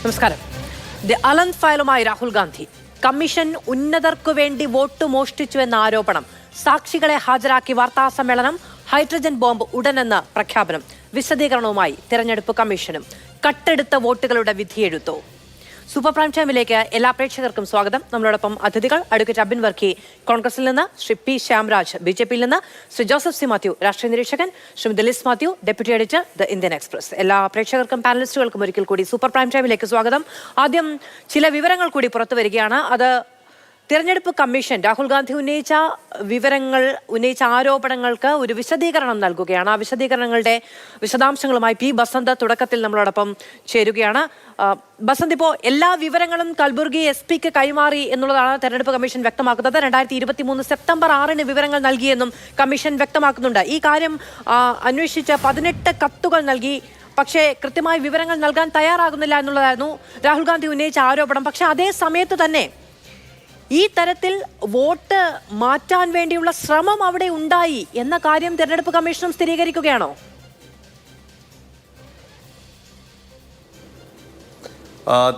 നമസ്കാരം. The അലന്ത് ഫയലുമായി Rahul Gandhi. Commission ഉന്നതർക്കു വേണ്ടി vote മോഷ്ടിച്ചുവെന്ന ആരോപണം. സാക്ഷികളെ ഹാജരാക്കി വാർത്താ സമ്മേളനം. ഹൈഡ്രജൻ ബോംബ് ഉടനെന്ന് പ്രഖ്യാപനം. വിശദീകരണവുമായി തെരഞ്ഞെടുപ്പ് കമ്മീഷനും. കട്ടെടുത്ത വോട്ടുകളുടെ വിധിയെഴുത്തോ? സൂപ്പർ പ്രൈം ടൈമിലേക്ക് എല്ലാ പ്രേക്ഷകർക്കും സ്വാഗതം. നമ്മളോടൊപ്പം അതിഥികൾ അഡ്വക്കേറ്റ് അബിൻ വർക്കി കോൺഗ്രസിൽ നിന്ന്, ശ്രീ പി ശ്യാംരാജ് BJP-യിൽ നിന്ന്, ശ്രീ ജോസഫ് സി മാത്യു രാഷ്ട്രീയ നിരീക്ഷകൻ, Shrimati Liz Mathew deputy editor the Indian express. എല്ലാ പ്രേക്ഷകർക്കും പാനലിസ്റ്റുകൾക്കും ഒരിക്കൽ കൂടി സൂപ്പർ പ്രൈം ടൈമിലേക്ക് സ്വാഗതം. ആദ്യം ചില വിവരങ്ങൾ കൂടി പുറത്തു വരികയാണ്. അത് തിരഞ്ഞെടുപ്പ് കമ്മീഷൻ രാഹുൽ ഗാന്ധി ഉന്നയിച്ച ആരോപണങ്ങൾക്ക് ഒരു വിശദീകരണം നൽകുകയാണ്. ആ വിശദീകരണങ്ങളുടെ വിശദാംശങ്ങളുമായി പി ബസന്ത് തുടക്കത്തിൽ നമ്മളോടൊപ്പം ചേരുകയാണ്. ബസന്ത്, ഇപ്പോൾ എല്ലാ വിവരങ്ങളും കൽബുർഗി SP-ക്ക് കൈമാറി എന്നുള്ളതാണ് തെരഞ്ഞെടുപ്പ് കമ്മീഷൻ വ്യക്തമാക്കുന്നത്. 2023 സെപ്റ്റംബർ 6-ന് വിവരങ്ങൾ നൽകിയെന്നും കമ്മീഷൻ വ്യക്തമാക്കുന്നുണ്ട്. ഈ കാര്യം അന്വേഷിച്ച് 18 കത്തുകൾ നൽകി. പക്ഷേ കൃത്യമായ വിവരങ്ങൾ നൽകാൻ തയ്യാറാകുന്നില്ല എന്നുള്ളതായിരുന്നു രാഹുൽ ഗാന്ധി ഉന്നയിച്ച ആരോപണം. പക്ഷെ അതേ സമയത്ത് തന്നെ ഈ തരത്തിൽ വോട്ട് മാറ്റാൻ വേണ്ടിയുള്ള ശ്രമം അവിടെ ഉണ്ടായി എന്ന കാര്യം തെരഞ്ഞെടുപ്പ് കമ്മീഷനും സ്ഥിരീകരിക്കുകയാണോ?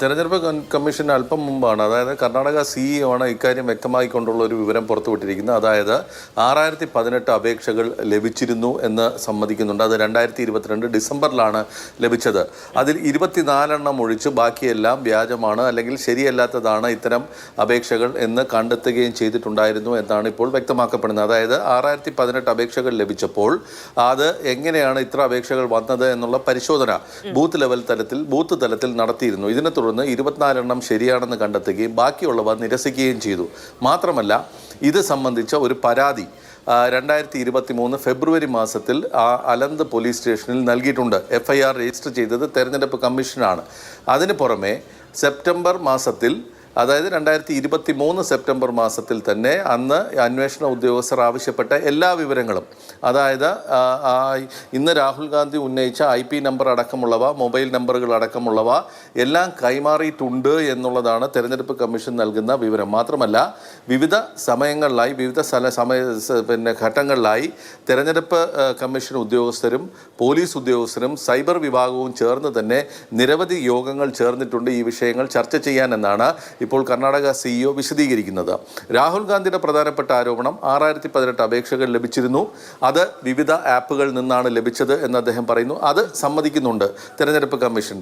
തെരഞ്ഞെടുപ്പ് കമ്മീഷൻ അല്പം മുമ്പാണ്, അതായത് കർണാടക CEO ആണ് ഇക്കാര്യം വ്യക്തമായിക്കൊണ്ടുള്ള ഒരു വിവരം പുറത്തുവിട്ടിരിക്കുന്നത്. അതായത് 6018 അപേക്ഷകൾ ലഭിച്ചിരുന്നു എന്ന് സമ്മതിക്കുന്നുണ്ട്. അത് 2022 ഡിസംബറിലാണ് ലഭിച്ചത്. അതിൽ 24 ഒഴിച്ച് ബാക്കിയെല്ലാം വ്യാജമാണ്, അല്ലെങ്കിൽ ശരിയല്ലാത്തതാണ് ഇത്തരം അപേക്ഷകൾ എന്ന് കണ്ടെത്തുകയും ചെയ്തിട്ടുണ്ടായിരുന്നു എന്നാണ് ഇപ്പോൾ വ്യക്തമാക്കപ്പെടുന്നത്. അതായത് 6018 അപേക്ഷകൾ ലഭിച്ചപ്പോൾ അത് എങ്ങനെയാണ് ഇത്ര അപേക്ഷകൾ വന്നത് എന്നുള്ള പരിശോധന ബൂത്ത് തലത്തിൽ നടത്തിയിരുന്നു. ഇതിനെ തുടർന്ന് 24 ശരിയാണെന്ന് കണ്ടെത്തുകയും ബാക്കിയുള്ളവ നിരസിക്കുകയും ചെയ്തു. മാത്രമല്ല, ഇത് സംബന്ധിച്ച ഒരു പരാതി 2023 ഫെബ്രുവരി മാസത്തിൽ അലന്ത് പോലീസ് സ്റ്റേഷനിൽ നൽകിയിട്ടുണ്ട്. FIR രജിസ്റ്റർ ചെയ്തത് തെരഞ്ഞെടുപ്പ് കമ്മീഷനാണ്. അതിന് പുറമെ സെപ്റ്റംബർ മാസത്തിൽ, അതായത് 2023 സെപ്റ്റംബർ മാസത്തിൽ തന്നെ അന്ന് അന്വേഷണ ഉദ്യോഗസ്ഥർ ആവശ്യപ്പെട്ട എല്ലാ വിവരങ്ങളും, അതായത് ഇന്ന് രാഹുൽ ഗാന്ധി ഉന്നയിച്ച IP നമ്പർ അടക്കമുള്ളവ, മൊബൈൽ നമ്പറുകൾ അടക്കമുള്ളവ എല്ലാം കൈമാറിയിട്ടുണ്ട് എന്നുള്ളതാണ് തെരഞ്ഞെടുപ്പ് കമ്മീഷൻ നൽകുന്ന വിവരം. മാത്രമല്ല, വിവിധ സമയങ്ങളിലായി, ഘട്ടങ്ങളിലായി തെരഞ്ഞെടുപ്പ് കമ്മീഷൻ ഉദ്യോഗസ്ഥരും പോലീസ് ഉദ്യോഗസ്ഥരും സൈബർ വിഭാഗവും ചേർന്ന് തന്നെ നിരവധി യോഗങ്ങൾ ചേർന്നിട്ടുണ്ട് ഈ വിഷയങ്ങൾ ചർച്ച ചെയ്യാനെന്നാണ് ഇപ്പോൾ കർണാടക CEO വിശദീകരിക്കുന്നത്. രാഹുൽ ഗാന്ധിയുടെ പ്രധാനപ്പെട്ട ആരോപണം 6018 അപേക്ഷകൾ ലഭിച്ചിരുന്നു, അത് വിവിധ ആപ്പുകളിൽ നിന്നാണ് ലഭിച്ചത് എന്ന് അദ്ദേഹം പറയുന്നു. അത് സമ്മതിക്കുന്നുണ്ട് തെരഞ്ഞെടുപ്പ് കമ്മീഷൻ.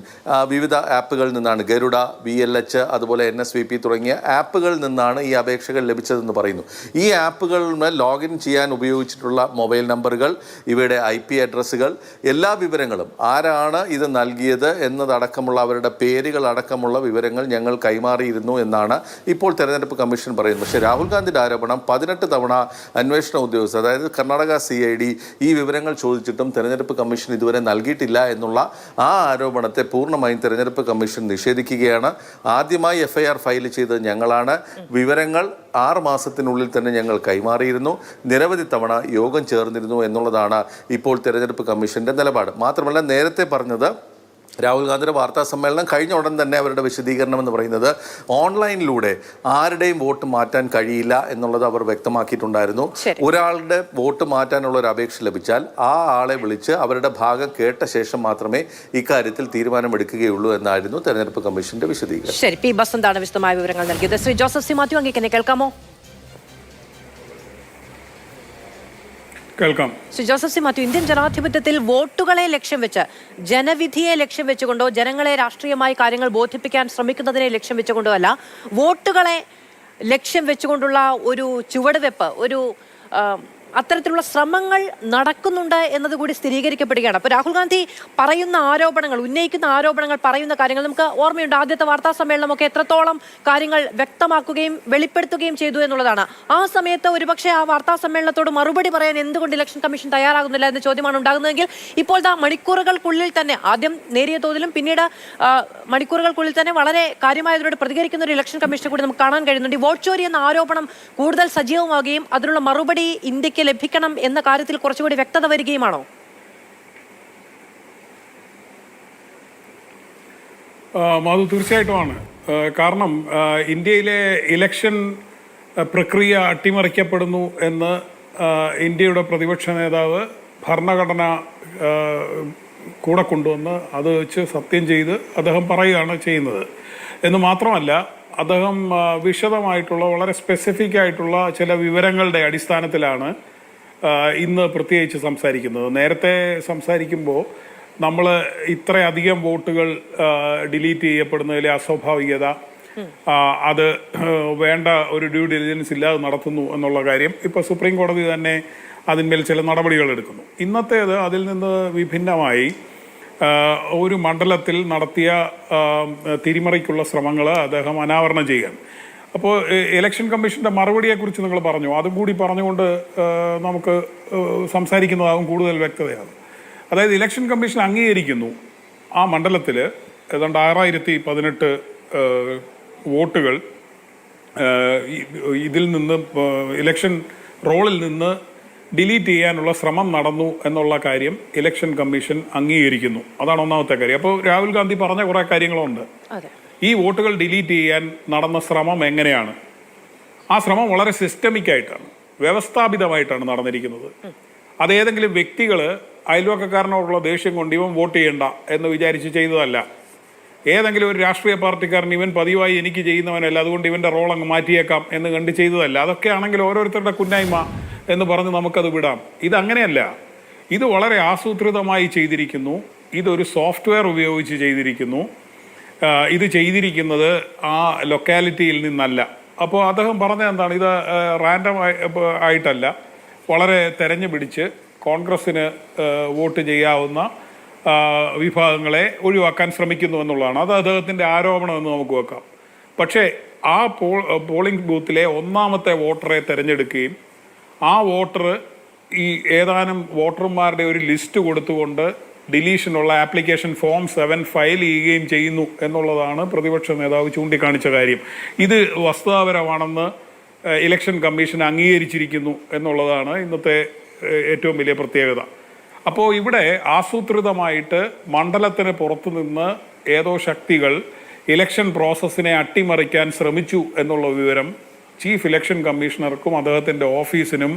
വിവിധ ആപ്പുകളിൽ നിന്നാണ്, ഗരുഡ, VLH, അതുപോലെ NSVP തുടങ്ങിയ ആപ്പുകളിൽ നിന്നാണ് ഈ അപേക്ഷകൾ ലഭിച്ചതെന്ന് പറയുന്നു. ഈ ആപ്പുകളിൽ ലോഗിൻ ചെയ്യാൻ ഉപയോഗിച്ചിട്ടുള്ള മൊബൈൽ നമ്പറുകൾ, ഇവയുടെ IP അഡ്രസ്സുകൾ, എല്ലാ വിവരങ്ങളും, ആരാണ് ഇത് നൽകിയത് എന്നതടക്കമുള്ള അവരുടെ പേരുകൾ അടക്കമുള്ള വിവരങ്ങൾ ഞങ്ങൾ കൈമാറിയിരുന്നു എന്നാണ് ഇപ്പോൾ തെരഞ്ഞെടുപ്പ് കമ്മീഷൻ പറയുന്നത്. പക്ഷേ രാഹുൽ ഗാന്ധിയുടെ ആരോപണം 18 തവണ അന്വേഷണ ഉദ്യോഗസ്ഥർ, അതായത് കർണാടക CID ഈ വിവരങ്ങൾ ചോദിച്ചിട്ടും തെരഞ്ഞെടുപ്പ് കമ്മീഷൻ ഇതുവരെ നൽകിയിട്ടില്ല എന്നുള്ള ആ ആരോപണത്തെ പൂർണ്ണമായും തെരഞ്ഞെടുപ്പ് കമ്മീഷൻ നിഷേധിക്കുകയാണ്. ആദ്യമായി FIR ഫയൽ ചെയ്തത് ഞങ്ങളാണ്. വിവരങ്ങൾ 6 മാസത്തിനുള്ളിൽ തന്നെ ഞങ്ങൾ കൈമാറിയിരുന്നു. നിരവധി തവണ യോഗം ചേർന്നിരുന്നു എന്നുള്ളതാണ് ഇപ്പോൾ തെരഞ്ഞെടുപ്പ് കമ്മീഷൻ്റെ നിലപാട്. മാത്രമല്ല, നേരത്തെ പറഞ്ഞത് രാഹുൽ ഗാന്ധിയുടെ വാർത്താ സമ്മേളനം കഴിഞ്ഞ ഉടൻ തന്നെ അവരുടെ വിശദീകരണം എന്ന് പറയുന്നത് ഓൺലൈനിലൂടെ ആരുടെയും വോട്ട് മാറ്റാൻ കഴിയില്ല എന്നുള്ളത് അവർ വ്യക്തമാക്കിയിട്ടുണ്ടായിരുന്നു. ഒരാളുടെ വോട്ട് മാറ്റാനുള്ള ഒരു അപേക്ഷ ലഭിച്ചാൽ ആ ആളെ വിളിച്ച് അവരുടെ ഭാഗം കേട്ട ശേഷം മാത്രമേ ഇക്കാര്യത്തിൽ തീരുമാനമെടുക്കുകയുള്ളൂ എന്നായിരുന്നു തെരഞ്ഞെടുപ്പ് കമ്മീഷന്റെ വിശദീകരണം. ശരി, പി ബസന്താണ് വിശദമായ വിവരങ്ങൾ നൽകിയത്. ശ്രീ ജോസഫ് സി മാത്യു, അങ്ങേക്ക് കേൾക്കാമോ? കേൾക്കാം. Shri Joseph C Mathew, Indian ജനാധിപത്യത്തിൽ വോട്ടുകളെ ലക്ഷ്യം വെച്ച്, ജനവിധിയെ ലക്ഷ്യം വെച്ചുകൊണ്ടോ, ജനങ്ങളെ രാഷ്ട്രീയമായി കാര്യങ്ങൾ ബോധിപ്പിക്കാൻ ശ്രമിക്കുന്നതിനെ ലക്ഷ്യം വെച്ചുകൊണ്ടോ അല്ല, വോട്ടുകളെ ലക്ഷ്യം വെച്ചുകൊണ്ടുള്ള ഒരു ചുവടുവെപ്പ്, ഒരു അത്തരത്തിലുള്ള ശ്രമങ്ങൾ നടക്കുന്നുണ്ട് എന്നതുകൂടി സ്ഥിരീകരിക്കപ്പെടുകയാണ്. അപ്പോൾ രാഹുൽ ഗാന്ധി പറയുന്ന ആരോപണങ്ങൾ, ഉന്നയിക്കുന്ന ആരോപണങ്ങൾ, പറയുന്ന കാര്യങ്ങൾ നമുക്ക് ഓർമ്മയുണ്ട്. ആദ്യത്തെ വാർത്താ സമ്മേളനമൊക്കെ എത്രത്തോളം കാര്യങ്ങൾ വ്യക്തമാക്കുകയും വെളിപ്പെടുത്തുകയും ചെയ്തു എന്നുള്ളതാണ്. ആ സമയത്ത് ഒരുപക്ഷെ ആ വാർത്താ സമ്മേളനത്തോട് മറുപടി പറയാൻ എന്തുകൊണ്ട് ഇലക്ഷൻ കമ്മീഷൻ തയ്യാറാകുന്നില്ല എന്ന ചോദ്യമാണ് ഉണ്ടാകുന്നതെങ്കിൽ, ഇപ്പോൾ മണിക്കൂറുകൾക്കുള്ളിൽ തന്നെ, ആദ്യം നേരിയ തോതിലും പിന്നീട് മണിക്കൂറുകൾക്കുള്ളിൽ തന്നെ വളരെ കാര്യമായതിനോട് പ്രതികരിക്കുന്ന ഒരു ഇലക്ഷൻ കമ്മീഷനെ കൂടി നമുക്ക് കാണാൻ കഴിയുന്നുണ്ട്. ഈ വോട്ട് ചോരി എന്ന ആരോപണം കൂടുതൽ സജീവമാവുകയും അതിനുള്ള മറുപടി ഇന്ത്യക്ക് ലഭിക്കണം എന്ന കാര്യത്തിൽ കുറച്ചുകൂടി വ്യക്തത വരികയുമാണോ? മാധു, തീർച്ചയായിട്ടുമാണ്. കാരണം ഇന്ത്യയിലെ ഇലക്ഷൻ പ്രക്രിയ അട്ടിമറിക്കപ്പെടുന്നു എന്ന് ഇന്ത്യയുടെ പ്രതിപക്ഷ നേതാവ് ഭരണഘടന കൂടെ കൊണ്ടുവന്ന് അത് വെച്ച് സത്യം ചെയ്ത് അദ്ദേഹം പറയുകയാണ് ചെയ്യുന്നത്. എന്ന് മാത്രമല്ല, അദ്ദേഹം വിശദമായിട്ടുള്ള വളരെ സ്പെസിഫിക് ആയിട്ടുള്ള ചില വിവരങ്ങളുടെ അടിസ്ഥാനത്തിലാണ് ഇന്ന് പ്രത്യേകിച്ച് സംസാരിക്കുന്നത്. നേരത്തെ സംസാരിക്കുമ്പോൾ നമ്മൾ ഇത്രയധികം വോട്ടുകൾ ഡിലീറ്റ് ചെയ്യപ്പെടുന്നതിലെ അസ്വാഭാവികത, അത് വേണ്ട ഒരു ഡ്യൂ ഡിലിജൻസ് ഇല്ലാതെ നടത്തുന്നു എന്നുള്ള കാര്യം ഇപ്പോൾ സുപ്രീം കോടതി തന്നെ അതിന്മേൽ ചില നടപടികൾ എടുക്കുന്നു. ഇന്നത്തേത് അതിൽ നിന്ന് വിഭിന്നമായി ഒരു മണ്ഡലത്തിൽ നടത്തിയ തിരിമറിക്കുള്ള ശ്രമങ്ങൾ അദ്ദേഹം അനാവരണം ചെയ്യുകയാണ്. അപ്പോൾ ഇലക്ഷൻ കമ്മീഷന്റെ മറുപടിയെക്കുറിച്ച് നിങ്ങൾ പറഞ്ഞു, അതും കൂടി പറഞ്ഞുകൊണ്ട് നമുക്ക് സംസാരിക്കുന്നതാകും കൂടുതൽ വ്യക്തതയാണ്. അതായത് ഇലക്ഷൻ കമ്മീഷൻ അംഗീകരിക്കുന്നു ആ മണ്ഡലത്തിൽ ഏതാണ്ട് 6018 വോട്ടുകൾ ഇതിൽ നിന്ന് ഇലക്ഷൻ റോളിൽ നിന്ന് ഡിലീറ്റ് ചെയ്യാനുള്ള ശ്രമം നടന്നു എന്നുള്ള കാര്യം ഇലക്ഷൻ കമ്മീഷൻ അംഗീകരിക്കുന്നു. അതാണ് ഒന്നാമത്തെ കാര്യം. അപ്പോൾ രാഹുൽ ഗാന്ധി പറഞ്ഞ കുറേ കാര്യങ്ങളുണ്ട്. ഈ വോട്ടുകൾ ഡിലീറ്റ് ചെയ്യാൻ നടന്ന ശ്രമം എങ്ങനെയാണ്? ആ ശ്രമം വളരെ സിസ്റ്റമിക് ആയിട്ടാണ്, വ്യവസ്ഥാപിതമായിട്ടാണ് നടന്നിരിക്കുന്നത്. അതേതെങ്കിലും വ്യക്തികൾ അയൽവക്കക്കാരനോടുള്ള ദേഷ്യം കൊണ്ട് ഇവൻ വോട്ട് ചെയ്യണ്ട എന്ന് വിചാരിച്ച് ചെയ്തതല്ല. ഏതെങ്കിലും ഒരു രാഷ്ട്രീയ പാർട്ടിക്കാരൻ ഇവൻ പതിവായി എനിക്ക് ചെയ്യുന്നവനല്ല, അതുകൊണ്ട് ഇവൻ്റെ റോൾ അങ്ങ് മാറ്റിയേക്കാം എന്ന് കണ്ട് ചെയ്തതല്ല. അതൊക്കെ ആണെങ്കിൽ ഓരോരുത്തരുടെ കുന്നായ്മ എന്ന് പറഞ്ഞ് നമുക്കത് വിടാം. ഇതങ്ങനെയല്ല. ഇത് വളരെ ആസൂത്രിതമായി ചെയ്തിരിക്കുന്നു. ഇതൊരു സോഫ്റ്റ്വെയർ ഉപയോഗിച്ച് ചെയ്തിരിക്കുന്നു. ഇത് ചെയ്തിരിക്കുന്നത് ആ ലൊക്കാലിറ്റിയിൽ നിന്നല്ല. അപ്പോൾ അദ്ദേഹം പറഞ്ഞത് എന്താണ്? ഇത് റാൻഡം ആയിട്ടല്ല, വളരെ തെരഞ്ഞു പിടിച്ച് കോൺഗ്രസ്സിന് വോട്ട് ചെയ്യാവുന്ന വിഭാഗങ്ങളെ ഒഴിവാക്കാൻ ശ്രമിക്കുന്നു എന്നുള്ളതാണ്. അത് അദ്ദേഹത്തിൻ്റെ ആരോപണം എന്ന് നമുക്ക് വെക്കാം. പക്ഷേ ആ പോളിംഗ് ബൂത്തിലെ ഒന്നാമത്തെ വോട്ടറെ തിരഞ്ഞെടുക്കുകയും ആ വോട്ടർ ഈ ഏതാനും വോട്ടർമാരുടെ ഒരു ലിസ്റ്റ് കൊടുത്തുകൊണ്ട് ഡിലീഷനുള്ള ആപ്ലിക്കേഷൻ ഫോം 7 ഫയൽ ചെയ്യുകയും ചെയ്യുന്നു എന്നുള്ളതാണ് പ്രതിപക്ഷ നേതാവ് ചൂണ്ടിക്കാണിച്ച കാര്യം. ഇത് വസ്തുതാപരമാണെന്ന് ഇലക്ഷൻ കമ്മീഷൻ അംഗീകരിച്ചിരിക്കുന്നു എന്നുള്ളതാണ് ഇന്നത്തെ ഏറ്റവും വലിയ പ്രത്യേകത. അപ്പോൾ ഇവിടെ ആസൂത്രിതമായിട്ട് മണ്ഡലത്തിന് പുറത്തു നിന്ന് ഏതോ ശക്തികൾ ഇലക്ഷൻ പ്രോസസ്സിനെ അട്ടിമറിക്കാൻ ശ്രമിച്ചു എന്നുള്ള വിവരം ചീഫ് ഇലക്ഷൻ കമ്മീഷണർക്കും അദ്ദേഹത്തിൻ്റെ ഓഫീസിനും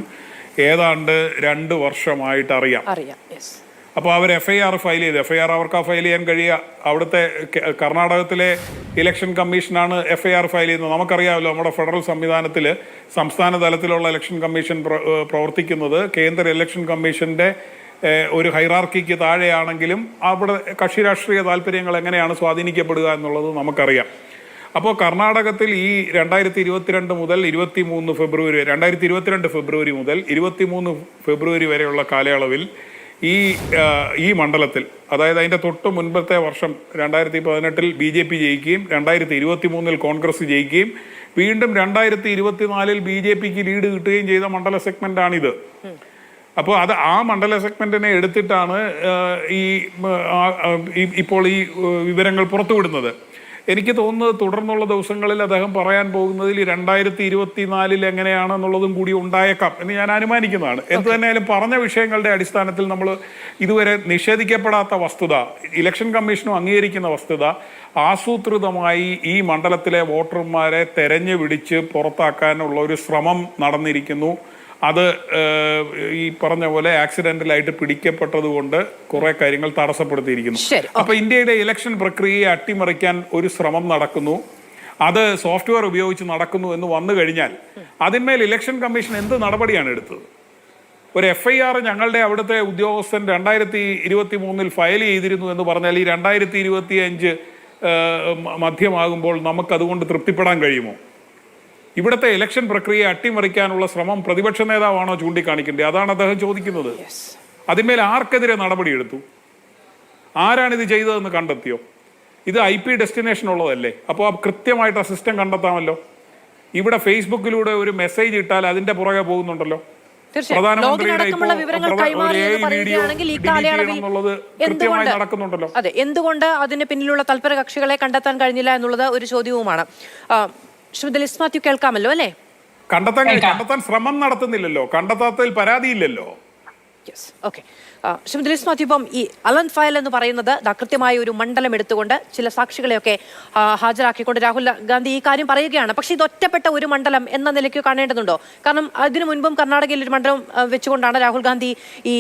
ഏതാണ്ട് 2 വർഷമായിട്ട് അറിയാം. അപ്പോൾ അവർ FIR ഫയൽ ചെയ്ത്, FIR അവർക്ക് ഫയൽ ചെയ്യാൻ കഴിയുക. അവിടുത്തെ കർണാടകത്തിലെ ഇലക്ഷൻ കമ്മീഷനാണ് FIR ഫയൽ ചെയ്യുന്നത്. നമുക്കറിയാമല്ലോ, നമ്മുടെ ഫെഡറൽ സംവിധാനത്തിൽ സംസ്ഥാന തലത്തിലുള്ള ഇലക്ഷൻ കമ്മീഷൻ പ്രവർത്തിക്കുന്നത് കേന്ദ്ര ഇലക്ഷൻ കമ്മീഷൻ്റെ ഒരു ഹൈറാർക്കിക്ക് താഴെയാണെങ്കിലും അവിടെ കക്ഷി രാഷ്ട്രീയ താല്പര്യങ്ങൾ എങ്ങനെയാണ് സ്വാധീനിക്കപ്പെടുക എന്നുള്ളത് നമുക്കറിയാം. അപ്പോൾ കർണാടകത്തിൽ ഈ 2022 മുതൽ 23 ഫെബ്രുവരി 2022 ഫെബ്രുവരി മുതൽ 23 ഫെബ്രുവരി വരെയുള്ള കാലയളവിൽ ഈ മണ്ഡലത്തിൽ, അതായത് അതിൻ്റെ തൊട്ട് മുൻപത്തെ വർഷം 2018 BJP ജയിക്കുകയും 2023 കോൺഗ്രസ് ജയിക്കുകയും വീണ്ടും 2024 BJPക്ക് ലീഡ് കിട്ടുകയും ചെയ്ത മണ്ഡല സെഗ്മെന്റാണിത്. അപ്പോൾ ആ മണ്ഡല സെഗ്മെന്റിനെ എടുത്തിട്ടാണ് ഇപ്പോൾ ഈ വിവരങ്ങൾ പുറത്തുവിടുന്നത്. എനിക്ക് തോന്നുന്നത് തുടർന്നുള്ള ദിവസങ്ങളിൽ അദ്ദേഹം പറയാൻ പോകുന്നതിൽ 2024 എങ്ങനെയാണെന്നുള്ളതും കൂടി ഉണ്ടായേക്കാം എന്ന് ഞാൻ അനുമാനിക്കുന്നതാണ്. എന്തു തന്നെയായാലും പറഞ്ഞ വിഷയങ്ങളുടെ അടിസ്ഥാനത്തിൽ നമ്മൾ ഇതുവരെ നിഷേധിക്കപ്പെടാത്ത വസ്തുത, ഇലക്ഷൻ കമ്മീഷനും അംഗീകരിക്കുന്ന വസ്തുത, ആസൂത്രിതമായി ഈ മണ്ഡലത്തിലെ വോട്ടർമാരെ തെരഞ്ഞു പിടിച്ച് പുറത്താക്കാനുള്ള ഒരു ശ്രമം നടന്നിരിക്കുന്നു. അത് ഈ പറഞ്ഞ പോലെ ആക്സിഡന്റലായിട്ട് പിടിക്കപ്പെട്ടത് കൊണ്ട് കുറെ കാര്യങ്ങൾ തടസ്സപ്പെടുത്തിയിരിക്കുന്നു. അപ്പൊ ഇന്ത്യയുടെ ഇലക്ഷൻ പ്രക്രിയയെ അട്ടിമറിക്കാൻ ഒരു ശ്രമം നടക്കുന്നു, അത് സോഫ്റ്റ്വെയർ ഉപയോഗിച്ച് നടക്കുന്നു എന്ന് വന്നു കഴിഞ്ഞാൽ അതിന്മേൽ ഇലക്ഷൻ കമ്മീഷൻ എന്ത് നടപടിയാണ് എടുത്തത്? ഒരു FIR ഞങ്ങളുടെ അവിടുത്തെ ഉദ്യോഗസ്ഥൻ 2023 ഫയൽ ചെയ്തിരുന്നു എന്ന് പറഞ്ഞാൽ ഈ 2025 മധ്യമാകുമ്പോൾ നമുക്കതുകൊണ്ട് തൃപ്തിപ്പെടാൻ കഴിയുമോ? ഇവിടുത്തെ ഇലക്ഷൻ പ്രക്രിയയെ അട്ടിമറിക്കാനുള്ള ശ്രമം പ്രതിപക്ഷ നേതാവാണോ ചൂണ്ടിക്കാണിക്കേണ്ടത്? അതാണ് അദ്ദേഹം ചോദിക്കുന്നത്. അതിന്മേൽ ആർക്കെതിരെ നടപടിയെടുത്തു? ആരാണിത് ചെയ്തതെന്ന് കണ്ടെത്തിയോ? ഇത് IP ഡെസ്റ്റിനേഷൻ ഉള്ളതല്ലേ? അപ്പോൾ കൃത്യമായിട്ട് ആ സിസ്റ്റം കണ്ടെത്താമല്ലോ. ഇവിടെ ഫേസ്ബുക്കിലൂടെ ഒരു മെസ്സേജ് ഇട്ടാൽ അതിന്റെ പുറകെ പോകുന്നുണ്ടല്ലോ. നടക്കുന്നുണ്ടല്ലോ. അതെ, എന്തുകൊണ്ട് അതിന് പിന്നിലുള്ള തൽപര കക്ഷികളെ കണ്ടെത്താൻ കഴിഞ്ഞില്ല എന്നുള്ളത് ഒരു ചോദ്യവുമാണ്. ശ്രീമതി ലിസ് മാത്യു കേൾക്കാമല്ലോ അല്ലേ? കണ്ടെത്താൻ ശ്രമം നടത്തുന്നില്ലല്ലോ, കണ്ടെത്താത്തതിൽ പരാതിയില്ലല്ലോ. ഓക്കെ. ശ്രീമതി ലിസ് മാത്യു, ഇപ്പം ഈ അലൻ ഫയൽ എന്ന് പറയുന്നത് കൃത്യമായ ഒരു മണ്ഡലം എടുത്തുകൊണ്ട് ചില സാക്ഷികളെയൊക്കെ ഹാജരാക്കിക്കൊണ്ട് രാഹുൽ ഗാന്ധി ഈ കാര്യം പറയുകയാണ്. പക്ഷേ ഇത് ഒറ്റപ്പെട്ട ഒരു മണ്ഡലം എന്ന നിലയ്ക്ക് കാണേണ്ടതുണ്ടോ? കാരണം അതിനു മുൻപും കർണാടകയിൽ ഒരു മണ്ഡലം വെച്ചുകൊണ്ടാണ് രാഹുൽ ഗാന്ധി ഈ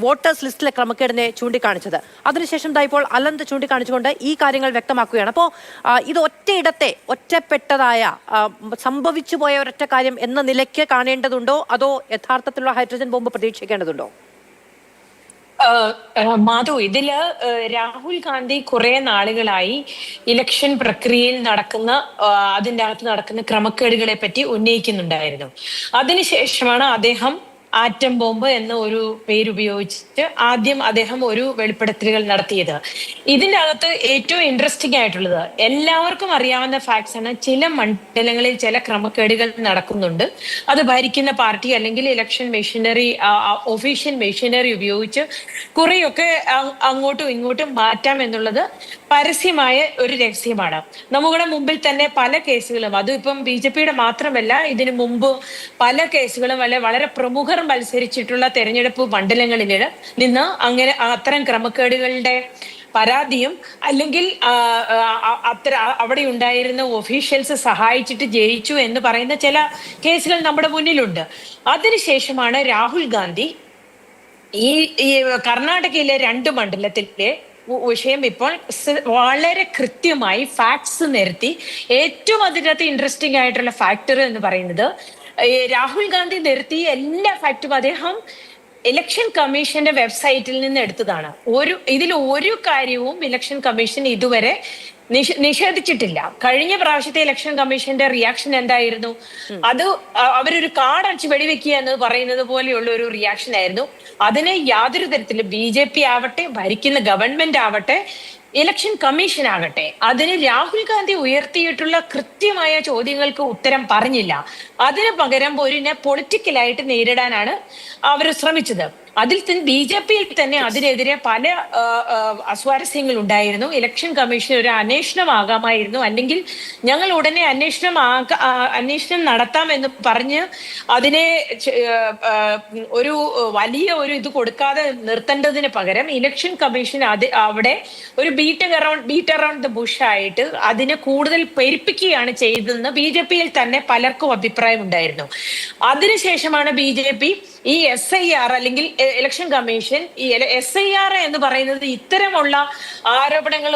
വോട്ടേഴ്സ് ലിസ്റ്റിലെ ക്രമക്കേടിനെ ചൂണ്ടിക്കാണിച്ചത്. അതിനുശേഷം ഇപ്പോൾ അലന്ത് ചൂണ്ടിക്കാണിച്ചുകൊണ്ട് ഈ കാര്യങ്ങൾ വ്യക്തമാക്കുകയാണ്. അപ്പോൾ ഇത് ഒറ്റപ്പെട്ടതായ സംഭവിച്ചു പോയ ഒരൊറ്റ കാര്യം എന്ന നിലയ്ക്ക് കാണേണ്ടതുണ്ടോ, അതോ യഥാർത്ഥത്തിലുള്ള ഹൈഡ്രജൻ ബോംബ് പ്രതീക്ഷിക്കേണ്ടതുണ്ടോ? മാധു, ഇതില് രാഹുൽ ഗാന്ധി കുറെ നാളുകളായി ഇലക്ഷൻ പ്രക്രിയയിൽ അതിൻ്റെ അകത്ത് നടക്കുന്ന ക്രമക്കേടുകളെ പറ്റി ഉന്നയിക്കുന്നുണ്ടായിരുന്നു. അതിനുശേഷമാണ് അദ്ദേഹം ആറ്റം ബോംബ് എന്ന ഒരു പേരുപയോഗിച്ചിട്ട് ആദ്യം അദ്ദേഹം ഒരു വെളിപ്പെടുത്തലുകൾ നടത്തിയത്. ഇതിൻ്റെ അകത്ത് ഏറ്റവും ഇൻട്രസ്റ്റിംഗ് ആയിട്ടുള്ളത്, എല്ലാവർക്കും അറിയാവുന്ന ഫാക്ട്സ് ആണ്, ചില മണ്ഡലങ്ങളിൽ ചില ക്രമക്കേടുകൾ നടക്കുന്നുണ്ട്. അത് ഭരിക്കുന്ന പാർട്ടി അല്ലെങ്കിൽ ഇലക്ഷൻ മെഷീനറി, ഒഫീഷ്യൽ മെഷീനറി ഉപയോഗിച്ച് കുറെയൊക്കെ അങ്ങോട്ടും ഇങ്ങോട്ടും മാറ്റാം എന്നുള്ളത് പരസ്യമായ ഒരു രഹസ്യമാണ്. നമ്മുടെ മുമ്പിൽ തന്നെ പല കേസുകളും, അതും ഇപ്പം BJPയുടെ മാത്രമല്ല, ഇതിനു മുമ്പ് പല കേസുകളും വളരെ പ്രമുഖർ മത്സരിച്ചിട്ടുള്ള തെരഞ്ഞെടുപ്പ് മണ്ഡലങ്ങളിൽ നിന്ന് അങ്ങനെ അത്തരം ക്രമക്കേടുകളുടെ പരാതിയും അല്ലെങ്കിൽ അവിടെ ഉണ്ടായിരുന്ന ഒഫീഷ്യൽസ് സഹായിച്ചിട്ട് ജയിച്ചു എന്ന് പറയുന്ന ചില കേസുകൾ നമ്മുടെ മുന്നിലുണ്ട്. അതിനുശേഷമാണ് രാഹുൽ ഗാന്ധി ഈ കർണാടകയിലെ 2 മണ്ഡലത്തിലെ വിഷയം ഇപ്പോൾ വളരെ കൃത്യമായി ഫാക്ട്സ് നിരത്തി. ഏറ്റവും അതിനകത്ത് ഇൻട്രസ്റ്റിംഗ് ആയിട്ടുള്ള ഫാക്ടർ എന്ന് പറയുന്നത്, രാഹുൽ ഗാന്ധി നിരത്തിയ എല്ലാ ഫാക്റ്റും അദ്ദേഹം ഇലക്ഷൻ കമ്മീഷന്റെ വെബ്സൈറ്റിൽ നിന്ന് എടുത്തതാണ്. ഇതിൽ ഒരു കാര്യവും ഇലക്ഷൻ കമ്മീഷൻ ഇതുവരെ നിഷേധിച്ചിട്ടില്ല. കഴിഞ്ഞ പ്രാവശ്യത്തെ ഇലക്ഷൻ കമ്മീഷന്റെ റിയാക്ഷൻ എന്തായിരുന്നു? അത് അവരൊരു കാർഡ് അടിച്ച് വെടിവെക്കുക എന്ന് പറയുന്നത് പോലെയുള്ള ഒരു റിയാക്ഷൻ ആയിരുന്നു. അതിന് യാതൊരു തരത്തിലും BJP ആവട്ടെ, ഭരിക്കുന്ന ഗവൺമെന്റ് ആവട്ടെ, ഇലക്ഷൻ കമ്മീഷൻ ആകട്ടെ, അതിന് രാഹുൽ ഗാന്ധി ഉയർത്തിയിട്ടുള്ള കൃത്യമായ ചോദ്യങ്ങൾക്ക് ഉത്തരം പറഞ്ഞില്ല. അതിന് പകരം പൊളിറ്റിക്കലായിട്ട് നേരിടാനാണ് അവർ ശ്രമിച്ചത്. അതിൽ BJPയിൽ തന്നെ അതിനെതിരെ പല അസ്വാരസ്യങ്ങൾ ഉണ്ടായിരുന്നു. ഇലക്ഷൻ കമ്മീഷൻ ഒരു അന്വേഷണമാകാമായിരുന്നു, അല്ലെങ്കിൽ ഞങ്ങൾ ഉടനെ അന്വേഷണം നടത്താമെന്ന് പറഞ്ഞ് അതിനെ ഒരു വലിയ ഒരു ഇത് കൊടുക്കാതെ നിർത്തേണ്ടതിന് പകരം ഇലക്ഷൻ കമ്മീഷൻ അവിടെ ഒരു ബീറ്റ് അറൗണ്ട് ദ ബുഷ് ആയിട്ട് അതിനെ കൂടുതൽ പെരുപ്പിക്കുകയാണ് ചെയ്തതെന്ന് BJPയിൽ തന്നെ പലർക്കും അഭിപ്രായം ഉണ്ടായിരുന്നു. അതിനുശേഷമാണ് BJP ഈ SIR അല്ലെങ്കിൽ ഇലക്ഷൻ കമ്മീഷൻ, ഈ SIR എന്ന് പറയുന്നത് ഇത്തരമുള്ള ആരോപണങ്ങൾ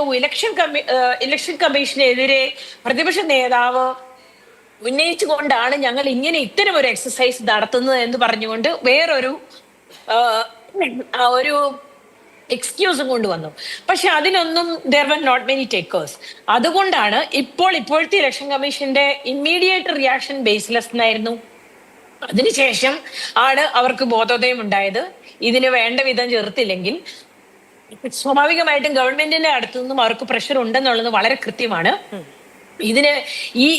ഇലക്ഷൻ കമ്മീഷനെതിരെ പ്രതിപക്ഷ നേതാവ് ഉന്നയിച്ചുകൊണ്ടാണ് ഞങ്ങൾ ഇങ്ങനെ ഇത്തരം ഒരു എക്സസൈസ് നടത്തുന്നത് എന്ന് പറഞ്ഞുകൊണ്ട് വേറൊരു എക്സ്ക്യൂസും കൊണ്ടുവന്നു. പക്ഷെ അതിനൊന്നും there were not many takers. അതുകൊണ്ടാണ് ഇപ്പോഴത്തെ ഇലക്ഷൻ കമ്മീഷന്റെ ഇമ്മീഡിയറ്റ് റിയാക്ഷൻ ബേസ്ലെസ് എന്നായിരുന്നു. അതിനുശേഷം ആണ് അവർക്ക് ബോധോദയം ഉണ്ടായത്. ഇതിന് വേണ്ട വിധം ചെറുത്തില്ലെങ്കിൽ സ്വാഭാവികമായിട്ടും ഗവൺമെന്റിന്റെ അടുത്തു നിന്നും അവർക്ക് പ്രഷർ ഉണ്ടെന്നുള്ളത് വളരെ കൃത്യമാണ്.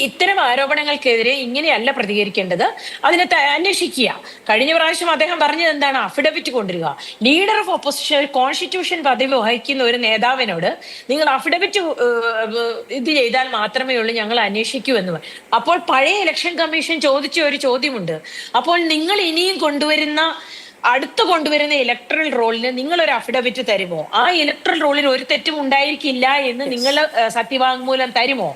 ഇത്തരം ആരോപണങ്ങൾക്കെതിരെ ഇങ്ങനെയല്ല പ്രതികരിക്കേണ്ടത്, അതിനെ അന്വേഷിക്കുക. കഴിഞ്ഞ പ്രാവശ്യം അദ്ദേഹം പറഞ്ഞത് എന്താണ്? അഫിഡവിറ്റ് കൊണ്ടുവരിക. ലീഡർ ഓഫ് ഓപ്പോസിഷൻ, കോൺസ്റ്റിറ്റ്യൂഷൻ പദവി വഹിക്കുന്ന ഒരു നേതാവിനോട് നിങ്ങൾ അഫിഡവിറ്റ് ഇത് ചെയ്താൽ മാത്രമേ ഉള്ളൂ ഞങ്ങൾ അന്വേഷിക്കൂ എന്ന്. അപ്പോൾ പഴയ ഇലക്ഷൻ കമ്മീഷൻ ചോദിച്ച ഒരു ചോദ്യമുണ്ട്, അപ്പോൾ നിങ്ങൾ ഇനിയും കൊണ്ടുവരുന്ന ഇലക്ട്രൽ റോളിന് നിങ്ങൾ ഒരു അഫിഡവിറ്റ് തരുമോ? ആ ഇലക്ട്രൽ റോളിൽ ഒരു തെറ്റും ഉണ്ടായിരിക്കില്ല എന്ന് നിങ്ങൾ സത്യവാങ്മൂലം തരുമോ?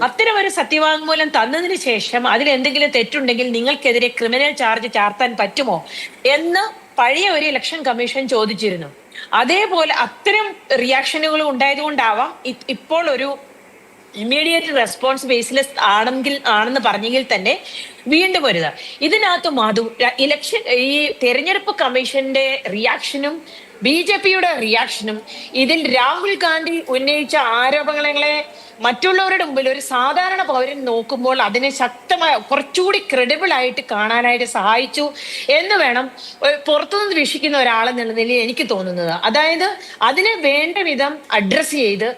അത്തരം ഒരു സത്യവാങ്മൂലം തന്നതിന് ശേഷം അതിൽ എന്തെങ്കിലും തെറ്റുണ്ടെങ്കിൽ നിങ്ങൾക്കെതിരെ ക്രിമിനൽ ചാർജ് ചാർത്താൻ പറ്റുമോ എന്ന് പഴയ ഒരു ഇലക്ഷൻ കമ്മീഷൻ ചോദിച്ചിരുന്നു. അതേപോലെ അത്തരം റിയാക്ഷനുകൾ ഉണ്ടായതുകൊണ്ടാവാം ഇപ്പോൾ ഒരു ഇമ്മീഡിയറ്റ് റെസ്പോൺസ് ബേസ്ലെസ് ആണെന്ന് പറഞ്ഞെങ്കിൽ തന്നെ വീണ്ടും വരുക. ഇതിനകത്ത് ഈ തെരഞ്ഞെടുപ്പ് കമ്മീഷന്റെ റിയാക്ഷനും BJPയുടെ റിയാക്ഷനും ഇതിൽ രാഹുൽ ഗാന്ധി ഉന്നയിച്ച ആരോപണങ്ങളെ മറ്റുള്ളവരുടെ മുമ്പിൽ ഒരു സാധാരണ പൗരൻ നോക്കുമ്പോൾ അതിനെ ശക്തമായ കുറച്ചുകൂടി ക്രെഡിബിൾ ആയിട്ട് കാണാനായിട്ട് സഹായിച്ചു എന്ന് വേണം പുറത്തുനിന്ന് വീക്ഷിക്കുന്ന ഒരാളെന്നുള്ള നിലയിൽ എനിക്ക് തോന്നുന്നത്. അതായത് അതിനെ വേണ്ട വിധം അഡ്രസ് ചെയ്ത്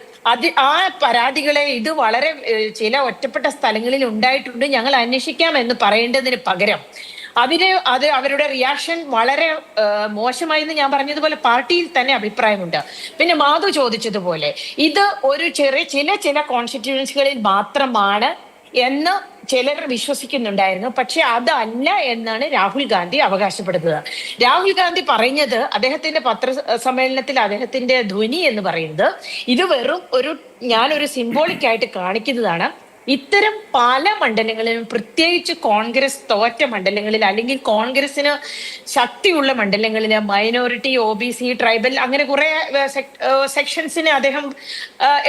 ആ പരാതികളെ ഇത് വളരെ ചില ഒറ്റപ്പെട്ട സ്ഥലങ്ങളിൽ ഉണ്ടായിട്ടുണ്ട്, ഞങ്ങൾ അന്വേഷിക്കാം എന്ന് പറയേണ്ടതിന് പകരം അവരുടെ റിയാക്ഷൻ വളരെ മോശമായെന്ന് ഞാൻ പറഞ്ഞതുപോലെ പാർട്ടിയിൽ തന്നെ അഭിപ്രായമുണ്ട്. പിന്നെ മാധു ചോദിച്ചതുപോലെ ഇത് ഒരു ചില കോൺസ്റ്റിറ്റ്യുവൻസികളിൽ മാത്രമാണ് എന്ന് ചിലർ വിശ്വസിക്കുന്നുണ്ടായിരുന്നു. പക്ഷെ അതല്ല എന്നാണ് രാഹുൽ ഗാന്ധി അവകാശപ്പെടുന്നത്. രാഹുൽ ഗാന്ധി പറഞ്ഞത്, അദ്ദേഹത്തിന്റെ പത്രസമ്മേളനത്തിൽ അദ്ദേഹത്തിന്റെ ധ്വനി എന്ന് പറയുന്നത്, ഇത് വെറും ഞാനൊരു സിംബോളിക് ആയിട്ട് കാണിക്കുന്നതാണ്. ഇത്തരം പല മണ്ഡലങ്ങളിലും, പ്രത്യേകിച്ച് കോൺഗ്രസ് തോറ്റ മണ്ഡലങ്ങളിൽ അല്ലെങ്കിൽ കോൺഗ്രസിന് ശക്തിയുള്ള മണ്ഡലങ്ങളിൽ, മൈനോറിറ്റി, OBC, ട്രൈബൽ, അങ്ങനെ കുറെ സെക്ഷൻസിനെ അദ്ദേഹം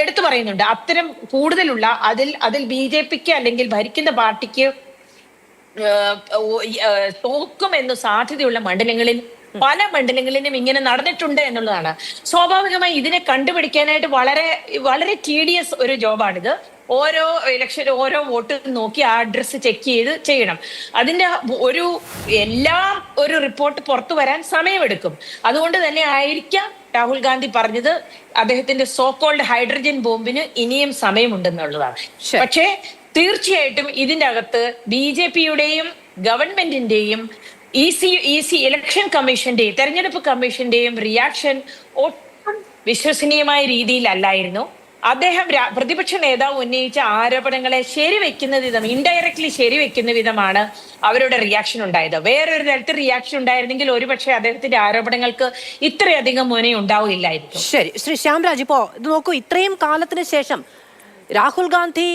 എടുത്തു പറയുന്നുണ്ട്. അത്തരം കൂടുതലുള്ള അതിൽ BJPക്ക് അല്ലെങ്കിൽ ഭരിക്കുന്ന പാർട്ടിക്ക് തോക്കുമെന്ന് സാധ്യതയുള്ള മണ്ഡലങ്ങളിൽ പല മണ്ഡലങ്ങളിലും ഇങ്ങനെ നടന്നിട്ടുണ്ട് എന്നുള്ളതാണ്. സ്വാഭാവികമായി ഇതിനെ കണ്ടുപിടിക്കാനായിട്ട് വളരെ വളരെ ടീഡിയസ് ഒരു ജോബാണിത്. ഓരോ ഇലക്ഷൻ ഓരോ വോട്ട് നോക്കി ആ അഡ്രസ് ചെക്ക് ചെയ്ത് ചെയ്യണം. അതിന്റെ ഒരു റിപ്പോർട്ട് പുറത്തു വരാൻ സമയമെടുക്കും. അതുകൊണ്ട് തന്നെ ആയിരിക്കാം രാഹുൽ ഗാന്ധി പറഞ്ഞത് അദ്ദേഹത്തിന്റെ സോകോൾഡ് ഹൈഡ്രജൻ ബോംബിന് ഇനിയും സമയമുണ്ടെന്നുള്ളതാണ്. പക്ഷേ തീർച്ചയായിട്ടും ഇതിന്റെ അകത്ത് BJPയുടെയും ഗവൺമെന്റിന്റെയും EC ഇലക്ഷൻ കമ്മീഷന്റെയും തെരഞ്ഞെടുപ്പ് കമ്മീഷന്റെയും റിയാക്ഷൻ ഒട്ടും വിശ്വസനീയമായ രീതിയിലല്ലായിരുന്നു. അദ്ദേഹം പ്രതിപക്ഷ നേതാവ് ഉന്നയിച്ച ആരോപണങ്ങളെ ശരിവെക്കുന്ന വിധം, ഇൻഡയറക്ട്ലി ശരിവെക്കുന്ന വിധമാണ് അവരുടെ റിയാക്ഷൻ ഉണ്ടായത്. വേറൊരു തരത്തിൽ റിയാക്ഷൻ ഉണ്ടായിരുന്നെങ്കിൽ ഒരുപക്ഷെ അദ്ദേഹത്തിന്റെ ആരോപണങ്ങൾക്ക് ഇത്രയധികം മുന ഉണ്ടാവില്ലായിരുന്നു. ശരി, ശ്രീ ശ്യാംരാജ്, ഇപ്പോ ഇത് നോക്കൂ, ഇത്രയും കാലത്തിന് ശേഷം രാഹുൽ ഗാന്ധി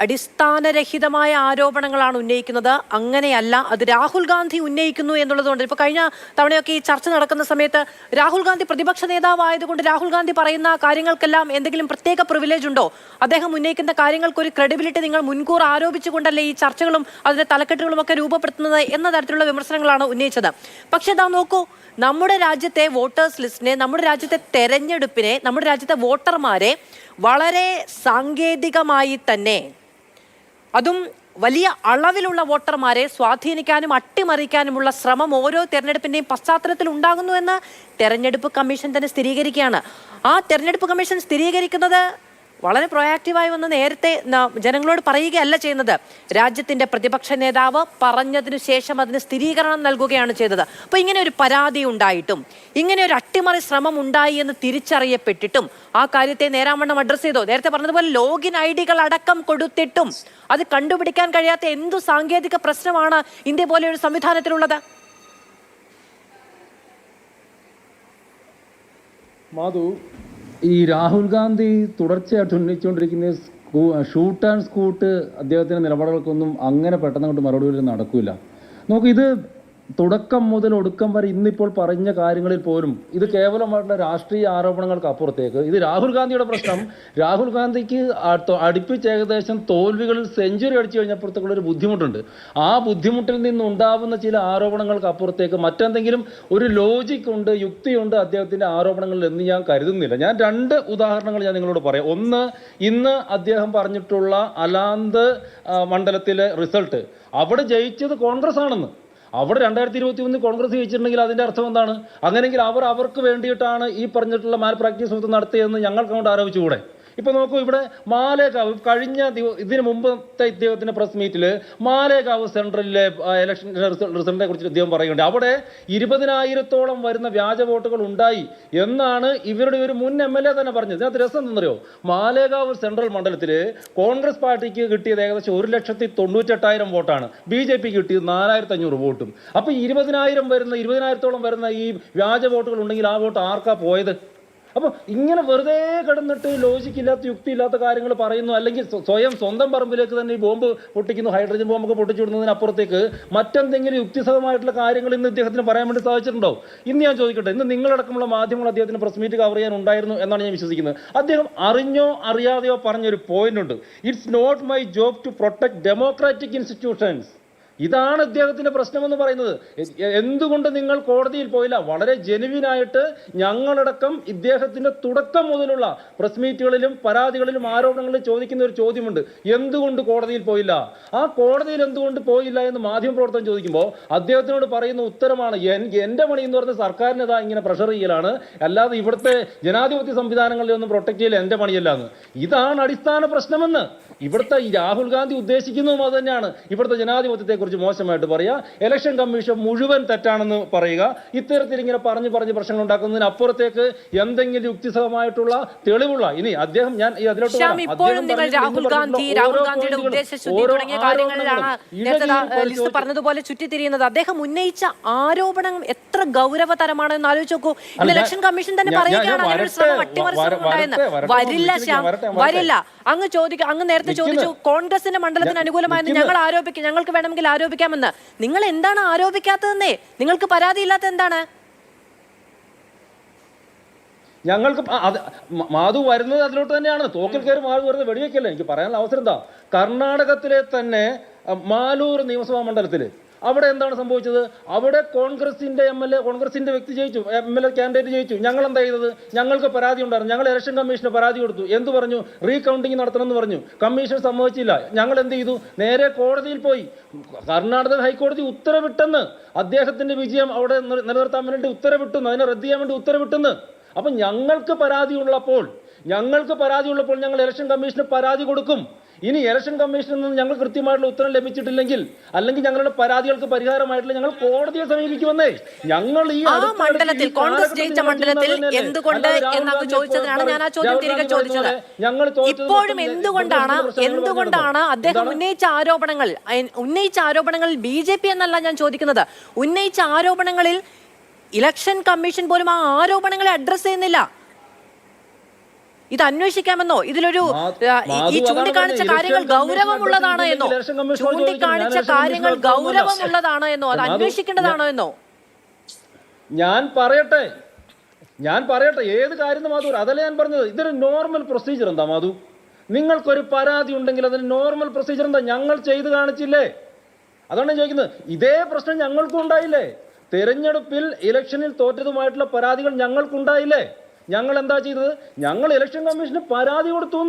അടിസ്ഥാനരഹിതമായ ആരോപണങ്ങളാണ് ഉന്നയിക്കുന്നത്. അങ്ങനെയല്ല, അത് രാഹുൽ ഗാന്ധി ഉന്നയിക്കുന്നു എന്നുള്ളതുകൊണ്ട് ഇപ്പൊ കഴിഞ്ഞ തവണയൊക്കെ ഈ ചർച്ച നടക്കുന്ന സമയത്ത് രാഹുൽ ഗാന്ധി പ്രതിപക്ഷ നേതാവായതുകൊണ്ട് രാഹുൽ ഗാന്ധി പറയുന്ന കാര്യങ്ങൾക്കെല്ലാം എന്തെങ്കിലും പ്രത്യേക പ്രിവിലേജ് ഉണ്ടോ? അദ്ദേഹം ഉന്നയിക്കുന്ന കാര്യങ്ങൾക്ക് ഒരു ക്രെഡിബിലിറ്റി നിങ്ങൾ മുൻകൂർ ആരോപിച്ചുകൊണ്ടല്ലേ ഈ ചർച്ചകളും അതിന്റെ തലക്കെട്ടുകളും ഒക്കെ രൂപപ്പെടുത്തുന്നത് എന്ന തരത്തിലുള്ള വിമർശനങ്ങളാണ് ഉന്നയിച്ചത്. പക്ഷെ ഇതാ നോക്കൂ, നമ്മുടെ രാജ്യത്തെ വോട്ടേഴ്സ് ലിസ്റ്റിനെ, നമ്മുടെ രാജ്യത്തെ തെരഞ്ഞെടുപ്പിനെ, നമ്മുടെ രാജ്യത്തെ വോട്ടർമാരെ വളരെ സാങ്കേതികമായി തന്നെ, അതും വലിയ അളവിലുള്ള വോട്ടർമാരെ സ്വാധീനിക്കാനും അട്ടിമറിക്കാനുമുള്ള ശ്രമം ഓരോ തെരഞ്ഞെടുപ്പിന്റെയും പശ്ചാത്തലത്തിൽ ഉണ്ടാകുന്നു എന്ന് തെരഞ്ഞെടുപ്പ് കമ്മീഷൻ തന്നെ സ്ഥിരീകരിക്കുകയാണ്. ആ തെരഞ്ഞെടുപ്പ് കമ്മീഷൻ സ്ഥിരീകരിക്കുന്നത് വളരെ പ്രൊയാക്റ്റീവായി വന്ന് നേരത്തെ ജനങ്ങളോട് പറയുകയല്ല ചെയ്യുന്നത്. രാജ്യത്തിന്റെ പ്രതിപക്ഷ നേതാവ് പറഞ്ഞതിനു ശേഷം അതിന് സ്ഥിരീകരണം നൽകുകയാണ് ചെയ്തത്. അപ്പൊ ഇങ്ങനെ ഒരു പരാതി ഉണ്ടായിട്ടും, ഇങ്ങനെ ഒരു അട്ടിമറി ശ്രമം ഉണ്ടായി എന്ന് തിരിച്ചറിയപ്പെട്ടിട്ടും ആ കാര്യത്തെ നേരാവണ്ണം അഡ്രസ് ചെയ്തോ? നേരത്തെ പറഞ്ഞതുപോലെ ലോഗിൻ ID-കൾ അടക്കം കൊടുത്തിട്ടും അത് കണ്ടുപിടിക്കാൻ കഴിയാത്ത എന്തു സാങ്കേതിക പ്രശ്നമാണ് ഇന്ത്യ പോലെ ഒരു സംവിധാനത്തിലുള്ളത്? മാധു, ഈ രാഹുൽ ഗാന്ധി തുടർച്ചയായിട്ട് ഉന്നയിച്ചുകൊണ്ടിരിക്കുന്ന ഷൂട്ട് ആൻഡ് സ്കൂട്ട് അദ്ദേഹത്തിൻ്റെ നിലപാടുകൾക്കൊന്നും അങ്ങനെ പെട്ടെന്ന് കൊണ്ട് മറുപടി നടക്കില്ല. ഇത് തുടക്കം മുതൽ ഒടുക്കം വരെ ഇന്നിപ്പോൾ പറഞ്ഞ കാര്യങ്ങളിൽ പോലും ഇത് കേവലമായിട്ടുള്ള രാഷ്ട്രീയ ആരോപണങ്ങൾക്ക് അപ്പുറത്തേക്ക് ഇത് രാഹുൽ ഗാന്ധിയുടെ പ്രശ്നം. രാഹുൽ ഗാന്ധിക്ക് അടുപ്പിച്ച് ഏകദേശം തോൽവികളിൽ സെഞ്ചുറി അടിച്ചു കഴിഞ്ഞപ്പോഴത്തേക്കുള്ള ഒരു ബുദ്ധിമുട്ടുണ്ട്. ആ ബുദ്ധിമുട്ടിൽ നിന്നുണ്ടാവുന്ന ചില ആരോപണങ്ങൾക്ക് അപ്പുറത്തേക്ക് മറ്റെന്തെങ്കിലും ഒരു ലോജിക് ഉണ്ട്, യുക്തിയുണ്ട് അദ്ദേഹത്തിൻ്റെ ആരോപണങ്ങളിൽ എന്ന് ഞാൻ കരുതുന്നില്ല. ഞാൻ 2 ഉദാഹരണങ്ങൾ ഞാൻ നിങ്ങളോട് പറയാം. ഒന്ന്, ഇന്ന് അദ്ദേഹം പറഞ്ഞിട്ടുള്ള അലാന്ത് മണ്ഡലത്തിലെ റിസൾട്ട്, അവിടെ ജയിച്ചത് കോൺഗ്രസ് ആണെന്ന്. അവിടെ 2021 കോൺഗ്രസ് ജയിച്ചിട്ടുണ്ടെങ്കിൽ അതിൻ്റെ അർത്ഥം എന്താണ്? അങ്ങനെയെങ്കിൽ അവർക്ക് വേണ്ടിയിട്ടാണ് ഈ പറഞ്ഞിട്ടുള്ള മാൽ പ്രാക്ടീസ് നടത്തിയതെന്ന് ഞങ്ങൾക്ക് അങ്ങോട്ട് ആരോപിച്ചുകൂടെ? ഇപ്പൊ നോക്കൂ, ഇവിടെ മാലേഗാവ് കഴിഞ്ഞ ഇതിന് മുമ്പത്തെ ഇദ്ദേഹത്തിന്റെ പ്രസ് മീറ്റിൽ മാലേഗാവ് സെൻട്രലിലെ ഇലക്ഷൻ റിസൾട്ടിനെ കുറിച്ച് ഇദ്ദേഹം പറയുന്നുണ്ട്. അവിടെ 20,000-ഓളം വരുന്ന വ്യാജ വോട്ടുകൾ ഉണ്ടായി എന്നാണ് ഇവരുടെ ഒരു മുൻ MLA തന്നെ പറഞ്ഞത്. ഇതിനകത്ത് രസം എന്തെന്നറിയോ? മാലേഗാവ് സെൻട്രൽ മണ്ഡലത്തിൽ കോൺഗ്രസ് പാർട്ടിക്ക് കിട്ടിയത് ഏകദേശം 1,98,000 വോട്ടാണ്, BJPക്ക് കിട്ടിയത് 4,500 വോട്ടും. അപ്പൊ 20,000-ഓളം വരുന്ന ഈ വ്യാജ വോട്ടുകൾ ഉണ്ടെങ്കിൽ ആ വോട്ട് ആർക്കാ പോയത്? അപ്പോൾ ഇങ്ങനെ വെറുതെ കിടന്നിട്ട് ലോജിക്കില്ലാത്ത യുക്തിയില്ലാത്ത കാര്യങ്ങൾ പറയുന്നു, അല്ലെങ്കിൽ സ്വന്തം പറമ്പിലേക്ക് തന്നെ ഈ ബോംബ് പൊട്ടിക്കുന്നു, ഹൈഡ്രജൻ ബോംബൊക്കെ പൊട്ടിച്ചു വിടുന്നതിനപ്പുറത്തേക്ക് മറ്റെന്തെങ്കിലും യുക്തിസഹമായിട്ടുള്ള കാര്യങ്ങൾ ഇന്ന് ഇദ്ദേഹത്തിന് പറയാൻ വേണ്ടി സാധിച്ചിട്ടുണ്ടോ? ഇന്ന് ഞാൻ ചോദിക്കട്ടെ, ഇന്ന് നിങ്ങളടക്കമുള്ള മാധ്യമങ്ങൾ അദ്ദേഹത്തിന് പ്രസ് മീറ്റ് കവർ ചെയ്യാൻ ഉണ്ടായിരുന്നു എന്നാണ് ഞാൻ വിശ്വസിക്കുന്നത്. അദ്ദേഹം അറിഞ്ഞോ അറിയാതെയോ പറഞ്ഞൊരു പോയിന്റ് ഉണ്ട്, it's not my job to protect democratic institutions. ഇതാണ് ഇദ്ദേഹത്തിന്റെ പ്രശ്നമെന്ന് പറയുന്നത്. എന്തുകൊണ്ട് നിങ്ങൾ കോടതിയിൽ പോയില്ല? വളരെ ജെനുവിനായിട്ട് ഞങ്ങളടക്കം ഇദ്ദേഹത്തിന്റെ തുടക്കം മുതലുള്ള പ്രസ് മീറ്റുകളിലും പരാതികളിലും ആരോപണങ്ങളിലും ചോദിക്കുന്ന ഒരു ചോദ്യമുണ്ട്, എന്തുകൊണ്ട് കോടതിയിൽ പോയില്ല? ആ കോടതിയിൽ എന്തുകൊണ്ട് പോയില്ല എന്ന് മാധ്യമപ്രവർത്തകൻ ചോദിക്കുമ്പോൾ അദ്ദേഹത്തിനോട് പറയുന്ന ഉത്തരമാണ്, എന്റെ പണി എന്ന് പറഞ്ഞ സർക്കാരിനെതാ ഇങ്ങനെ പ്രഷർ ചെയ്യലാണ്, അല്ലാതെ ഇവിടുത്തെ ജനാധിപത്യ സംവിധാനങ്ങളിലൊന്നും പ്രൊട്ടക്ട് ചെയ്യൽ എന്റെ പണിയല്ല എന്ന്. ഇതാണ് അടിസ്ഥാന പ്രശ്നമെന്ന്. ഇവിടുത്തെ ഈ രാഹുൽ ഗാന്ധി ഉദ്ദേശിക്കുന്നതും അത് തന്നെയാണ്. ഇവിടുത്തെ ജനാധിപത്യത്തെക്കുറിച്ച് മോശമായിട്ട് പറയുക, ഇലക്ഷൻ കമ്മീഷൻ മുഴുവൻ തെറ്റാണെന്ന് പറയുക, ഇത്തരത്തിൽ ഇങ്ങനെ പറഞ്ഞ് പ്രശ്നങ്ങൾ ഉണ്ടാക്കുന്നതിന് അപ്പുറത്തേക്ക് എന്തെങ്കിലും യുക്തിസഹമായിട്ടുള്ള തെളിവുള്ള ഇനി അദ്ദേഹം ഞാൻ ഈ അതിലോട്ട് രാഹുൽ ഗാന്ധിയുടെ ഉദ്ദേശശുദ്ധി തുടങ്ങിയ കാര്യങ്ങളിലാണ് ലിസ്റ്റ് പറഞ്ഞതുപോലെ ചുറ്റിത്തിരിയുന്നത്. അദ്ദേഹം ഉന്നയിച്ച ആരോപണം എത്ര ഗൗരവതരമാണെന്ന് ആലോചിച്ച് നോക്കൂ. ഇലക്ഷൻ കമ്മീഷൻ തന്നെ പറയുകയാണ് അങ്ങനെ ഒരു ശ്രമം അട്ടിമറിച്ചുണ്ടായെന്ന്. വരില്ല ശ്യാം, വരില്ല. അങ്ങ് നേരത്തെ ചോദിച്ചു കോൺഗ്രസിന്റെ മണ്ഡലത്തിന് അനുകൂലമായെന്ന് ഞങ്ങൾ ആരോപിക്കും, ഞങ്ങൾക്ക് വേണമെങ്കിൽ ആരോപിക്കാമെന്ന്. നിങ്ങൾ എന്താണ് ആരോപിക്കാത്തതെന്നേ? നിങ്ങൾക്ക് പരാതിയില്ലാത്ത എന്താണ്? ഞങ്ങൾക്ക് മാധു വരുന്നത് അതിലോട്ട് തന്നെയാണ്. തോക്കിൽ കയറി മാധു വരുന്നത് വെടിവെക്കല്ലേ. എനിക്ക് പറയാനുള്ള അവസരം എന്താ, കർണാടകത്തിലെ തന്നെ മാലൂർ നിയമസഭാ മണ്ഡലത്തിൽ അവിടെ എന്താണ് സംഭവിച്ചത്? അവിടെ കോൺഗ്രസിന്റെ MLA, കോൺഗ്രസിന്റെ വ്യക്തി ജയിച്ചു, MLA കാൻഡിഡേറ്റ് ജയിച്ചു. ഞങ്ങൾ എന്താ ചെയ്തത്? ഞങ്ങൾക്ക് പരാതി ഉണ്ടായിരുന്നു. ഞങ്ങൾ ഇലക്ഷൻ കമ്മീഷന് പരാതി കൊടുത്തു. എന്ത് പറഞ്ഞു? റീകൗണ്ടിങ് നടത്തണമെന്ന് പറഞ്ഞു. കമ്മീഷൻ സമ്മതിച്ചില്ല. ഞങ്ങൾ എന്ത് ചെയ്തു? നേരെ കോടതിയിൽ പോയി. കർണാടക ഹൈക്കോടതി ഉത്തരവിട്ടെന്ന്, അദ്ദേഹത്തിന്റെ വിജയം അവിടെ നിലനിർത്താൻ വേണ്ടി ഉത്തരവിട്ടെന്ന്, അതിനെ റദ്ദ് ചെയ്യാൻ വേണ്ടി ഉത്തരവിട്ടെന്ന്. അപ്പൊ ഞങ്ങൾക്ക് പരാതി ഉള്ളപ്പോൾ ഞങ്ങൾ ഇലക്ഷൻ കമ്മീഷന് പരാതി കൊടുക്കും. ഇനി ഇലക്ഷൻ കമ്മീഷനിൽ നിന്ന് ഞങ്ങൾ കൃത്യമായിട്ടുള്ള ഉത്തരം ലഭിച്ചിട്ടില്ലെങ്കിൽ, അല്ലെങ്കിൽ ഞങ്ങളുടെ പരാതികൾക്ക് പരിഹാരമായിട്ടില്ല, ഞങ്ങൾ കോടതിയെ സമീപിക്കുമെന്നേ. ഞങ്ങൾ ഈ മണ്ഡലത്തിൽ കോൺഗ്രസ് ജയിച്ച മണ്ഡലത്തിൽ എന്തുകൊണ്ട് എന്നങ്ങ് ചോദിച്ചതിനാണ് ഞാൻ ആ ചോദ്യം തിരികെ ചോദിച്ചത്. ഇപ്പോഴും എന്തുകൊണ്ടാണ് അദ്ദേഹം ഉന്നയിച്ച ആരോപണങ്ങളിൽ BJP എന്നല്ല ഞാൻ ചോദിക്കുന്നത്, ഉന്നയിച്ച ആരോപണങ്ങളിൽ ഇലക്ഷൻ കമ്മീഷൻ പോലും ആ ആരോപണങ്ങളെ അഡ്രസ് ചെയ്യുന്നില്ല? ഇത് അന്വേഷിക്കാമെന്നോ, ഇതിലൊരു ഈ ചൂണ്ടിക്കാണിച്ച കാര്യങ്ങൾ ഗൗരവമുള്ളതാണ് എന്നോ, അത് അന്വേഷിക്കേണ്ടതാണോ എന്നോ? ഞാൻ പറയട്ടെ ഏത് കാര്യം മാധു, അതല്ല ഞാൻ പറഞ്ഞത്. ഇതൊരു നോർമൽ പ്രൊസീജിയർ എന്താ മാധു? നിങ്ങൾക്കൊരു പരാതി ഉണ്ടെങ്കിൽ അതിന് നോർമൽ പ്രൊസീജിയർ എന്താ? ഞങ്ങൾ ചെയ്ത് കാണിച്ചില്ലേ? അതാണ് ഞാൻ ചോദിക്കുന്നത്. ഇതേ പ്രശ്നം ഞങ്ങൾക്കും ഉണ്ടായില്ലേ? തെരഞ്ഞെടുപ്പിൽ ഇലക്ഷനിൽ തോറ്റതുമായിട്ടുള്ള പരാതികൾ ഞങ്ങൾക്കുണ്ടായില്ലേ? ഞങ്ങൾ എന്താ ചെയ്തത്? ഞങ്ങൾ ഇലക്ഷൻ കമ്മീഷന് പരാതി കൊടുത്തു.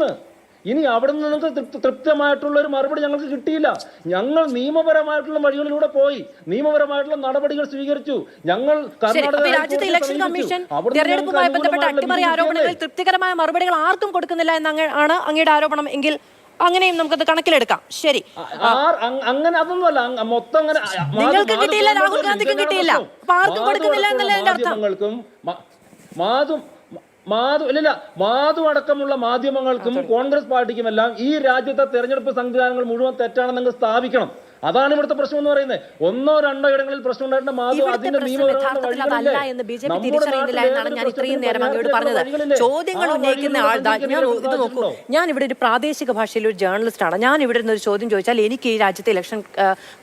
ഇനി അവിടെ നിന്ന് നിങ്ങൾക്ക് തൃപ്തമായിട്ടുള്ള ഒരു മറുപടി ഞങ്ങൾക്ക് കിട്ടിയില്ല. ഞങ്ങൾ നിയമപരമായിട്ടുള്ള വഴികളിലൂടെ പോയി, നിയമപരമായിട്ടുള്ള നടപടികൾ സ്വീകരിച്ചു. ഞങ്ങൾ രാജ്യത്തെ ഇലക്ഷൻ കമ്മീഷൻ തെരഞ്ഞെടുപ്പുമായി ബന്ധപ്പെട്ട അട്ടിമറി ആരോപണങ്ങളിൽ തൃപ്തികരമായ മറുപടികൾ ആർക്കും കൊടുക്കുന്നില്ല എന്നാണ് അങ്ങയുടെ ആരോപണം എങ്കിൽ അങ്ങനെയും നമുക്കത് കണക്കിലെടുക്കാം. ശരി, അങ്ങനെ അതൊന്നുമല്ല, മൊത്തം അങ്ങനെ നിങ്ങൾക്ക് കിട്ടിയില്ല, രാഹുൽ ഗാന്ധിക്കും കിട്ടിയില്ല, അപ്പൊ ആർക്കും കൊടുക്കുന്നില്ല എന്നല്ലേ എന്റെ അർത്ഥം? മാധു അടക്കമുള്ള മാധ്യമങ്ങൾക്കും കോൺഗ്രസ് പാർട്ടിക്കുമെല്ലാം ഈ രാജ്യത്തെ തെരഞ്ഞെടുപ്പ് സംവിധാനങ്ങൾ മുഴുവൻ തെറ്റാണെന്ന് സ്ഥാപിക്കണം. അതാണ് ഇവിടുത്തെ പ്രശ്നം എന്ന് പറയുന്നത്. 1-2 ഇടങ്ങളിൽ പ്രശ്നം ഉണ്ടായിട്ട് മാധു അതിന്റെ അതല്ല എന്ന് BJP തിരിച്ചറിയുന്നില്ല എന്നാണ് ഞാൻ ഇത്രയും നേരം അങ്ങോട്ട് പറഞ്ഞത്. ചോദ്യങ്ങൾ ഉന്നയിക്കുന്ന ആൾ ഇത് നോക്കൂ, ഞാൻ ഇവിടെ ഒരു പ്രാദേശിക ഭാഷയിൽ ഒരു ജേർണലിസ്റ്റ് ആണ്. ഞാൻ ഇവിടെ നിന്ന് ഒരു ചോദ്യം ചോദിച്ചാൽ എനിക്ക് ഈ രാജ്യത്തെ ഇലക്ഷൻ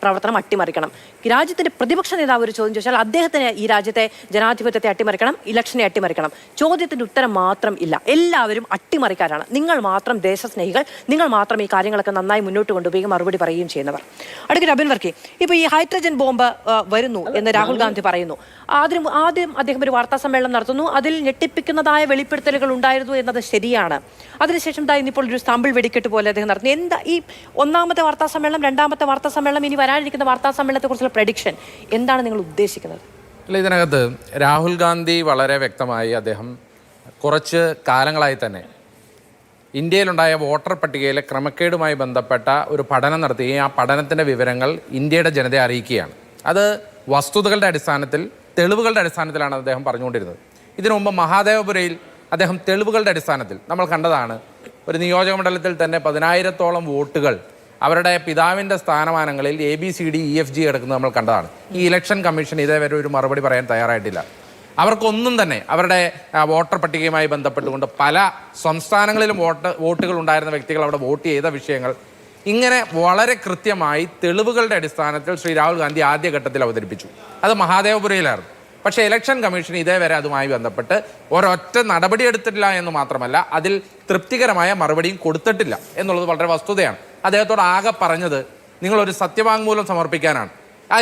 പ്രവർത്തനം അട്ടിമറിക്കണം. രാജ്യത്തിന്റെ പ്രതിപക്ഷ നേതാവ് ഒരു ചോദ്യം ചോദിച്ചാൽ അദ്ദേഹത്തിന് ഈ രാജ്യത്തെ ജനാധിപത്യത്തെ അട്ടിമറിക്കണം, ഇലക്ഷനെ അട്ടിമറിക്കണം. ചോദ്യത്തിന്റെ ഉത്തരം മാത്രം ഇല്ല. എല്ലാവരും അട്ടിമറിക്കാരാണ്. നിങ്ങൾ മാത്രം ദേശസ്നേഹികൾ, നിങ്ങൾ മാത്രം ഈ കാര്യങ്ങളൊക്കെ നന്നായി മുന്നോട്ട് കൊണ്ടുപോയി മറുപടി പറയുകയും ചെയ്യുന്നവർ. അടുത്ത അബിൻ വർക്കി, ഇപ്പൊ ഈ ഹൈഡ്രജൻ ബോംബ് വരുന്നു എന്ന് രാഹുൽ ഗാന്ധി പറയുന്നു. ആദ്യം അദ്ദേഹം ഒരു വാർത്താ സമ്മേളനം നടത്തുന്നു. അതിൽ ഞെട്ടിപ്പിക്കുന്നതായ വെളിപ്പെടുത്തലുകൾ ഉണ്ടായിരുന്നു എന്നത് ശരിയാണ്. അതിനുശേഷം ഇന്നിപ്പോൾ ഒരു സാമ്പിൾ വെടിക്കെട്ട് പോലെ അദ്ദേഹം നടത്തുന്നു. എന്താ ഈ ഒന്നാമത്തെ വാർത്താ സമ്മേളനം, രണ്ടാമത്തെ വാർത്താ സമ്മേളനം, ഇനി വരാനിരിക്കുന്ന വാർത്താ സമ്മേളനത്തെ കുറിച്ചുള്ള പ്രഡിക്ഷൻ എന്താണ് നിങ്ങൾ ഉദ്ദേശിക്കുന്നത്? അല്ല, ഇതിനകത്ത് രാഹുൽ ഗാന്ധി വളരെ വ്യക്തമായി അദ്ദേഹം കുറച്ച് കാലങ്ങളായി തന്നെ ഇന്ത്യയിലുണ്ടായ വോട്ടർ പട്ടികയിലെ ക്രമക്കേടുമായി ബന്ധപ്പെട്ട ഒരു പഠനം നടത്തുകയും ആ പഠനത്തിൻ്റെ വിവരങ്ങൾ ഇന്ത്യയുടെ ജനതയെ അറിയിക്കുകയാണ്. അത് വസ്തുതകളുടെ അടിസ്ഥാനത്തിൽ, തെളിവുകളുടെ അടിസ്ഥാനത്തിലാണ് അദ്ദേഹം പറഞ്ഞുകൊണ്ടിരുന്നത്. ഇതിനു മുമ്പ് മഹാദേവപുരയിൽ അദ്ദേഹം തെളിവുകളുടെ അടിസ്ഥാനത്തിൽ നമ്മൾ കണ്ടതാണ്. ഒരു നിയോജക മണ്ഡലത്തിൽ തന്നെ 10,000-ഓളം വോട്ടുകൾ അവരുടെ പിതാവിൻ്റെ സ്ഥാനമാനങ്ങളിൽ ABCDEFG കിടക്കുന്നത് നമ്മൾ കണ്ടതാണ്. ഈ ഇലക്ഷൻ കമ്മീഷൻ ഇതേവരെ ഒരു മറുപടി പറയാൻ തയ്യാറായിട്ടില്ല. അവർക്കൊന്നും തന്നെ അവരുടെ വോട്ടർ പട്ടികയുമായി ബന്ധപ്പെട്ടുകൊണ്ട് പല സംസ്ഥാനങ്ങളിലും വോട്ടുകൾ ഉണ്ടായിരുന്ന വ്യക്തികൾ അവിടെ വോട്ട് ചെയ്ത വിഷയങ്ങൾ ഇങ്ങനെ വളരെ കൃത്യമായി തെളിവുകളുടെ അടിസ്ഥാനത്തിൽ ശ്രീ രാഹുൽ ഗാന്ധി ആദ്യഘട്ടത്തിൽ അവതരിപ്പിച്ചു. അത് മഹാദേവപുരയിലായിരുന്നു. പക്ഷേ ഇലക്ഷൻ കമ്മീഷൻ ഇതേവരെ അതുമായി ബന്ധപ്പെട്ട് ഒരൊറ്റ നടപടി എടുത്തിട്ടില്ല എന്ന് മാത്രമല്ല, അതിൽ തൃപ്തികരമായ മറുപടിയും കൊടുത്തിട്ടില്ല എന്നുള്ളത് വളരെ വസ്തുതയാണ്. അദ്ദേഹത്തോട് ആകെ പറഞ്ഞത് നിങ്ങളൊരു സത്യവാങ്മൂലം സമർപ്പിക്കാനാണ്.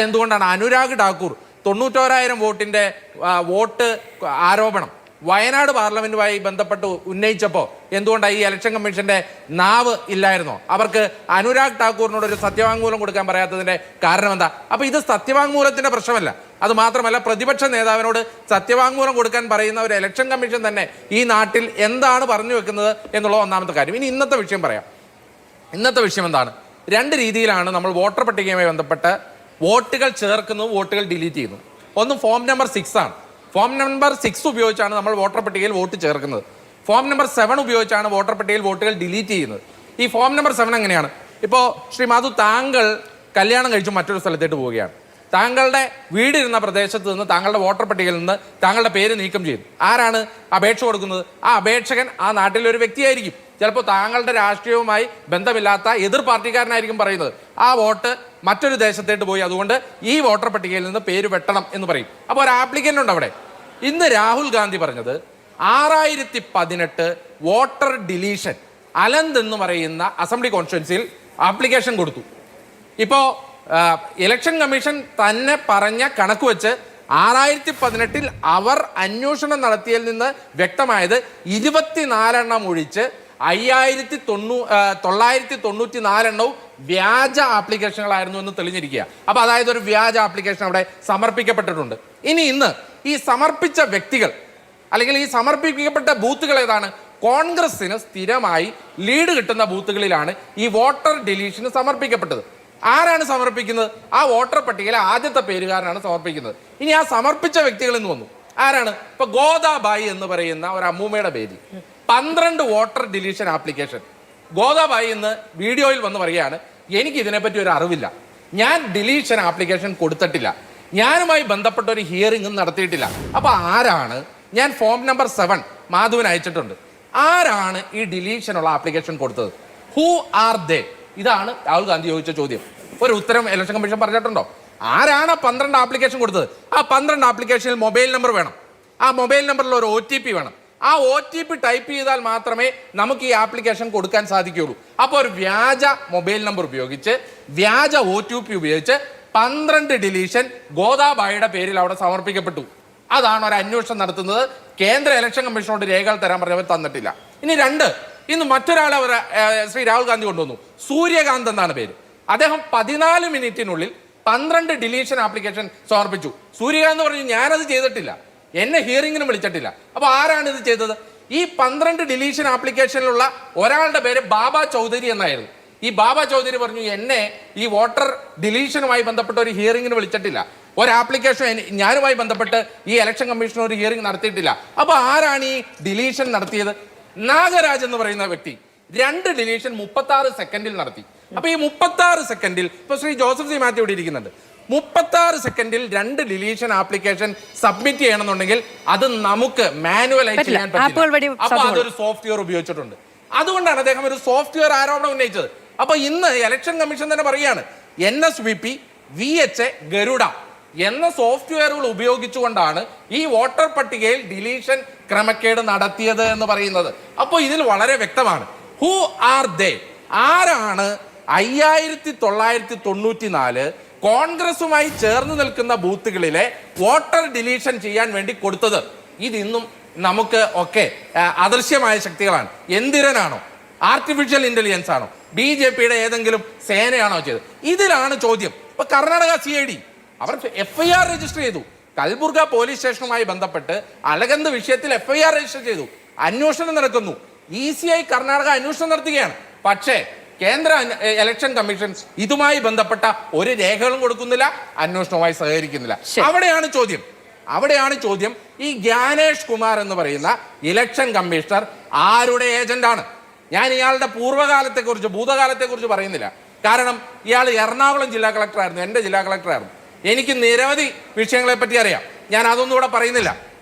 എന്തുകൊണ്ടാണ് അനുരാഗ് ഠാക്കൂർ 91,000 വോട്ടിൻ്റെ വോട്ട് ആരോപണം വയനാട് പാർലമെന്റുമായി ബന്ധപ്പെട്ട് ഉന്നയിച്ചപ്പോൾ എന്തുകൊണ്ടാണ് ഈ ഇലക്ഷൻ കമ്മീഷന്റെ നാവ് ഇല്ലായിരുന്നോ? അവർക്ക് അനുരാഗ് ഠാക്കൂറിനോട് ഒരു സത്യവാങ്മൂലം കൊടുക്കാൻ പറയാത്തതിന്റെ കാരണം എന്താ? അപ്പൊ ഇത് സത്യവാങ്മൂലത്തിന്റെ പ്രശ്നമല്ല. അത് മാത്രമല്ല, പ്രതിപക്ഷ നേതാവിനോട് സത്യവാങ്മൂലം കൊടുക്കാൻ പറയുന്ന ഒരു ഇലക്ഷൻ കമ്മീഷൻ തന്നെ ഈ നാട്ടിൽ എന്താണ് പറഞ്ഞു വെക്കുന്നത് എന്നുള്ള ഒന്നാമത്തെ കാര്യം. ഇനി ഇന്നത്തെ വിഷയം പറയാം. ഇന്നത്തെ വിഷയം എന്താണ്? രണ്ട് രീതിയിലാണ് നമ്മൾ വോട്ടർ പട്ടികയുമായി ബന്ധപ്പെട്ട് വോട്ടുകൾ ചേർക്കുന്നു, വോട്ടുകൾ ഡിലീറ്റ് ചെയ്യുന്നു. ഒന്ന് ഫോം നമ്പർ 6 ആണ്. ഫോം നമ്പർ 6 ഉപയോഗിച്ചാണ് നമ്മൾ വോട്ടർ പട്ടികയിൽ വോട്ട് ചേർക്കുന്നത്. ഫോം നമ്പർ 7 ഉപയോഗിച്ചാണ് വോട്ടർ പട്ടികയിൽ വോട്ടുകൾ ഡിലീറ്റ് ചെയ്യുന്നത്. ഈ ഫോം നമ്പർ 7 എങ്ങനെയാണ്? ഇപ്പോൾ ശ്രീ മാധു, താങ്കൾ കല്യാണം കഴിച്ചു മറ്റൊരു സ്ഥലത്തേക്ക് പോവുകയാണ്. താങ്കളുടെ വീടിരുന്ന പ്രദേശത്ത് നിന്ന് താങ്കളുടെ വോട്ടർ പട്ടികയിൽ നിന്ന് താങ്കളുടെ പേര് നീക്കം ചെയ്തു. ആരാണ് അപേക്ഷ കൊടുക്കുന്നത്? ആ അപേക്ഷകൻ ആ നാട്ടിലെ ഒരു വ്യക്തിയായിരിക്കും. ചിലപ്പോൾ താങ്കളുടെ രാഷ്ട്രീയവുമായി ബന്ധമില്ലാത്ത എതിർ പാർട്ടിക്കാരനായിരിക്കും പറയുന്നത്. ആ വോട്ട് മറ്റൊരു ദേശത്തേക്ക് പോയി, അതുകൊണ്ട് ഈ വോട്ടർ പട്ടികയിൽ നിന്ന് പേര് വെട്ടണം എന്ന് പറയും. അപ്പോൾ ഒരു ആപ്ലിക്കൻ്റ് ഉണ്ട് അവിടെ. ഇന്ന് രാഹുൽ ഗാന്ധി പറഞ്ഞത് 6018 വോട്ടർ ഡിലീഷൻ അലന്ത് എന്ന് പറയുന്ന അസംബ്ലി കോൺസ്റ്റിറ്റ്യുവൻസിയിൽ ആപ്ലിക്കേഷൻ കൊടുത്തു. ഇപ്പോൾ ഇലക്ഷൻ കമ്മീഷൻ തന്നെ പറഞ്ഞ കണക്ക് വെച്ച് 6018 അവർ അന്വേഷണം നടത്തിയതിൽ നിന്ന് വ്യക്തമായത് 24 ഒഴിച്ച് 994 വ്യാജ ആപ്ലിക്കേഷനുകളായിരുന്നു എന്ന് തെളിഞ്ഞിരിക്കുക. അപ്പൊ അതായത് ഒരു വ്യാജ ആപ്ലിക്കേഷൻ അവിടെ സമർപ്പിക്കപ്പെട്ടിട്ടുണ്ട്. ഇന്ന് ഈ സമർപ്പിച്ച വ്യക്തികൾ അല്ലെങ്കിൽ ഈ സമർപ്പിക്കപ്പെട്ട ബൂത്തുകൾ ഏതാണ്? കോൺഗ്രസിന് സ്ഥിരമായി ലീഡ് കിട്ടുന്ന ബൂത്തുകളിലാണ് ഈ വോട്ടർ ഡിലീഷന് സമർപ്പിക്കപ്പെട്ടത്. ആരാണ് സമർപ്പിക്കുന്നത്? ആ വോട്ടർ പട്ടികയിലെ ആദ്യത്തെ പേരുകാരനാണ് സമർപ്പിക്കുന്നത്. ഇനി ആ സമർപ്പിച്ച വ്യക്തികൾ എന്ന് വന്നു. ആരാണ്? ഇപ്പൊ ഗോദാബായി എന്ന് പറയുന്ന ഒരു അമ്മൂമ്മയുടെ പേര് 12 വോട്ടർ ഡിലീഷൻ ആപ്ലിക്കേഷൻ. ഗോദാബായി ഇന്ന് വീഡിയോയിൽ വന്ന് പറയുകയാണ്, എനിക്ക് ഇതിനെപ്പറ്റി ഒരു അറിവില്ല, ഞാൻ ഡിലീഷൻ ആപ്ലിക്കേഷൻ കൊടുത്തിട്ടില്ല, ഞാനുമായി ബന്ധപ്പെട്ട ഒരു ഹിയറിംഗും നടത്തിയിട്ടില്ല. അപ്പൊ ആരാണ്? ഞാൻ ഫോം നമ്പർ 7 മാധുവിന് അയച്ചിട്ടുണ്ട്. ആരാണ് ഈ ഡിലീഷനുള്ള ആപ്ലിക്കേഷൻ കൊടുത്തത്? Who are they? ഇതാണ് രാഹുൽ ഗാന്ധി ചോദിച്ച ചോദ്യം. ഒരു ഉത്തരം ഇലക്ഷൻ കമ്മീഷൻ പറഞ്ഞിട്ടുണ്ടോ? ആരാണ് 12 ആപ്ലിക്കേഷൻ കൊടുത്തത്? ആ 12 ആപ്ലിക്കേഷനിൽ മൊബൈൽ നമ്പർ വേണം. ആ മൊബൈൽ നമ്പറിൽ ഒരു OTP വേണം. ആ OTP ടൈപ്പ് ചെയ്താൽ മാത്രമേ നമുക്ക് ഈ ആപ്ലിക്കേഷൻ കൊടുക്കാൻ സാധിക്കുകയുള്ളൂ. അപ്പോൾ ഒരു വ്യാജ മൊബൈൽ നമ്പർ ഉപയോഗിച്ച് വ്യാജ OTP ഉപയോഗിച്ച് 12 ഡിലീഷൻ ഗോദാബായിയുടെ പേരിൽ അവിടെ സമർപ്പിക്കപ്പെട്ടു. അതാണ് ഒരു അന്വേഷണം നടത്തുന്നത്. കേന്ദ്ര ഇലക്ഷൻ കമ്മീഷനോട് രേഖകൾ തരാൻ പറഞ്ഞവർ തന്നിട്ടില്ല. ഇനി 2, ഇന്ന് മറ്റൊരാളെ അവർ ശ്രീ രാഹുൽ ഗാന്ധി കൊണ്ടുവന്നു. സൂര്യകാന്ത് എന്നാണ് പേര്. അദ്ദേഹം 14 മിനിറ്റിനുള്ളിൽ 12 ഡിലീഷൻ ആപ്ലിക്കേഷൻ സമർപ്പിച്ചു. സൂര്യകാന്ത് പറഞ്ഞു, ഞാനത് ചെയ്തിട്ടില്ല, എന്നെ ഹിയറിംഗിന് വിളിച്ചിട്ടില്ല. അപ്പൊ ആരാണ് ഇത് ചെയ്തത്? ഈ 12 ഡിലീഷൻ ആപ്ലിക്കേഷനിലുള്ള ഒരാളുടെ പേര് ബാബ ചൗധരി എന്നായിരുന്നു. ഈ ബാബ ചൗധരി പറഞ്ഞു, എന്നെ ഈ വോട്ടർ ഡിലീഷനുമായി ബന്ധപ്പെട്ട ഒരു ഹിയറിംഗിന് വിളിച്ചിട്ടില്ല, ഒരു ആപ്ലിക്കേഷൻ ഞാനുമായി ബന്ധപ്പെട്ട് ഈ ഇലക്ഷൻ കമ്മീഷൻ ഒരു ഹിയറിംഗ് നടത്തിയിട്ടില്ല. അപ്പൊ ആരാണ് ഈ ഡിലീഷൻ നടത്തിയത്? നാഗരാജ് എന്ന് പറയുന്ന വ്യക്തി 2 ഡിലീഷൻ 36 സെക്കൻഡിൽ നടത്തി. അപ്പൊ ഈ 36 സെക്കൻഡിൽ ഇപ്പൊ ശ്രീ ജോസഫ് സി മാത്യു ഇവിടെ ഇരിക്കുന്നുണ്ട്. 36 സെക്കൻഡിൽ 2 ഡിലീഷൻ ആപ്ലിക്കേഷൻ സബ്മിറ്റ് ചെയ്യണമെന്നുണ്ടെങ്കിൽ അത് നമുക്ക് മാനുവലായി ചെയ്യാൻ പറ്റില്ല. അപ്പൊ അതൊരു സോഫ്റ്റ്വെയർ ഉപയോഗിച്ചിട്ടുണ്ട്. അതുകൊണ്ടാണ് അദ്ദേഹം ഒരു സോഫ്റ്റ്വെയർ ആരോപണം ഉന്നയിച്ചത്. അപ്പൊ ഇന്ന് ഇലക്ഷൻ കമ്മീഷൻ തന്നെ പറയുകയാണ്, NSVP, VHA, ഗരുഡ എന്ന സോഫ്റ്റ്വെയറുകൾ ഉപയോഗിച്ചുകൊണ്ടാണ് ഈ വോട്ടർ പട്ടികയിൽ ഡിലീഷൻ ക്രമക്കേട് നടത്തിയത് എന്ന് പറയുന്നത്. അപ്പോൾ ഇതിൽ വളരെ വ്യക്തമാണ്. Who are they? ആരാണ് 5994 കോൺഗ്രസുമായി ചേർന്ന് നിൽക്കുന്ന ബൂത്തുകളിലെ വോട്ടർ ഡിലീഷൻ ചെയ്യാൻ വേണ്ടി കൊടുത്തത്? ഇതിന്നും നമുക്ക് ഒക്കെ അദൃശ്യമായ ശക്തികളാണ്. എന്തിരനാണോ? ആർട്ടിഫിഷ്യൽ ഇന്റലിജൻസ് ആണോ? BJPയുടെ ഏതെങ്കിലും സേനയാണോ ചെയ്തത്? ഇതിലാണ് ചോദ്യം. ഇപ്പൊ കർണാടക CID അവർ FIR രജിസ്റ്റർ ചെയ്തു. കൽബുർഗ പോലീസ് സ്റ്റേഷനുമായി ബന്ധപ്പെട്ട് അലകന്ത് വിഷയത്തിൽ FIR രജിസ്റ്റർ ചെയ്തു. അന്വേഷണം നടക്കുന്നു. ECI കർണാടക അന്വേഷണം നടത്തുകയാണ്. പക്ഷേ കേന്ദ്ര ഇലക്ഷൻ കമ്മീഷൻ ഇതുമായി ബന്ധപ്പെട്ട ഒരു രേഖകളും കൊടുക്കുന്നില്ല, അന്വേഷണവുമായി സഹകരിക്കുന്നില്ല. അവിടെയാണ് ചോദ്യം. ഈ ജ്ഞാനേഷ് കുമാർ എന്ന് പറയുന്ന ഇലക്ഷൻ കമ്മീഷണർ ആരുടെ ഏജന്റാണ്? ഞാൻ ഇയാളുടെ ഭൂതകാലത്തെക്കുറിച്ച് പറയുന്നില്ല. കാരണം ഇയാൾ എറണാകുളം ജില്ലാ കളക്ടറായിരുന്നു, എൻ്റെ ജില്ലാ കളക്ടറായിരുന്നു. എനിക്ക് നിരവധി വിഷയങ്ങളെ പറ്റി അറിയാം. ഞാൻ അതൊന്നും ഇവിടെ പറയുന്നില്ല.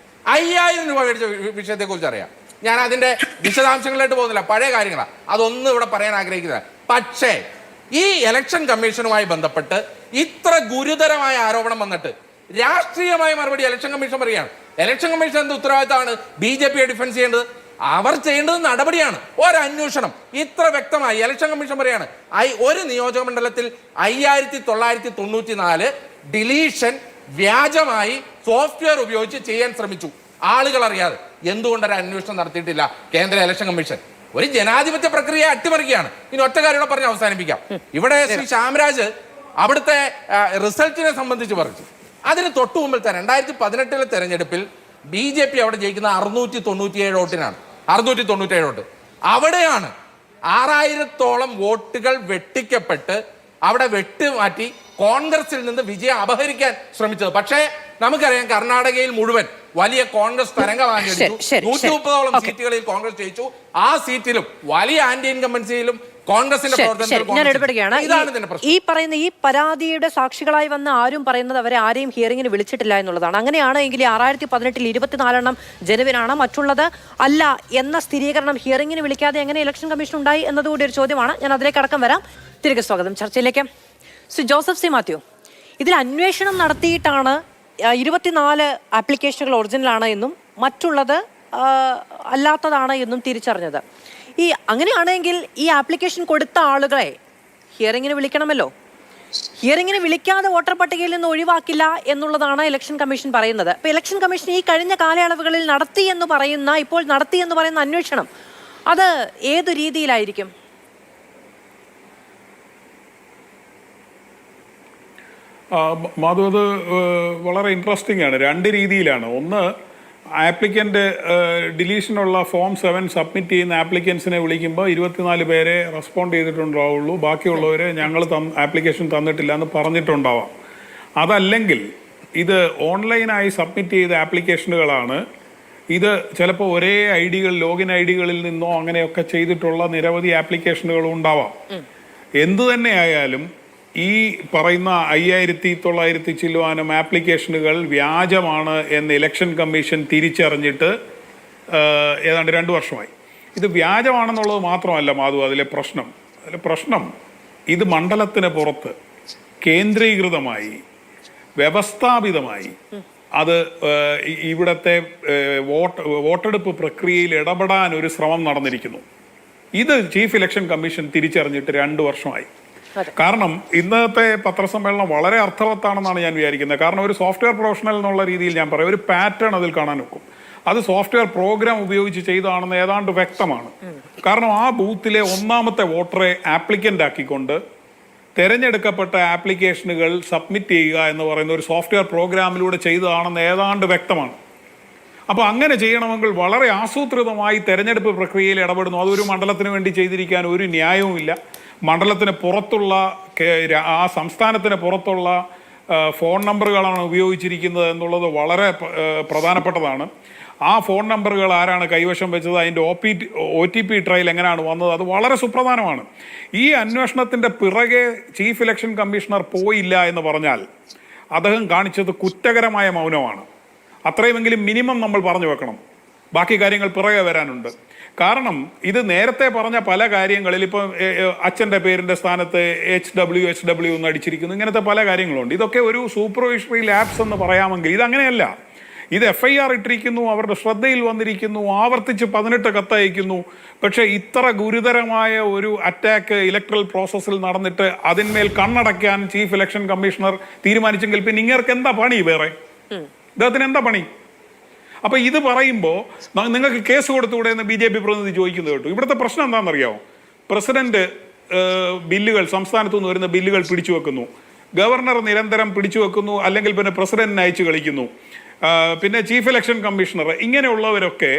5000 രൂപ മേടിച്ച വിഷയത്തെക്കുറിച്ച് അറിയാം. ഞാൻ അതിന്റെ വിശദാംശങ്ങളിലേക്ക് പോകുന്നില്ല, പഴയ കാര്യങ്ങളാണ്, അതൊന്നും ഇവിടെ പറയാൻ ആഗ്രഹിക്കുന്നില്ല. പക്ഷേ ഈ ഇലക്ഷൻ കമ്മീഷനുമായി ബന്ധപ്പെട്ട് ഇത്ര ഗുരുതരമായ ആരോപണം വന്നിട്ട് രാഷ്ട്രീയമായ മറുപടി ഇലക്ഷൻ കമ്മീഷൻ പറയുകയാണ്. ഇലക്ഷൻ കമ്മീഷൻ എന്ത് ഉത്തരവാദിത്തമാണ് BJPയെ ഡിഫെൻസ് ചെയ്യേണ്ടത്? അവർ ചെയ്യേണ്ടത് നടപടിയാണ്, ഒരു അന്വേഷണം. ഇത്ര വ്യക്തമായി ഇലക്ഷൻ കമ്മീഷൻ പറയാണ്, ഒരു നിയോജക മണ്ഡലത്തിൽ 5994 ഡിലീഷൻ വ്യാജമായി സോഫ്റ്റ്വെയർ ഉപയോഗിച്ച് ചെയ്യാൻ ശ്രമിച്ചു, ആളുകൾ അറിയാതെ. എന്തുകൊണ്ടൊരു അന്വേഷണം നടത്തിയിട്ടില്ല കേന്ദ്ര ഇലക്ഷൻ കമ്മീഷൻ? ഒരു ജനാധിപത്യ പ്രക്രിയ അട്ടിമറിക്കുകയാണ്. ഇനി ഒറ്റ കാര്യം കൂടെ പറഞ്ഞ് അവസാനിപ്പിക്കാം. ഇവിടെ ശ്രീ ശ്യാംരാജ് അവിടുത്തെ റിസൾട്ടിനെ സംബന്ധിച്ച് പറഞ്ഞു. അതിന് തൊട്ടു മുമ്പിലത്തെ 2018 തെരഞ്ഞെടുപ്പിൽ BJP അവിടെ ജയിക്കുന്ന 697 വോട്ടിനാണ്. 697 വോട്ട്. അവിടെയാണ് 6000-ഓളം വോട്ടുകൾ വെട്ടിക്കപ്പെട്ട് അവിടെ വെട്ടുമാറ്റി കോൺഗ്രസിൽ നിന്ന് വിജയം അപഹരിക്കാൻ ശ്രമിച്ചത്. പക്ഷേ നമുക്കറിയാം കർണാടകയിൽ മുഴുവൻ വലിയ കോൺഗ്രസ് തരംഗമായി 130ഓളം സീറ്റുകളിൽ കോൺഗ്രസ് ജയിച്ചു. ആ സീറ്റിലും വലിയ ആന്റി ഇൻകംബൻസിയിലും കോൺഗ്രസിന്റെ ഞാൻ ഇടപെടുകയാണ്. ഈ പറയുന്ന ഈ പരാതിയുടെ സാക്ഷികളായി വന്ന ആരും പറയുന്നത് അവരെ ആരെയും ഹിയറിംഗിന് വിളിച്ചിട്ടില്ല എന്നുള്ളതാണ്. അങ്ങനെയാണ് എങ്കിൽ 6018-ൽ 24 ജനുവിനാണ്, മറ്റുള്ളത് അല്ല എന്ന സ്ഥിരീകരണം ഹിയറിംഗിന് വിളിക്കാതെ എങ്ങനെ ഇലക്ഷൻ കമ്മീഷൻ ഉണ്ടായി എന്നതുകൂടി ഒരു ചോദ്യമാണ്. ഞാൻ അതിലേക്ക് അടക്കം വരാം. തിരികെ സ്വാഗതം ചർച്ചയിലേക്ക്. ജോസഫ് സി മാത്യു, ഇതിൽ അന്വേഷണം നടത്തിയിട്ടാണ് 24 ആപ്ലിക്കേഷനുകൾ ഒറിജിനലാണ് എന്നും മറ്റുള്ളത് അല്ലാത്തതാണ് എന്നും തിരിച്ചറിഞ്ഞത്. അങ്ങനെയാണെങ്കിൽ ഈ ആപ്ലിക്കേഷൻ കൊടുത്ത ആളുകളെ ഹിയറിംഗിന് വിളിക്കണമല്ലോ. ഹിയറിംഗിന് വിളിക്കാതെ വോട്ടർ പട്ടികയിൽ നിന്ന് ഒഴിവാക്കില്ല എന്നുള്ളതാണ് ഇലക്ഷൻ കമ്മീഷൻ പറയുന്നത്. അപ്പൊ ഇലക്ഷൻ കമ്മീഷൻ ഈ കഴിഞ്ഞ കാലയളവുകളിൽ ഇപ്പോൾ നടത്തി എന്ന് പറയുന്ന അന്വേഷണം അത് ഏതു രീതിയിലായിരിക്കും? മാധു, അത് വളരെ ഇൻട്രസ്റ്റിംഗ് ആണ്. 2 രീതിയിലാണ്. ഒന്ന്, ആപ്ലിക്കൻ്റ് ഡിലീഷനുള്ള ഫോം 7 സബ്മിറ്റ് ചെയ്യുന്ന ആപ്ലിക്കൻസിനെ വിളിക്കുമ്പോൾ 24 പേരെ റെസ്പോണ്ട് ചെയ്തിട്ടുണ്ടാവുള്ളൂ, ബാക്കിയുള്ളവരെ ഞങ്ങൾ ആപ്ലിക്കേഷൻ തന്നിട്ടില്ല എന്ന് പറഞ്ഞിട്ടുണ്ടാവാം. അതല്ലെങ്കിൽ ഇത് ഓൺലൈനായി സബ്മിറ്റ് ചെയ്ത ആപ്ലിക്കേഷനുകളാണ്. ഇത് ചിലപ്പോൾ ഒരേ ലോഗിൻ ഐ ഡികളിൽ നിന്നോ അങ്ങനെയൊക്കെ ചെയ്തിട്ടുള്ള നിരവധി ആപ്ലിക്കേഷനുകളും ഉണ്ടാവാം. എന്തു തന്നെയായാലും ഈ പറയുന്ന 5900 ചില്ലുവാനും ആപ്ലിക്കേഷനുകൾ വ്യാജമാണ് എന്ന് ഇലക്ഷൻ കമ്മീഷൻ തിരിച്ചറിഞ്ഞിട്ട് ഏതാണ്ട് 2 വർഷമായി. ഇത് വ്യാജമാണെന്നുള്ളത് മാത്രമല്ല മാധു അതിലെ പ്രശ്നം ഇത് മണ്ഡലത്തിന് പുറത്ത് കേന്ദ്രീകൃതമായി വ്യവസ്ഥാപിതമായി അത് ഇവിടത്തെ വോട്ടെടുപ്പ് പ്രക്രിയയിൽ ഇടപെടാൻ ഒരു ശ്രമം നടന്നിരിക്കുന്നു. ഇത് ചീഫ് ഇലക്ഷൻ കമ്മീഷൻ തിരിച്ചറിഞ്ഞിട്ട് 2 വർഷമായി. കാരണം ഇന്നത്തെ പത്രസമ്മേളനം വളരെ അർത്ഥവത്താണെന്നാണ് ഞാൻ വിചാരിക്കുന്നത്. കാരണം ഒരു സോഫ്റ്റ്വെയർ പ്രൊഫഷണൽ എന്നുള്ള രീതിയിൽ ഞാൻ പറയും, ഒരു പാറ്റേൺ അതിൽ കാണാൻ ഒക്കും. അത് സോഫ്റ്റ്വെയർ പ്രോഗ്രാം ഉപയോഗിച്ച് ചെയ്തതാണെന്ന് ഏതാണ്ട് വ്യക്തമാണ്. കാരണം ആ ബൂത്തിലെ 1ാമത്തെ വോട്ടറെ ആപ്ലിക്കൻ്റ് ആക്കിക്കൊണ്ട് തിരഞ്ഞെടുക്കപ്പെട്ട ആപ്ലിക്കേഷനുകൾ സബ്മിറ്റ് ചെയ്യുക എന്ന് പറയുന്ന ഒരു സോഫ്റ്റ്വെയർ പ്രോഗ്രാമിലൂടെ ചെയ്തതാണെന്ന് ഏതാണ്ട് വ്യക്തമാണ്. അപ്പോൾ അങ്ങനെ ചെയ്യണമെങ്കിൽ വളരെ ആസൂത്രിതമായി തെരഞ്ഞെടുപ്പ് പ്രക്രിയയിൽ ഇടപെടുന്നു. അതൊരു മണ്ഡലത്തിന് വേണ്ടി ചെയ്തിരിക്കാൻ ഒരു ന്യായവുമില്ല. മണ്ഡലത്തിന് പുറത്തുള്ള ആ സംസ്ഥാനത്തിന് പുറത്തുള്ള ഫോൺ നമ്പറുകളാണ് ഉപയോഗിച്ചിരിക്കുന്നത് എന്നുള്ളത് വളരെ പ്രധാനപ്പെട്ടതാണ്. ആ ഫോൺ നമ്പറുകൾ ആരാണ് കൈവശം വെച്ചത്, അതിൻ്റെ OTP ട്രയൽ എങ്ങനെയാണ് വന്നത്, അത് വളരെ സുപ്രധാനമാണ്. ഈ അന്വേഷണത്തിൻ്റെ പിറകെ ചീഫ് ഇലക്ഷൻ കമ്മീഷണർ പോയില്ല എന്ന് പറഞ്ഞാൽ അദ്ദേഹം കാണിച്ചത് കുറ്റകരമായ മൗനമാണ്. അത്രയുമെങ്കിലും മിനിമം നമ്മൾ പറഞ്ഞു വെക്കണം. ബാക്കി കാര്യങ്ങൾ പിറകെ വരാനുണ്ട്. കാരണം ഇത് നേരത്തെ പറഞ്ഞ പല കാര്യങ്ങളിൽ ഇപ്പോൾ അച്ഛൻ്റെ പേരിൻ്റെ സ്ഥാനത്ത് HW എന്ന് അടിച്ചിരിക്കുന്നു, ഇങ്ങനത്തെ പല കാര്യങ്ങളുണ്ട്. ഇതൊക്കെ ഒരു സൂപ്പർവിഷണറി ലാപ്സ് എന്ന് പറയാമെങ്കിൽ ഇതങ്ങനെയല്ല. ഇത് FIR ഇട്ടിരിക്കുന്നു, അവരുടെ ശ്രദ്ധയിൽ വന്നിരിക്കുന്നു, ആവർത്തിച്ച് 18 കത്തയക്കുന്നു. പക്ഷേ ഇത്ര ഗുരുതരമായ ഒരു അറ്റാക്ക് ഇലക്ട്രൽ പ്രോസസ്സിൽ നടന്നിട്ട് അതിന്മേൽ കണ്ണടയ്ക്കാൻ ചീഫ് ഇലക്ഷൻ കമ്മീഷണർ തീരുമാനിച്ചെങ്കിൽ പിന്നെ ഇങ്ങർക്ക് എന്താ പണി? വേറെ ഇദ്ദേഹത്തിന് എന്താ പണി? അപ്പൊ ഇത് പറയുമ്പോൾ നിങ്ങൾക്ക് കേസ് കൊടുത്തുകൂടെ എന്ന് BJP പ്രതിനിധി ചോദിക്കുന്നത് കേട്ടു. ഇവിടുത്തെ പ്രശ്നം എന്താണെന്നറിയാമോ? പ്രസിഡന്റ് ബില്ലുകൾ, സംസ്ഥാനത്തു നിന്ന് വരുന്ന ബില്ലുകൾ പിടിച്ചു വെക്കുന്നു, ഗവർണർ നിരന്തരം പിടിച്ചു വെക്കുന്നു, അല്ലെങ്കിൽ പിന്നെ പ്രസിഡന്റിനെ അയച്ചു കളിക്കുന്നു, പിന്നെ ചീഫ് ഇലക്ഷൻ കമ്മീഷണർ, ഇങ്ങനെയുള്ളവരൊക്കെ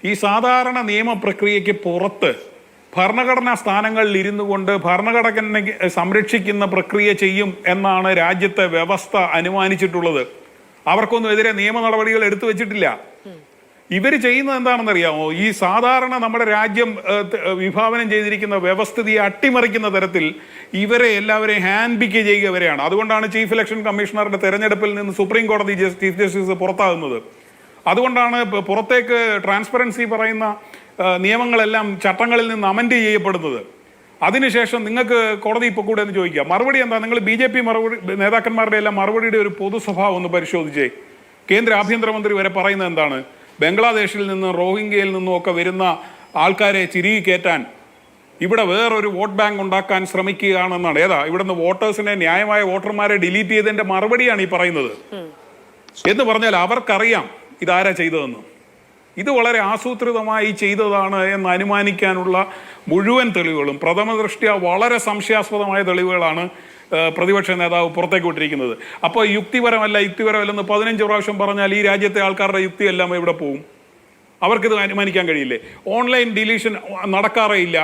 ഈ സാധാരണ നിയമ പ്രക്രിയയ്ക്ക് പുറത്ത് ഭരണഘടനാ സ്ഥാനങ്ങളിൽ ഇരുന്നു കൊണ്ട് ഭരണഘടന സംരക്ഷിക്കുന്ന പ്രക്രിയ ചെയ്യും എന്നാണ് രാജ്യത്തെ വ്യവസ്ഥ അനുമാനിച്ചിട്ടുള്ളത്. അവർക്കൊന്നും എതിരെ നിയമ നടപടികൾ എടുത്തു വെച്ചിട്ടില്ല. ഇവർ ചെയ്യുന്നത് എന്താണെന്നറിയാമോ? ഈ സാധാരണ നമ്മുടെ രാജ്യം വിഭാവനം ചെയ്തിരിക്കുന്ന വ്യവസ്ഥിതിയെ അട്ടിമറിക്കുന്ന തരത്തിൽ ഇവരെ എല്ലാവരെയും ഹാൻഡ് പിക്ക് ചെയ്യുകവരെയാണ്. അതുകൊണ്ടാണ് ചീഫ് ഇലക്ഷൻ കമ്മീഷണറുടെ തെരഞ്ഞെടുപ്പിൽ നിന്ന് സുപ്രീം കോടതി ചീഫ് ജസ്റ്റിസ് പുറത്താകുന്നത്. അതുകൊണ്ടാണ് പുറത്തേക്ക് ട്രാൻസ്പെറൻസി പറയുന്ന നിയമങ്ങളെല്ലാം ചട്ടങ്ങളിൽ നിന്ന് അമെൻഡ് ചെയ്യപ്പെടുന്നത്. അതിനുശേഷം നിങ്ങൾക്ക് കോടതി ഇപ്പോൾ കൂടെ എന്ന് ചോദിക്കുക. മറുപടി എന്താ? നിങ്ങൾ BJP നേതാക്കന്മാരുടെ എല്ലാം മറുപടിയുടെ ഒരു പൊതു സ്വഭാവം ഒന്ന് പരിശോധിച്ചേ. കേന്ദ്ര ആഭ്യന്തരമന്ത്രി വരെ പറയുന്നത് എന്താണ്? ബംഗ്ലാദേശിൽ നിന്നും റോഹിംഗ്യയിൽ നിന്നും ഒക്കെ വരുന്ന ആൾക്കാരെ തിരികെ കയറ്റാൻ ഇവിടെ വേറൊരു വോട്ട് ബാങ്ക് ഉണ്ടാക്കാൻ ശ്രമിക്കുകയാണെന്നാണ്. ഇവിടുന്ന് വോട്ടേഴ്സിനെ, ന്യായമായ വോട്ടർമാരെ ഡിലീറ്റ് ചെയ്തതിന്റെ മറുപടിയാണ് ഈ പറയുന്നത്. എന്ന് പറഞ്ഞാൽ അവർക്കറിയാം ഇതാരാ ചെയ്തതെന്ന്. ഇത് വളരെ ആസൂത്രിതമായി ചെയ്തതാണ് എന്ന് അനുമാനിക്കാനുള്ള മുഴുവൻ തെളിവുകളും പ്രഥമ ദൃഷ്ട്യാ വളരെ സംശയാസ്പദമായ തെളിവുകളാണ് പ്രതിപക്ഷ നേതാവ് പുറത്തേക്ക് വിട്ടിരിക്കുന്നത്. അപ്പോൾ യുക്തിപരമല്ലെന്ന് 15 പ്രാവശ്യം പറഞ്ഞാൽ ഈ രാജ്യത്തെ ആൾക്കാരുടെ യുക്തിയെല്ലാം എവിടെ പോകും? അവർക്കിത് അനുമാനിക്കാൻ കഴിയില്ലേ? ഓൺലൈൻ ഡിലീഷൻ നടക്കാറേ ഇല്ല.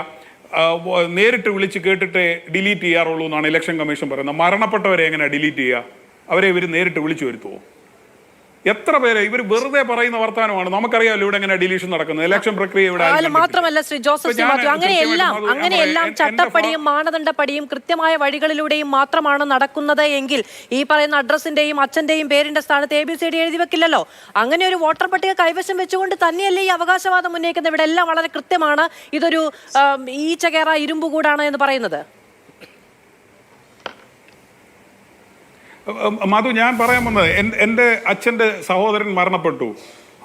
നേരിട്ട് വിളിച്ച് കേട്ടിട്ട് ഡിലീറ്റ് ചെയ്യാറുള്ളൂ എന്നാണ് ഇലക്ഷൻ കമ്മീഷൻ പറയുന്നത്. മരണപ്പെട്ടവരെ എങ്ങനെ ഡിലീറ്റ് ചെയ്യുക? അവരെ ഇവർ നേരിട്ട് വിളിച്ചു വരുത്തുമോ? എത്ര പേര് ഇവർ വെറുതെ പറയുന്ന വർത്തമാനമാണ്. നമുക്കറിയാമല്ലോ ഇവിടെ എങ്ങനെ ഡിലീഷൻ നടക്കുന്നത്, ഇലക്ഷൻ പ്രക്രിയ ഇവിടെ. മാത്രമല്ല ശ്രീ ജോസഫ് മാത്യു, അങ്ങനെയെല്ലാം ചട്ടപ്പടിയും മാനദണ്ഡപ്പടിയും കൃത്യമായ വഴികളിലൂടെയും മാത്രമാണ് നടക്കുന്നത് എങ്കിൽ ഈ പറയുന്ന അഡ്രസ്സിന്റെയും അച്ഛന്റെയും പേരിന്റെ സ്ഥാനത്ത് ABCD എഴുതി വെക്കില്ലല്ലോ. അങ്ങനെ ഒരു വോട്ടർ പട്ടിക കൈവശം വെച്ചുകൊണ്ട് തന്നെയല്ലേ ഈ അവകാശവാദം ഉന്നയിക്കുന്നത്? ഇവിടെ എല്ലാം വളരെ കൃത്യമാണ്. ഇതൊരു ഈച്ചകേറ ഇരുമ്പുകൂടാണ് എന്ന് പറയുന്നത്. മധു, ഞാൻ പറയാൻ വന്നത് എൻ്റെ അച്ഛൻ്റെ സഹോദരൻ മരണപ്പെട്ടു,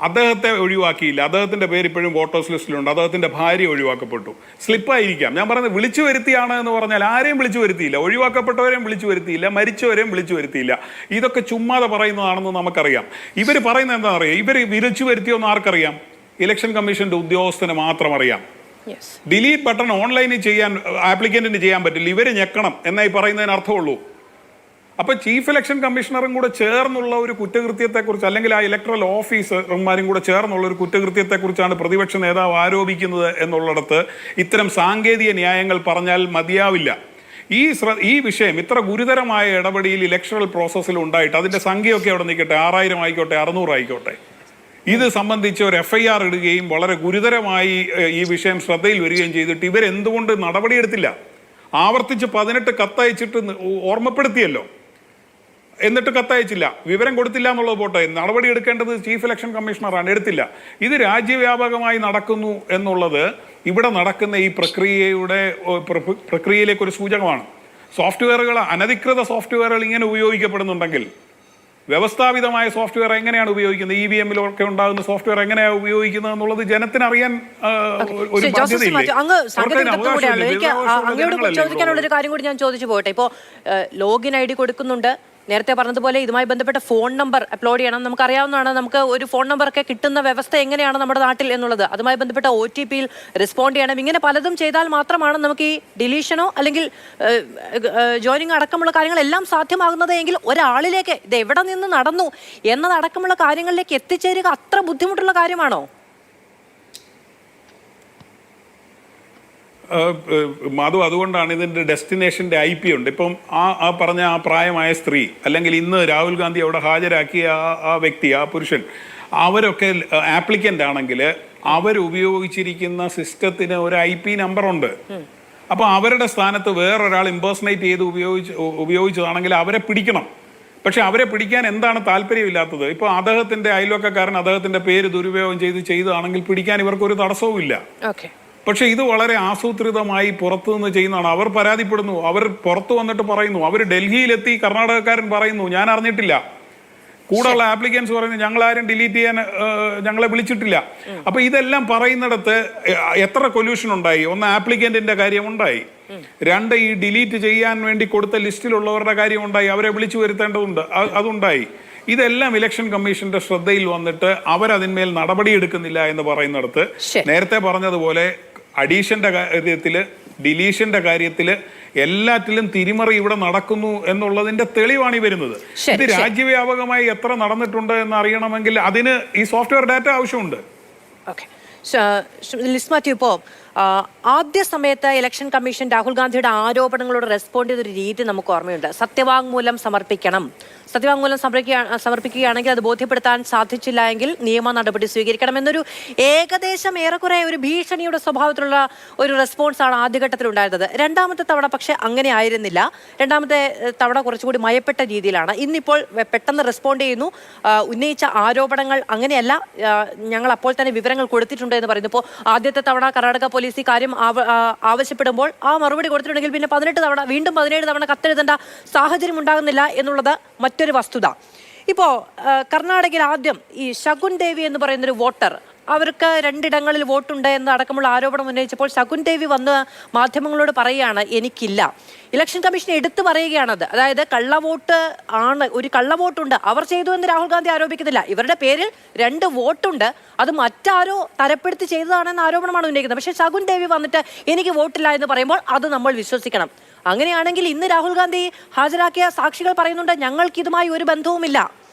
അദ്ദേഹത്തെ ഒഴിവാക്കിയില്ല, അദ്ദേഹത്തിൻ്റെ പേര് ഇപ്പോഴും വോട്ടേഴ്സ് ലിസ്റ്റിലുണ്ട്, അദ്ദേഹത്തിൻ്റെ ഭാര്യ ഒഴിവാക്കപ്പെട്ടു. സ്ലിപ്പായിരിക്കാം. ഞാൻ പറയുന്നത് വിളിച്ചു വരുത്തിയാണ് എന്ന് പറഞ്ഞാൽ ആരെയും വിളിച്ചു വരുത്തിയില്ല, ഒഴിവാക്കപ്പെട്ടവരെയും വിളിച്ചു വരുത്തിയില്ല, മരിച്ചവരെയും വിളിച്ചു വരുത്തിയില്ല. ഇതൊക്കെ ചുമ്മാതെ പറയുന്നതാണെന്ന് നമുക്കറിയാം. ഇവർ പറയുന്നത് എന്താണെന്ന് അറിയാം? ഇവർ വിളിച്ചു വരുത്തിയോന്ന് ആർക്കറിയാം? ഇലക്ഷൻ കമ്മീഷന്റെ ഉദ്യോഗസ്ഥന് മാത്രം അറിയാം. ഡിലീറ്റ് ബട്ടൺ ഓൺലൈനിൽ ചെയ്യാൻ ആപ്ലിക്കന്റിന് ചെയ്യാൻ പറ്റില്ല, ഇവർ ഞെക്കണം എന്നായി പറയുന്നതിന് അർത്ഥമുള്ളൂ. അപ്പൊ ചീഫ് ഇലക്ഷൻ കമ്മീഷണറും കൂടെ ചേർന്നുള്ള ഒരു കുറ്റകൃത്യത്തെക്കുറിച്ച്, അല്ലെങ്കിൽ ആ ഇലക്ട്രൽ ഓഫീസർമാരും കൂടെ ചേർന്നുള്ള ഒരു കുറ്റകൃത്യത്തെക്കുറിച്ചാണ് പ്രതിപക്ഷ നേതാവ് ആരോപിക്കുന്നത് എന്നുള്ളിടത്ത് ഇത്തരം സാങ്കേതിക ന്യായങ്ങൾ പറഞ്ഞാൽ മതിയാവില്ല. ഈ വിഷയം ഇത്ര ഗുരുതരമായ ഇടപെടിയിൽ ഇലക്ട്രൽ പ്രോസസ്സിൽ ഉണ്ടായിട്ട് അതിന്റെ സംഖ്യയൊക്കെ അവിടെ നിൽക്കട്ടെ, 6000 ആയിക്കോട്ടെ, 600 ആയിക്കോട്ടെ, ഇത് സംബന്ധിച്ച് ഒരു FIR ഇടുകയും വളരെ ഗുരുതരമായി ഈ വിഷയം ശ്രദ്ധയിൽ വരികയും ചെയ്തിട്ട് ഇവരെന്തുകൊണ്ട് നടപടിയെടുത്തില്ല? ആവർത്തിച്ച് 18 കത്തയച്ചിട്ട് ഓർമ്മപ്പെടുത്തിയല്ലോ, എന്നിട്ട് കത്തയച്ചില്ല, വിവരം കൊടുത്തില്ല എന്നുള്ളത് പോട്ടെ, നടപടി എടുക്കേണ്ടത് ചീഫ് ഇലക്ഷൻ കമ്മീഷണറാണ്, എടുത്തില്ല. ഇത് രാജ്യവ്യാപകമായി നടക്കുന്നു എന്നുള്ളത് ഇവിടെ നടക്കുന്ന ഈ പ്രക്രിയയിലേക്ക് ഒരു സൂചകമാണ്. സോഫ്റ്റ്വെയറുകൾ, അനധികൃത സോഫ്റ്റ്വെയറുകൾ ഇങ്ങനെ ഉപയോഗിക്കപ്പെടുന്നുണ്ടെങ്കിൽ വ്യവസ്ഥാപിതമായ സോഫ്റ്റ്വെയർ എങ്ങനെയാണ് ഉപയോഗിക്കുന്നത്, EVM-ലൊക്കെ ഉണ്ടാകുന്ന സോഫ്റ്റ്വെയർ എങ്ങനെയാണ് ഉപയോഗിക്കുന്നത് എന്നുള്ളത് ജനത്തിന് അറിയാൻ ഒരു ബാധ്യതയില്ലേ? അങ്ങയോട് ചോദിക്കാനുള്ള ഒരു കാര്യം കൂടി ഞാൻ ചോദിച്ചു പോകട്ടെ. ഇപ്പോൾ ലോഗിൻ ID കൊടുക്കുന്നുണ്ട്, നേരത്തെ പറഞ്ഞതുപോലെ ഇതുമായി ബന്ധപ്പെട്ട ഫോൺ നമ്പർ അപ്ലോഡ് ചെയ്യണം. നമുക്കറിയാവുന്നതാണ്, നമുക്ക് ഒരു ഫോൺ നമ്പറൊക്കെ കിട്ടുന്ന വ്യവസ്ഥ എങ്ങനെയാണ് നമ്മുടെ നാട്ടിൽ എന്നുള്ളത്. അതുമായി ബന്ധപ്പെട്ട OTP-യിൽ റെസ്പോണ്ട് ചെയ്യണം. ഇങ്ങനെ പലതും ചെയ്താൽ മാത്രമാണ് നമുക്ക് ഈ ഡിലീഷനോ അല്ലെങ്കിൽ ജോയിനിങ് അടക്കമുള്ള കാര്യങ്ങളെല്ലാം സാധ്യമാകുന്നത് എങ്കിൽ ഒരാളിലേക്ക് ഇത് എവിടെ നിന്ന് നടന്നു എന്നതടക്കമുള്ള കാര്യങ്ങളിലേക്ക് എത്തിച്ചേരുക അത്ര ബുദ്ധിമുട്ടുള്ള കാര്യമാണോ? മധു, അതുകൊണ്ടാണ് ഇതിൻ്റെ ഡെസ്റ്റിനേഷൻ്റെ IP ഉണ്ട്. ഇപ്പം ആ പറഞ്ഞ ആ പ്രായമായ സ്ത്രീ, അല്ലെങ്കിൽ ഇന്ന് രാഹുൽ ഗാന്ധി അവിടെ ഹാജരാക്കിയ ആ വ്യക്തി, ആ പുരുഷൻ, അവരൊക്കെ ആപ്ലിക്കൻ്റ് ആണെങ്കിൽ അവരുപയോഗിച്ചിരിക്കുന്ന സിസ്റ്റത്തിന് ഒരു IP നമ്പറുണ്ട്. അപ്പോൾ അവരുടെ സ്ഥാനത്ത് വേറൊരാൾ ഇമ്പേഴ്സണേറ്റ് ചെയ്ത് ഉപയോഗിച്ചതാണെങ്കിൽ അവരെ പിടിക്കണം. പക്ഷെ അവരെ പിടിക്കാൻ എന്താണ് താല്പര്യമില്ലാത്തത്? ഇപ്പോൾ അദ്ദേഹത്തിൻ്റെ അയൽവക്കക്കാരൻ അദ്ദേഹത്തിൻ്റെ പേര് ദുരുപയോഗം ചെയ്തതാണെങ്കിൽ പിടിക്കാൻ ഇവർക്കൊരു തടസ്സവും ഇല്ല. പക്ഷെ ഇത് വളരെ ആസൂത്രിതമായി പുറത്തുനിന്ന് ചെയ്യുന്നതാണ്. അവർ പരാതിപ്പെടുന്നു, അവർ പുറത്തു വന്നിട്ട് പറയുന്നു, അവർ ഡൽഹിയിലെത്തി കർണാടകക്കാരൻ പറയുന്നു ഞാൻ അറിഞ്ഞിട്ടില്ല, കൂടെയുള്ള ആപ്ലിക്കൻസ് പറയുന്നു ഞങ്ങളാരും ഡിലീറ്റ് ചെയ്യാൻ ഞങ്ങളെ വിളിച്ചിട്ടില്ല. അപ്പൊ ഇതെല്ലാം പറയുന്നിടത്ത് എത്ര കൊല്യൂഷൻ ഉണ്ടായി? ഒന്ന്, ആപ്ലിക്കന്റിന്റെ കാര്യം ഉണ്ടായി. രണ്ട്, ഈ ഡിലീറ്റ് ചെയ്യാൻ വേണ്ടി കൊടുത്ത ലിസ്റ്റിലുള്ളവരുടെ കാര്യം ഉണ്ടായി, അവരെ വിളിച്ചു വരുത്തേണ്ടതുണ്ട്, അതുണ്ടായി. ഇതെല്ലാം ഇലക്ഷൻ കമ്മീഷന്റെ ശ്രദ്ധയിൽ വന്നിട്ട് അവരതിന്മേൽ നടപടിയെടുക്കുന്നില്ല എന്ന് പറയുന്നിടത്ത് നേരത്തെ പറഞ്ഞതുപോലെ അഡീഷന്റെ കാര്യത്തില്, ഡിലീഷന്റെ കാര്യത്തില്, എല്ലാറ്റിലും തിരിമറി ഇവിടെ നടക്കുന്നു എന്നുള്ളതിന്റെ തെളിവാണ് ഈ വരുന്നത്. ഇത് രാജ്യവ്യാപകമായി എത്ര നടന്നിട്ടുണ്ട് എന്ന് അറിയണമെങ്കിൽ അതിന് ഈ സോഫ്റ്റ്വെയർ ഡാറ്റ ആവശ്യമുണ്ട്. ഇപ്പോൾ ആദ്യ സമയത്ത് ഇലക്ഷൻ കമ്മീഷൻ രാഹുൽ ഗാന്ധിയുടെ ആരോപണങ്ങളോട് റെസ്പോണ്ട് ചെയ്തൊരു രീതി നമുക്ക് ഓർമ്മയുണ്ട്. സത്യവാങ്മൂലം സമർപ്പിക്കണം, സത്യവാങ്മൂലം സമർപ്പിക്കുകയാണെങ്കിൽ അത് ബോധ്യപ്പെടുത്താൻ സാധിച്ചില്ല എങ്കിൽ നിയമ നടപടി സ്വീകരിക്കണം എന്നൊരു ഏകദേശം ഏറെക്കുറെ ഒരു ഭീഷണിയുടെ സ്വഭാവത്തിലുള്ള ഒരു റെസ്പോൺസാണ് ആദ്യഘട്ടത്തിൽ ഉണ്ടായിരുന്നത്. രണ്ടാമത്തെ തവണ പക്ഷെ അങ്ങനെ ആയിരുന്നില്ല. രണ്ടാമത്തെ തവണ കുറച്ചുകൂടി മയപ്പെട്ട രീതിയിലാണ്. ഇന്നിപ്പോൾ പെട്ടെന്ന് റെസ്പോണ്ട് ചെയ്യുന്നു. ഉന്നയിച്ച ആരോപണങ്ങൾ അങ്ങനെയല്ല, ഞങ്ങൾ അപ്പോൾ തന്നെ വിവരങ്ങൾ കൊടുത്തിട്ടുണ്ട് എന്ന് പറയുന്നു. ഇപ്പോൾ ആദ്യത്തെ തവണ കർണാടക പോലീസ് ഈ കാര്യം ആവശ്യപ്പെടുമ്പോൾ ആ മറുപടി കൊടുത്തിട്ടുണ്ടെങ്കിൽ പിന്നെ 18 തവണ വീണ്ടും 17 തവണ കത്തെഴുതേണ്ട സാഹചര്യം ഉണ്ടാകുന്നില്ല എന്നുള്ളത് മറ്റൊരു വസ്തുത. ഇപ്പോൾ കർണാടകയിൽ ആദ്യം ഈ ശകുൻ ദേവി എന്ന് പറയുന്നൊരു വോട്ടർ, അവർക്ക് 2 ഇടങ്ങളിൽ വോട്ടുണ്ട് എന്ന് അടക്കമുള്ള ആരോപണം ഉന്നയിച്ചപ്പോൾ ശകുൻ ദേവി വന്ന് മാധ്യമങ്ങളോട് പറയുകയാണ് എനിക്കില്ല. ഇലക്ഷൻ കമ്മീഷൻ എടുത്തു പറയുകയാണത്. അതായത് കള്ളവോട്ട് ആണ്, ഒരു കള്ളവോട്ടുണ്ട്, അവർ ചെയ്തു എന്ന് രാഹുൽ ഗാന്ധി ആരോപിക്കുന്നില്ല. ഇവരുടെ പേരിൽ 2 വോട്ടുണ്ട്, അത് മറ്റാരോ തരപ്പെടുത്തി ചെയ്തതാണെന്ന ആരോപണമാണ് ഉന്നയിക്കുന്നത്. പക്ഷേ ശകുൻ ദേവി വന്നിട്ട് എനിക്ക് വോട്ടില്ല എന്ന് പറയുമ്പോൾ അത് നമ്മൾ വിശ്വസിക്കണം. അങ്ങനെയാണെങ്കിൽ ഇന്ന് രാഹുൽ ഗാന്ധി ഹാജരാക്കിയ സാക്ഷികൾ പറയുന്നുണ്ട് ഞങ്ങൾക്ക് ഇതുമായി ഒരു ബന്ധവുമില്ല,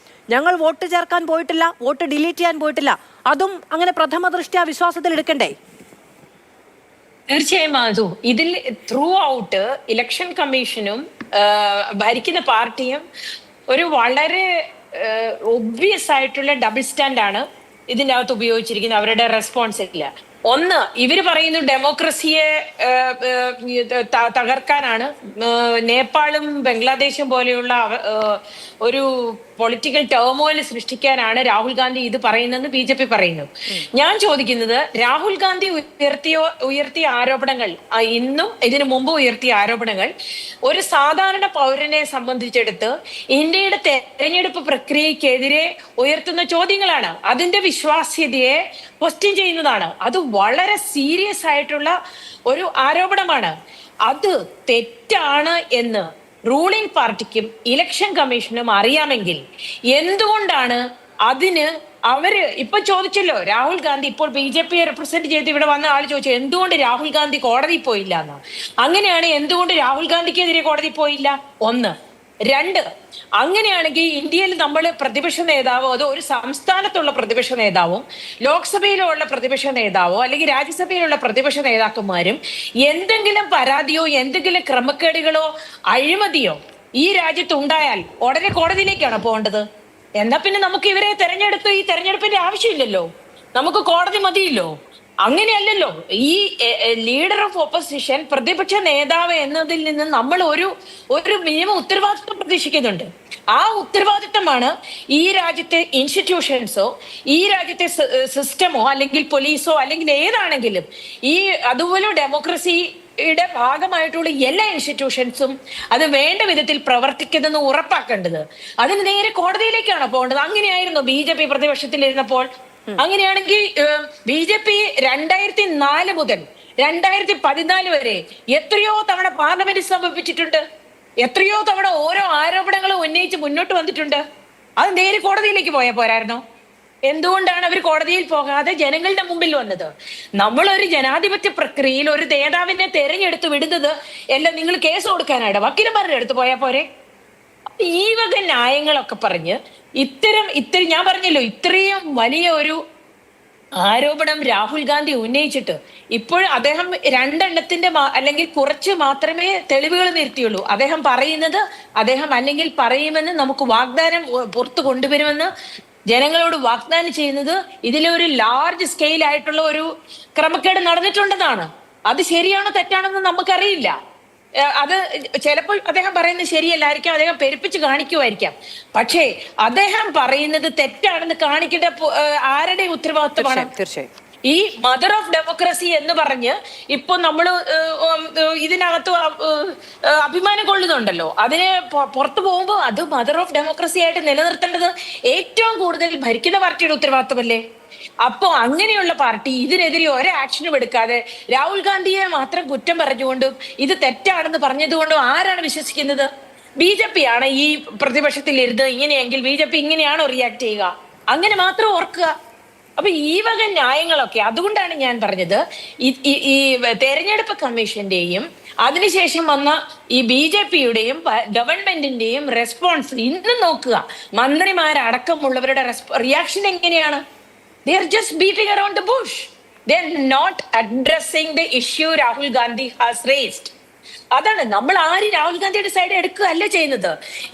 ഞങ്ങൾ വോട്ട് ചേർക്കാൻ പോയിട്ടില്ല, വോട്ട് ഡിലീറ്റ് ചെയ്യാൻ പോയിട്ടില്ല. അതും അങ്ങനെ പ്രഥമ ദൃഷ്ട്യാ വിശ്വാസത്തിൽ എടുക്കണ്ടേ? തീർച്ചയായും മാധു, ഇതിൽ ത്രൂ ഔട്ട് ഇലക്ഷൻ കമ്മീഷനും ഭരിക്കുന്ന പാർട്ടിയും ഒരു വളരെ ഒബ്വിയസ് ആയിട്ടുള്ള ഡബിൾ സ്റ്റാൻഡാണ് ഇതിൻ്റെ അകത്ത് ഉപയോഗിച്ചിരിക്കുന്നത് അവരുടെ റെസ്പോൺസില്ല. ഒന്ന്, ഇവര് പറയുന്നു ഡെമോക്രസിയെ തകർക്കാനാണ്, നേപ്പാളും ബംഗ്ലാദേശും പോലെയുള്ള ഒരു പൊളിറ്റിക്കൽ ടേമോയിൽ സൃഷ്ടിക്കാനാണ് രാഹുൽ ഗാന്ധി ഇത് പറയുന്നതെന്ന് BJP പറയുന്നു. ഞാൻ ചോദിക്കുന്നത്, രാഹുൽ ഗാന്ധി ഉയർത്തിയ ആരോപണങ്ങൾ, ഇന്നും ഇതിനു മുമ്പ് ഉയർത്തിയ ആരോപണങ്ങൾ ഒരു സാധാരണ പൗരനെ സംബന്ധിച്ചെടുത്ത് ഇന്ത്യയുടെ തെരഞ്ഞെടുപ്പ് പ്രക്രിയക്കെതിരെ ഉയർത്തുന്ന ചോദ്യങ്ങളാണ്. അതിന്റെ വിശ്വാസ്യതയെ ക്വസ്റ്റ്യൻ ചെയ്യുന്നതാണ്. അത് വളരെ സീരിയസ് ആയിട്ടുള്ള ഒരു ആരോപണമാണ്. അത് തെറ്റാണ് എന്ന് റൂളിംഗ് പാർട്ടിക്കും ഇലക്ഷൻ കമ്മീഷനും അറിയാമെങ്കിൽ എന്തുകൊണ്ടാണ് അതിന് അവര് ഇപ്പൊ ചോദിച്ചല്ലോ, രാഹുൽ ഗാന്ധി ഇപ്പോൾ BJPയെ റെപ്രസെന്റ് ചെയ്ത് ഇവിടെ വന്ന ആൾ ചോദിച്ചു എന്തുകൊണ്ട് രാഹുൽ ഗാന്ധി കോടതി പോയില്ല എന്ന്. അങ്ങനെയാണ് എന്തുകൊണ്ട് രാഹുൽ ഗാന്ധിക്കെതിരെ കോടതി പോയില്ല? ഒന്ന്. രണ്ട്, അങ്ങനെയാണെങ്കിൽ ഇന്ത്യയിൽ നമ്മൾ പ്രതിപക്ഷ നേതാവോ അതോ ഒരു സംസ്ഥാനത്തുള്ള പ്രതിപക്ഷ നേതാവും ലോക്സഭയിലുള്ള പ്രതിപക്ഷ നേതാവോ അല്ലെങ്കിൽ രാജ്യസഭയിലുള്ള പ്രതിപക്ഷ നേതാക്കന്മാരും എന്തെങ്കിലും പരാതിയോ എന്തെങ്കിലും ക്രമക്കേടുകളോ അഴിമതിയോ ഈ രാജ്യത്ത് ഉണ്ടായാൽ ഉടനെ കോടതിയിലേക്കാണ് പോകേണ്ടത്? എന്നാ പിന്നെ നമുക്ക് ഇവരെ തെരഞ്ഞെടുത്ത് ഈ തെരഞ്ഞെടുപ്പിന്റെ ആവശ്യമില്ലല്ലോ, നമുക്ക് കോടതി മതിയല്ലോ. അങ്ങനെയല്ലല്ലോ. ഈ ലീഡർ ഓഫ് ഓപ്പോസിഷൻ, പ്രതിപക്ഷ നേതാവ് എന്നതിൽ നിന്ന് നമ്മൾ ഒരു മിനിമം ഉത്തരവാദിത്വം പ്രതീക്ഷിക്കുന്നുണ്ട്. ആ ഉത്തരവാദിത്തമാണ് ഈ രാജ്യത്തെ ഇൻസ്റ്റിറ്റ്യൂഷൻസോ ഈ രാജ്യത്തെ സിസ്റ്റമോ അല്ലെങ്കിൽ പോലീസോ അല്ലെങ്കിൽ ഏതാണെങ്കിലും ഈ അതുപോലെ ഡെമോക്രസിയുടെ ഭാഗമായിട്ടുള്ള എല്ലാ ഇൻസ്റ്റിറ്റ്യൂഷൻസും അത് വേണ്ട വിധത്തിൽ പ്രവർത്തിക്കുന്നെന്ന് ഉറപ്പാക്കേണ്ടത്. അതിന് നേരെ കോടതിയിലേക്കാണ് പോകേണ്ടത്. അങ്ങനെയായിരുന്നു BJP പ്രതിപക്ഷത്തിലിരുന്നപ്പോൾ. അങ്ങനെയാണെങ്കിൽ BJP 2004 മുതൽ 2014 വരെ എത്രയോ തവണ പാർലമെന്റ് സമീപിച്ചിട്ടുണ്ട്, എത്രയോ തവണ ഓരോ ആരോപണങ്ങളും ഉന്നയിച്ച് മുന്നോട്ട് വന്നിട്ടുണ്ട്. അത് നേരെ കോടതിയിലേക്ക് പോയാൽ പോരായിരുന്നോ? എന്തുകൊണ്ടാണ് അവർ കോടതിയിൽ പോകാതെ ജനങ്ങളുടെ മുമ്പിൽ വന്നത്? നമ്മളൊരു ജനാധിപത്യ പ്രക്രിയയിൽ ഒരു നേതാവിനെ തെരഞ്ഞെടുത്ത് വിടുന്നത് എല്ലാം നിങ്ങൾ കേസ് കൊടുക്കാനായിട്ട് വക്കീലന്മാരുടെ അടുത്ത് പോയാൽ പോരെ? ഈ വക ന്യായങ്ങളൊക്കെ പറഞ്ഞ് ഇത്തരം ഞാൻ പറഞ്ഞല്ലോ, ഇത്രയും വലിയ ഒരു ആരോപണം രാഹുൽ ഗാന്ധി ഉന്നയിച്ചിട്ട് ഇപ്പോൾ അദ്ദേഹം 2 എണ്ണത്തിന്റെ അല്ലെങ്കിൽ കുറച്ച് മാത്രമേ തെളിവുകൾ നിർത്തിയുള്ളൂ. അദ്ദേഹം പറയുന്നത് അല്ലെങ്കിൽ പറയുമെന്ന് നമുക്ക് വാഗ്ദാനം പുറത്തു കൊണ്ടുവരുമെന്ന് ജനങ്ങളോട് വാഗ്ദാനം ചെയ്യുന്നത് ഇതിലൊരു ലാർജ് സ്കെയിൽ ആയിട്ടുള്ള ഒരു ക്രമക്കേട് നടന്നിട്ടുണ്ടെന്നാണ്. അത് ശരിയാണോ തെറ്റാണെന്ന് നമുക്കറിയില്ല. അത് ചിലപ്പോൾ അദ്ദേഹം പറയുന്നത് ശരിയല്ലായിരിക്കാം, അദ്ദേഹം പെരുപ്പിച്ച് കാണിക്കുമായിരിക്കാം. പക്ഷേ അദ്ദേഹം പറയുന്നത് തെറ്റാണെന്ന് കാണിക്കേണ്ട ആരുടെ ഉത്തരവാദിത്വമാണ്? തീർച്ചയായും ഈ മദർ ഓഫ് ഡെമോക്രസി എന്ന് പറഞ്ഞ് ഇപ്പൊ നമ്മൾ ഇതിനകത്ത് അഭിമാനം കൊള്ളുന്നുണ്ടല്ലോ. അതിന് പുറത്തു പോകുമ്പോൾ അത് മദർ ഓഫ് ഡെമോക്രസി ആയിട്ട് നിലനിർത്തേണ്ടത് ഏറ്റവും കൂടുതൽ ഭരിക്കുന്ന പാർട്ടിയുടെ ഉത്തരവാദിത്വമല്ലേ? അപ്പോ അങ്ങനെയുള്ള പാർട്ടി ഇതിനെതിരെ ഒരു ആക്ഷനും എടുക്കാതെ രാഹുൽ ഗാന്ധിയെ മാത്രം കുറ്റം പറഞ്ഞുകൊണ്ടും ഇത് തെറ്റാണെന്ന് പറഞ്ഞതുകൊണ്ടും ആരാണ് വിശ്വസിക്കുന്നത്? BJP ആണ് ഈ പ്രതിപക്ഷത്തിൽ ഇരുന്ന് ഇങ്ങനെയെങ്കിൽ BJP ഇങ്ങനെയാണോ റിയാക്ട് ചെയ്യുക? അങ്ങനെ മാത്രം ഓർക്കുക. അപ്പൊ ഈ വക ന്യായങ്ങളൊക്കെ, അതുകൊണ്ടാണ് ഞാൻ പറഞ്ഞത് ഈ തെരഞ്ഞെടുപ്പ് കമ്മീഷന്റെയും അതിനുശേഷം വന്ന ഈ BJPയുടെയും ഗവൺമെന്റിന്റെയും റെസ്പോൺസ് ഇന്ന് നോക്കുക. മന്ത്രിമാരടക്കമുള്ളവരുടെ റിയാക്ഷൻ എങ്ങനെയാണ്? They are just beating around the bush. They are not addressing the issue Rahul Gandhi has raised. അതാണ് നമ്മൾ രാഹുൽ ഗാന്ധിയുടെ സൈഡ് എടുക്കുകയല്ല ചെയ്യുന്നത്.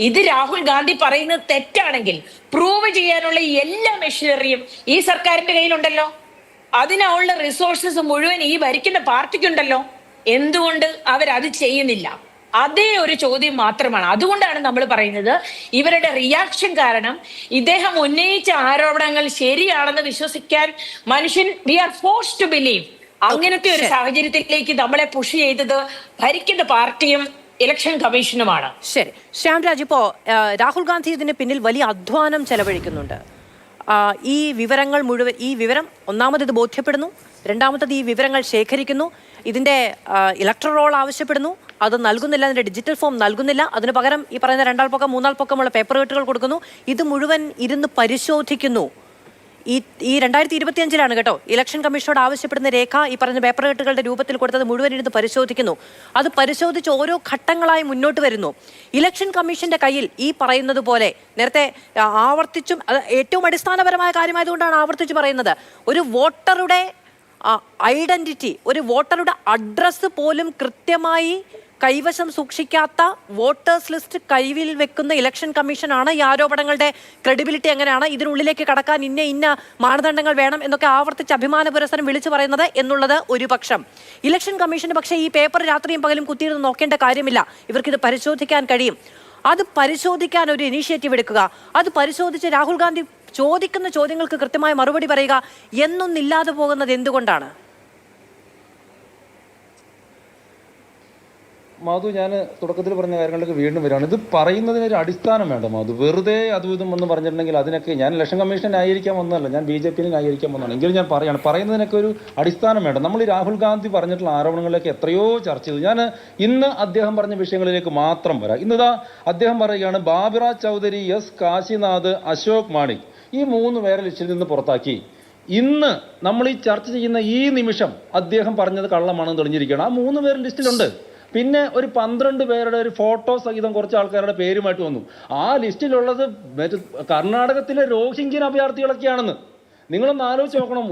ഇത് രാഹുൽ ഗാന്ധി പറയുന്നത് തെറ്റാണെങ്കിൽ പ്രൂവ് ചെയ്യാനുള്ള എല്ലാ മെഷീനറിയും ഈ സർക്കാരിന്റെ കയ്യിലുണ്ടല്ലോ. അതിനുള്ള റിസോഴ്സസ് മുഴുവൻ ഈ ഭരിക്കുന്ന പാർട്ടിക്കുണ്ടല്ലോ. എന്തുകൊണ്ട് അവരത് ചെയ്യുന്നില്ല? അതേ ഒരു ചോദ്യം മാത്രമാണ്. അതുകൊണ്ടാണ് നമ്മൾ പറയുന്നത് ഇവരുടെ റിയാക്ഷൻ കാരണം ഇദ്ദേഹം ഉന്നയിച്ച ആരോപണങ്ങൾ ശരിയാണെന്ന് വിശ്വസിക്കാൻ we are forced to believe. അങ്ങനത്തെ ഒരു സാഹചര്യത്തിലേക്ക് നമ്മളെ പുഷ് ചെയ്തത് ഭരിക്കുന്ന പാർട്ടിയും ഇലക്ഷൻ കമ്മീഷനുമാണ്. ശരി ശ്യാംരാജ്, ഇപ്പോ രാഹുൽ ഗാന്ധി ഇതിന് പിന്നിൽ വലിയ അധ്വാനം ചെലവഴിക്കുന്നുണ്ട്. ഈ വിവരങ്ങൾ മുഴുവൻ, ഈ വിവരം ഒന്നാമത് ഇത് ബോധ്യപ്പെടുന്നു, രണ്ടാമത്തത് ഈ വിവരങ്ങൾ ശേഖരിക്കുന്നു, ഇതിന്റെ ഇലക്ട്രൽ റോൾ ആവശ്യപ്പെടുന്നു, അത് നൽകുന്നില്ല, അതിന്റെ ഡിജിറ്റൽ ഫോം നൽകുന്നില്ല, അതിന് പകരം ഈ പറയുന്ന 2 ആൾ പൊക്കം 3 ആൾ പൊക്കമുള്ള പേപ്പർ കെട്ടുകൾ കൊടുക്കുന്നു. ഇത് മുഴുവൻ ഇരുന്ന് പരിശോധിക്കുന്നു. ഈ 2025 കേട്ടോ ഇലക്ഷൻ കമ്മീഷനോട് ആവശ്യപ്പെടുന്ന രേഖ ഈ പറഞ്ഞ പേപ്പർ കെട്ടുകളുടെ രൂപത്തിൽ കൊടുത്തത് മുഴുവൻ ഇരുന്ന് പരിശോധിക്കുന്നു. അത് പരിശോധിച്ച് ഓരോ ഘട്ടങ്ങളായി മുന്നോട്ട് വരുന്നു. ഇലക്ഷൻ കമ്മീഷന്റെ കയ്യിൽ ഈ പറയുന്നത് പോലെ നേരത്തെ ആവർത്തിച്ചും, അത് ഏറ്റവും അടിസ്ഥാനപരമായ കാര്യമായതുകൊണ്ടാണ് ആവർത്തിച്ച് പറയുന്നത്, ഒരു വോട്ടറുടെ ഐഡന്റിറ്റി, ഒരു വോട്ടറുടെ അഡ്രസ്സ് പോലും കൃത്യമായി കൈവശം സൂക്ഷിക്കാത്ത വോട്ടേഴ്സ് ലിസ്റ്റ് കൈവിൽ വെക്കുന്ന ഇലക്ഷൻ കമ്മീഷനാണ് ഈ ആരോപണങ്ങളുടെ ക്രെഡിബിലിറ്റി എങ്ങനെയാണ്, ഇതിനുള്ളിലേക്ക് കടക്കാൻ ഇന്ന മാനദണ്ഡങ്ങൾ വേണം എന്നൊക്കെ ആവർത്തിച്ച് അഭിമാന പുരസ്സരം വിളിച്ചു പറയുന്നത് എന്നുള്ളത് ഒരു പക്ഷം. ഇലക്ഷൻ കമ്മീഷന് പക്ഷേ ഈ പേപ്പർ രാത്രിയും പകലും കുത്തിയിരുന്ന് നോക്കേണ്ട കാര്യമില്ല. ഇവർക്കിത് പരിശോധിക്കാൻ കഴിയും. അത് പരിശോധിക്കാൻ ഒരു ഇനീഷ്യേറ്റീവ് എടുക്കുക, അത് പരിശോധിച്ച് രാഹുൽ ഗാന്ധി ചോദിക്കുന്ന ചോദ്യങ്ങൾക്ക് കൃത്യമായ മറുപടി പറയുക എന്നൊന്നില്ലാതെ പോകുന്നത് എന്തുകൊണ്ടാണ്? മാധു, ഞാൻ തുടക്കത്തിൽ പറഞ്ഞ കാര്യങ്ങളിലേക്ക് വീണ്ടും വരികയാണ്. ഇത് പറയുന്നതിന് ഒരു അടിസ്ഥാനം വേണ്ട മാധു. വെറുതെ അതും ഇതും എന്ന് പറഞ്ഞിട്ടുണ്ടെങ്കിൽ അതിനൊക്കെ ഞാൻ ഇലക്ഷൻ കമ്മീഷനെ ന്യായീകരിക്കാൻ വന്നതല്ല, ഞാൻ BJP ന്യായീകരിക്കാൻ വന്നതാണ്. എങ്കിലും ഞാൻ പറയുന്നതിനൊക്കെ ഒരു അടിസ്ഥാനം വേണ്ട. നമ്മൾ ഈ രാഹുൽ ഗാന്ധി പറഞ്ഞിട്ടുള്ള ആരോപണങ്ങളിലേക്ക് എത്രയോ ചർച്ച ചെയ്തു. ഞാൻ ഇന്ന് അദ്ദേഹം പറഞ്ഞ വിഷയങ്ങളിലേക്ക് മാത്രം വരാം. ഇന്നിതാ അദ്ദേഹം പറയുകയാണ് ബാബിറാജ് ചൗധരി, എസ് കാശിനാഥ്, അശോക് മാണിക് ഈ 3 പേരെ ലിസ്റ്റിൽ നിന്ന് പുറത്താക്കി. ഇന്ന് നമ്മൾ ഈ ചർച്ച ചെയ്യുന്ന ഈ നിമിഷം അദ്ദേഹം പറഞ്ഞത് കള്ളമാണെന്ന് തെളിഞ്ഞിരിക്കുകയാണ്. ആ 3 പേര് ലിസ്റ്റിലുണ്ട്. പിന്നെ ഒരു 12 പേരുടെ ഒരു ഫോട്ടോ സഹിതം കുറച്ച് ആൾക്കാരുടെ പേരുമായിട്ട് വന്നു. ആ ലിസ്റ്റിലുള്ളത് കർണാടകത്തിലെ റോഹിംഗ്യൻ അഭയാർത്ഥികളൊക്കെയാണെന്ന്. നിങ്ങളൊന്ന് ആലോചിച്ച് നോക്കണം.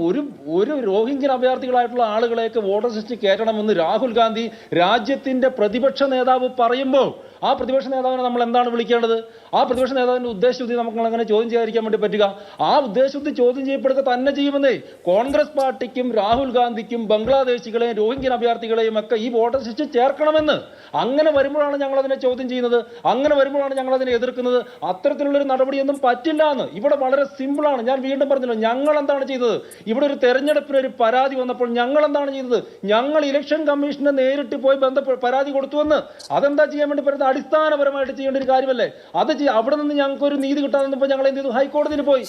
ഒരു റോഹിംഗ്യൻ അഭയാർത്ഥികളായിട്ടുള്ള ആളുകളെയൊക്കെ വോട്ടർ ലിസ്റ്റ് കയറ്റണമെന്ന് രാഹുൽ ഗാന്ധി രാജ്യത്തിന്റെ പ്രതിപക്ഷ നേതാവ് പറയുമ്പോൾ ആ പ്രതിപക്ഷ നേതാവിനെ നമ്മൾ എന്താണ് വിളിക്കേണ്ടത്? ആ പ്രതിപക്ഷ നേതാവിന്റെ ഉദ്ദേശശുദ്ധി നമുക്ക് അങ്ങനെ ചോദ്യം ചെയ്യാതിരിക്കാൻ വേണ്ടി പറ്റുക? ആ ഉദ്ദേശശുദ്ധി ചോദ്യം ചെയ്യപ്പെടുക തന്നെ ചെയ്യുമെന്നേ. കോൺഗ്രസ് പാർട്ടിക്കും രാഹുൽ ഗാന്ധിക്കും ബംഗ്ലാദേശികളെയും റോഹിംഗ്യൻ അഭയാർത്ഥികളെയും ഒക്കെ ഈ വോട്ടർ ലിസ്റ്റ് ചേർക്കണമെന്ന്. അങ്ങനെ വരുമ്പോഴാണ് ഞങ്ങൾ അതിനെ ചോദ്യം ചെയ്യുന്നത്, അങ്ങനെ വരുമ്പോഴാണ് ഞങ്ങൾ അതിനെ എതിർക്കുന്നത്. അത്തരത്തിലുള്ളൊരു നടപടിയൊന്നും പറ്റില്ല എന്ന്. ഇവിടെ വളരെ സിമ്പിളാണ്. ഞാൻ വീണ്ടും പറഞ്ഞല്ലോ, ഞങ്ങൾ എന്താണ് ചെയ്തത്? ഇവിടെ ഒരു തെരഞ്ഞെടുപ്പിന് ഒരു പരാതി വന്നപ്പോൾ ഞങ്ങൾ എന്താണ് ചെയ്തത്? ഞങ്ങൾ ഇലക്ഷൻ കമ്മീഷനെ നേരിട്ട് പോയി പരാതി കൊടുത്തുവെന്ന്. അതെന്താ ചെയ്യാൻ വേണ്ടി പറയുന്നത്? അടിസ്ഥാനപരമായിട്ട് ചെയ്യേണ്ട ഒരു കാര്യമല്ലേ അത്? അവിടെ നിന്ന് ഞങ്ങൾക്ക് ഒരു നീതി കിട്ടാതെ ഞങ്ങൾ എന്ത് ചെയ്തു? ഹൈക്കോടതിയിൽ പോയി.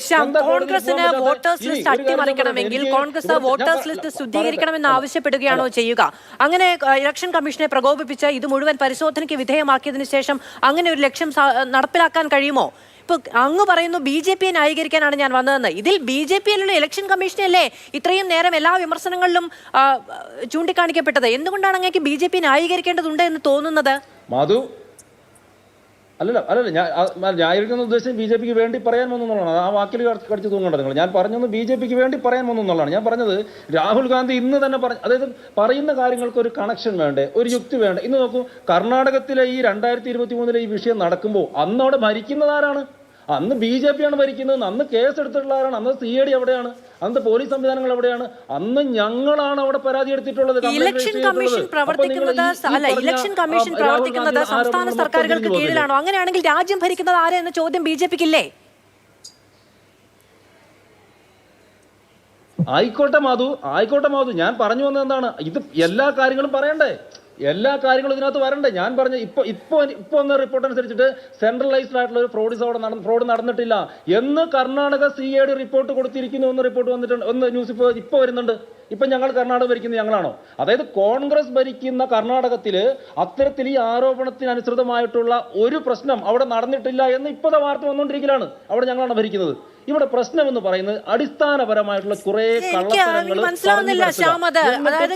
കോൺഗ്രസിന് വോട്ടേഴ്സ് ലിസ്റ്റ് അട്ടിമറിക്കണമെങ്കിൽ കോൺഗ്രസ് വോട്ടേഴ്സ് ലിസ്റ്റ് ശുദ്ധീകരിക്കണമെന്ന് ആവശ്യപ്പെടുകയാണോ ചെയ്യുക? അങ്ങനെ ഇലക്ഷൻ കമ്മീഷനെ പ്രകോപിപ്പിച്ച് ഇത് മുഴുവൻ പരിശോധനയ്ക്ക് വിധേയമാക്കിയതിനു ശേഷം അങ്ങനെ ഒരു ലക്ഷ്യം നടപ്പിലാക്കാൻ കഴിയുമോ? ഇപ്പൊ അങ്ങ് പറയുന്നു BJP ന്യായീകരിക്കാനാണ് ഞാൻ വന്നതെന്ന്. ഇതിൽ BJPയിലുള്ള ഇലക്ഷൻ കമ്മീഷനല്ലേ ഇത്രയും നേരം എല്ലാ വിമർശനങ്ങളിലും ചൂണ്ടിക്കാണിക്കപ്പെട്ടത്? എന്തുകൊണ്ടാണ് അങ്ങേക്ക് BJP ന്യായീകരിക്കേണ്ടതുണ്ട് എന്ന് തോന്നുന്നത്? മാധു, അല്ലല്ല ന്യായീകരിക്കുന്ന ഉദ്ദേശം BJPക്ക് വേണ്ടി പറയാൻ വന്നുള്ളതാണ്. ആ വാക്കിൽ കടിച്ചു തൂങ്ങേണ്ടത് നിങ്ങൾ. ഞാൻ പറഞ്ഞത് BJPക്ക് വേണ്ടി പറയാൻ വന്നുള്ളതാണ്. ഞാൻ പറഞ്ഞത് രാഹുൽ ഗാന്ധി ഇന്ന് തന്നെ അതായത് പറയുന്ന കാര്യങ്ങൾക്ക് ഒരു കണക്ഷൻ വേണ്ടേ, ഒരു യുക്തി വേണ്ടേ? ഇന്ന് നോക്കൂ, കർണാടകത്തിലെ ഈ 2023 ഈ വിഷയം നടക്കുമ്പോൾ അന്ന് അവിടെ ഭരിക്കുന്നതാരാണ്? അന്ന് BJP ആണ് ഭരിക്കുന്നത്. അന്ന് കേസ് എടുത്തിട്ടുള്ളവരാണ്. അന്ന് CID എവിടെയാണ്? അന്നത്തെ പോലീസ് സംവിധാനങ്ങൾ എവിടെയാണ്? അന്ന് ഞങ്ങളാണ് അവിടെ പരാതി എടുത്തിട്ടുള്ളത്. ഇലക്ഷൻ കമ്മീഷൻ പ്രവർത്തിക്കുന്നത് സംസ്ഥാന സർക്കാരുകൾക്ക് കീഴിലാണോ? അങ്ങനെയാണെങ്കിൽ രാജ്യം ഭരിക്കുന്നത് ആരെ എന്ന ചോദ്യം BJPക്ക് ഇല്ലേ? ആയിക്കോട്ടെ മാധു, ഞാൻ പറഞ്ഞു വന്നത് എന്താണ്? ഇത് എല്ലാ കാര്യങ്ങളും പറയണ്ടേ? എല്ലാ കാര്യങ്ങളും ഇതിനകത്ത് വരണ്ടേ? ഞാൻ പറഞ്ഞു ഇപ്പൊ വന്ന റിപ്പോർട്ട് അനുസരിച്ചിട്ട് സെൻട്രലൈസ്ഡ് ആയിട്ടുള്ള ഒരു ഫ്രോഡ് നടന്നിട്ടില്ല എന്ന് കർണാടക CID റിപ്പോർട്ട് കൊടുത്തിരിക്കുന്നു എന്ന് റിപ്പോർട്ട് വന്നിട്ടുണ്ട്. ഒന്ന് ന്യൂസ് ഇപ്പൊ വരുന്നുണ്ട്. ഇപ്പൊ ഞങ്ങൾ കർണാടക ഭരിക്കുന്നത് ഞങ്ങളാണോ? അതായത് കോൺഗ്രസ് ഭരിക്കുന്ന കർണാടകത്തില് അത്തരത്തിൽ ഈ ആരോപണത്തിനനുസൃതമായിട്ടുള്ള ഒരു പ്രശ്നം അവിടെ നടന്നിട്ടില്ല എന്ന് ഇപ്പോഴത്തെ വാർത്ത വന്നുകൊണ്ടിരിക്കലാണ്. അവിടെ ഞങ്ങളാണ് ഭരിക്കുന്നത്. ഇവിടെ പ്രശ്നം എന്ന് പറയുന്നത് അടിസ്ഥാനപരമായിട്ടുള്ള കുറെ മനസ്സിലാവുന്നില്ല ശ്യാമത്. അതായത്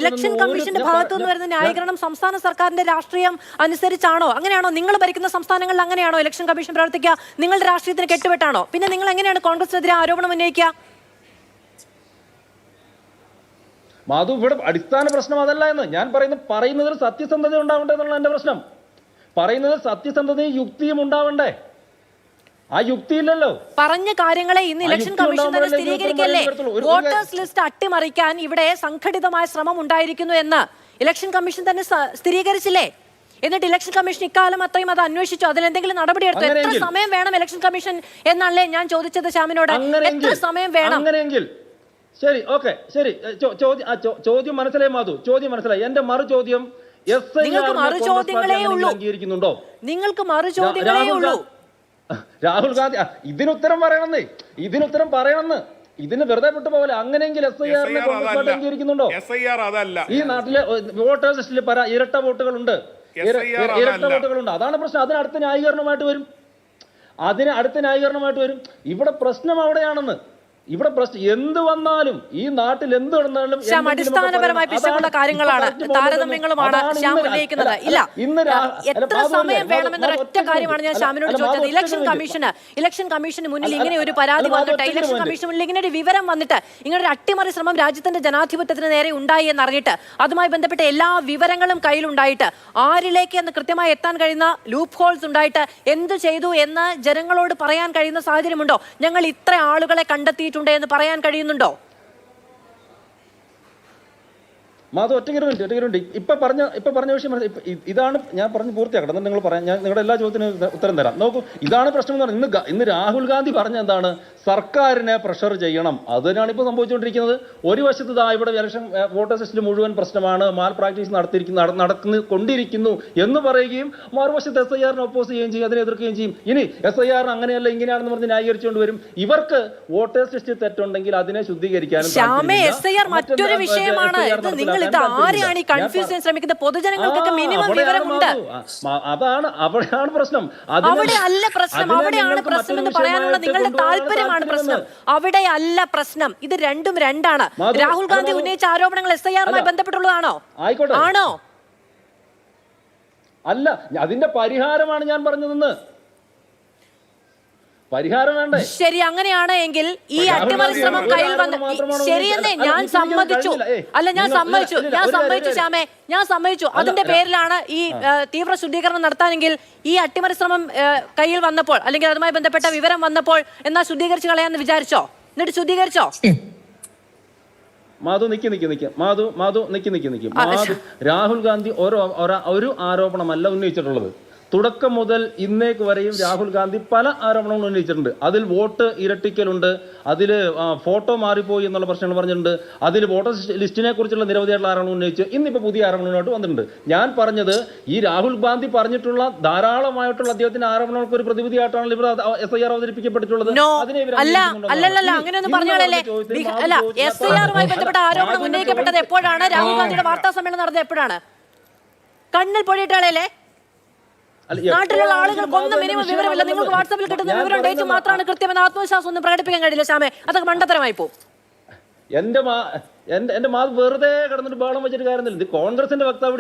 ഇലക്ഷൻ കമ്മീഷന്റെ ഭാഗത്തു നിന്ന് വരുന്ന ന്യായീകരണം സംസ്ഥാന സർക്കാരിന്റെ രാഷ്ട്രീയം അനുസരിച്ചാണോ? അങ്ങനെയാണോ? നിങ്ങൾ ഭരിക്കുന്ന സംസ്ഥാനങ്ങളിൽ അങ്ങനെയാണോ ഇലക്ഷൻ കമ്മീഷൻ പ്രവർത്തിക്കുക? നിങ്ങളുടെ രാഷ്ട്രീയത്തിന് കെട്ടുപെട്ടാണോ? പിന്നെ നിങ്ങൾ എങ്ങനെയാണ് കോൺഗ്രസിനെതിരെ ആരോപണം ഉന്നയിക്കുക? മാധു, ഇവിടെ അടിസ്ഥാന പ്രശ്നം അതല്ല എന്ന് ഞാൻ പറയുന്നതിൽ സത്യസന്ധത ഉണ്ടാവണ്ടേ എന്നുള്ള എന്റെ പ്രശ്നം. പറയുന്നതിൽ സത്യസന്ധതയും യുക്തിയും ഉണ്ടാവണ്ടേ? ആ യുക്തിയില്ലല്ലോ. പറഞ്ഞ കാര്യങ്ങളെ ഇന്ന് ഇലക്ഷൻ കമ്മീഷൻ തന്നെ സ്ഥിരീകരിക്കല്ലേ? വോട്ടേഴ്സ് ലിസ്റ്റ് അട്ടിമറിക്കാൻ ഇവിടെ സംഘടിതമായ ശ്രമം ഉണ്ടായിരിക്കുന്നു എന്ന് ഇലക്ഷൻ കമ്മീഷൻ തന്നെ സ്ഥിരീകരിച്ചില്ലേ? എന്നിട്ട് ഇലക്ഷൻ കമ്മീഷൻ ഇക്കാലം അത്രയും അത് അന്വേഷിച്ചു, അതിലെന്തെങ്കിലും നടപടിയെടുത്തു? എത്ര സമയം വേണം ഇലക്ഷൻ കമ്മീഷൻ എന്നാണല്ലേ ഞാൻ ചോദിച്ചത് ശ്യാമിനോട്. എത്ര സമയം വേണം? അങ്ങനെയെങ്കിൽ ശരി, ഓക്കെ, ശരി. ചോദ്യം മനസ്സിലായി മാധു, ചോദ്യം മനസ്സിലായി. എന്റെ മറു ചോദ്യം, നിങ്ങൾക്ക് മറുചോദ്യങ്ങളേ ഉള്ളൂ. രാഹുൽ ഗാന്ധി ഇതിനുത്തരം പറയണമെന്ന് ഇതിന് വെറുതെ വിട്ടു പോലെ. അങ്ങനെയെങ്കിൽ SIR-നെ കോൺഗ്രസ് പാർട്ടി അംഗീകരിക്കുന്നുണ്ടോ? ഈ നാട്ടിലെ വോട്ടേഴ്സ് ലിസ്റ്റിൽ ഇരട്ട വോട്ടുകളുണ്ട്. അതാണ് പ്രശ്നം. അതിന് അടുത്ത ന്യായീകരണമായിട്ട് വരും. ഇവിടെ പ്രശ്നം അവിടെയാണെന്ന്. ഇവിടെ പ്രശ്നം എന്ത് വന്നാലും ഈ നാട്ടിൽ എന്ത് നടന്നാലും ശ്യാം അടിസ്ഥാനപരമായി പിശകുള്ള കാര്യങ്ങളാണ്, താരതമ്യങ്ങളുമാണ് ശ്യാം ഉന്നയിക്കുന്നത്. ഇല്ല, എത്ര സമയം വേണമെന്ന ഒറ്റ കാര്യമാണ് ഞാൻ ശ്യാമിനോട് ചോദിച്ചത്. ഇലക്ഷൻ കമ്മീഷന് മുന്നിൽ ഇങ്ങനെ ഒരു പരാതി വന്നിട്ട്, ഇലക്ഷൻ കമ്മീഷന് മുന്നിൽ ഇങ്ങനെ ഒരു വിവരം വന്നിട്ട്, ഇങ്ങനെ ഒരു അട്ടിമറി ശ്രമം രാജ്യത്തിന്റെ ജനാധിപത്യത്തിന് നേരെ ഉണ്ടായി എന്നറിഞ്ഞിട്ട്, അതുമായി ബന്ധപ്പെട്ട എല്ലാ വിവരങ്ങളും കയ്യിലുണ്ടായിട്ട്, ആരിലേക്ക് എന്ന് കൃത്യമായി എത്താൻ കഴിയുന്ന ലൂപ്പ് ഹോൾസ് ഉണ്ടായിട്ട് എന്ത് ചെയ്തു എന്ന് ജനങ്ങളോട് പറയാൻ കഴിയുന്ന സാഹചര്യമുണ്ടോ? ഞങ്ങൾ ഇത്ര ആളുകളെ കണ്ടെത്തിയിട്ടുണ്ട് എന്ന് പറയാൻ കഴിയുന്നുണ്ടോ? മാധവ് ഒറ്റയ്ക്കുണ്ട്. ഇപ്പൊ പറഞ്ഞ വിഷയം ഇതാണ്. ഞാൻ പറഞ്ഞ് പൂർത്തിയാക്കട്ടെ, എന്നിട്ട് നിങ്ങൾ പറയാം. ഞാൻ നിങ്ങളുടെ എല്ലാ ചോദ്യത്തിനും ഉത്തരം തരാം. നോക്കൂ, ഇതാണ് പ്രശ്നം എന്ന് പറഞ്ഞാൽ ഇന്ന് രാഹുൽ ഗാന്ധി പറഞ്ഞ എന്താണ്? സർക്കാരിനെ പ്രഷർ ചെയ്യണം. അതിനാണ് ഇപ്പോൾ സംഭവിച്ചുകൊണ്ടിരിക്കുന്നത്. ഒരു വശത്ത് ഇവിടെ ഇലക്ഷൻ വോട്ടേഴ്സ് ലിസ്റ്റിൽ മുഴുവൻ പ്രശ്നമാണ്, മാൽ പ്രാക്ടീസ് കൊണ്ടിരിക്കുന്നു എന്ന് പറയുകയും മറുവശത്ത് SIR ഒപ്പോസ് ചെയ്യുകയും ചെയ്യും, അതിനെ എതിർക്കുകയും ചെയ്യും. ഇനി SIR അങ്ങനെയല്ല ഇങ്ങനെയാണെന്ന് പറഞ്ഞ് ന്യായീകരിച്ചുകൊണ്ട് വരും. ഇവർക്ക് വോട്ടേഴ്സ് ലിസ്റ്റിൽ തെറ്റുണ്ടെങ്കിൽ അതിനെ ശുദ്ധീകരിക്കാനും മറ്റൊരു വിഷയമാണ്. ഇത് ആരെയാണ് ഈ കൺഫ്യൂസ് ചെയ്യാൻ ശ്രമിക്കുന്നത്? പൊതുജനങ്ങൾക്കൊക്കെ മിനിമം വിവരമുണ്ട്. അവിടെയാണ് പ്രശ്നം. അവിടെയല്ല പ്രശ്നം, അവിടെയാണ് പ്രശ്നം എന്ന് പറയാനുള്ള നിങ്ങളുടെ താല്പര്യമാണ് പ്രശ്നം. അവിടെ അല്ല പ്രശ്നം. ഇത് രണ്ടും രണ്ടാണ്. രാഹുൽ ഗാന്ധി ഉന്നയിച്ച ആരോപണങ്ങൾ SIR-മായി ബന്ധപ്പെട്ടുള്ളതാണോ? ആണോ? അല്ല, അതിന്റെ പരിഹാരമാണ് ഞാൻ പറഞ്ഞതെന്ന്. പരിഹാരം വേണ്ടേ? ശരി, അങ്ങനെയാണ് എങ്കിൽ ഈ അട്ടിമറി ശ്രമം കയ്യിൽ വന്ന് ശരിയെന്നേ ഞാൻ സമ്മതിച്ചു. ശ്യാമേ, ഞാൻ സമ്മതിച്ചു. അതിന്റെ പേരിലാണ് ഈ തീവ്ര ശുദ്ധീകരണം നടത്താനെങ്കിൽ ഈ അട്ടിമറി ശ്രമം കയ്യിൽ വന്നപ്പോൾ, അല്ലെങ്കിൽ അതുമായി ബന്ധപ്പെട്ട വിവരം വന്നപ്പോൾ എന്നാ ശുദ്ധീകരിച്ച് കളയാന്ന് വിചാരിച്ചോ? എന്നിട്ട് ശുദ്ധീകരിച്ചോ? മാധു നിക്ക്. രാഹുൽ ഗാന്ധി ഒരു ആരോപണമല്ല ഉന്നയിച്ചിട്ടുള്ളത്. തുടക്കം മുതൽ ഇന്നേക്ക് വരെയും രാഹുൽ ഗാന്ധി പല ആരോപണങ്ങളും ഉന്നയിച്ചിട്ടുണ്ട്. അതിൽ വോട്ട് ഇരട്ടിക്കലുണ്ട്, അതിൽ ഫോട്ടോ മാറിപ്പോയി എന്നുള്ള പ്രശ്നങ്ങൾ പറഞ്ഞിട്ടുണ്ട്, അതിൽ വോട്ടർ ലിസ്റ്റിനെ കുറിച്ചുള്ള നിരവധിയായിട്ടുള്ള ആരോപണം ഉന്നയിച്ച് ഇന്നിപ്പോൾ പുതിയ ആരോപണങ്ങളായിട്ട് വന്നിട്ടുണ്ട്. ഞാൻ പറഞ്ഞത് ഈ രാഹുൽ ഗാന്ധി പറഞ്ഞിട്ടുള്ള ധാരാളമായിട്ടുള്ള അദ്ദേഹത്തിന്റെ ആരോപണങ്ങൾക്ക് ഒരു പ്രതിവിധിയായിട്ടാണ് ഇവിടെ SIR അവതരിപ്പിക്കപ്പെട്ടിട്ടുള്ളത്. ആരോപണം ഉന്നയിക്കപ്പെട്ടത് എപ്പോഴാണ്? രാഹുൽ ഗാന്ധിയുടെ വാർത്താ സമ്മേളനം നടന്നത് എപ്പോഴാണ്? കണ്ണിൽ പൊടിയിട്ടാളല്ലേ? നാട്ടിലുള്ള ആളുകൾക്കൊന്നും മിനിമം വിവരമില്ല. നിങ്ങൾക്ക് വാട്സാപ്പിൽ കിട്ടുന്ന വിവരം ഡേറ്റ് മാത്രമാണ് കൃത്യമെന്ന് ആത്മവിശ്വാസം ഒന്നും പ്രകടിപ്പിക്കാൻ കഴിയില്ല ശ്യാമേ. അതൊക്കെ മണ്ടത്തരമായി പോകും. എന്റെ മാത് വെറുതെ കിടന്നിട്ട് ബഹളം വെച്ചിട്ട് കാര്യമില്ല. കോൺഗ്രസിന്റെ വക്താവ്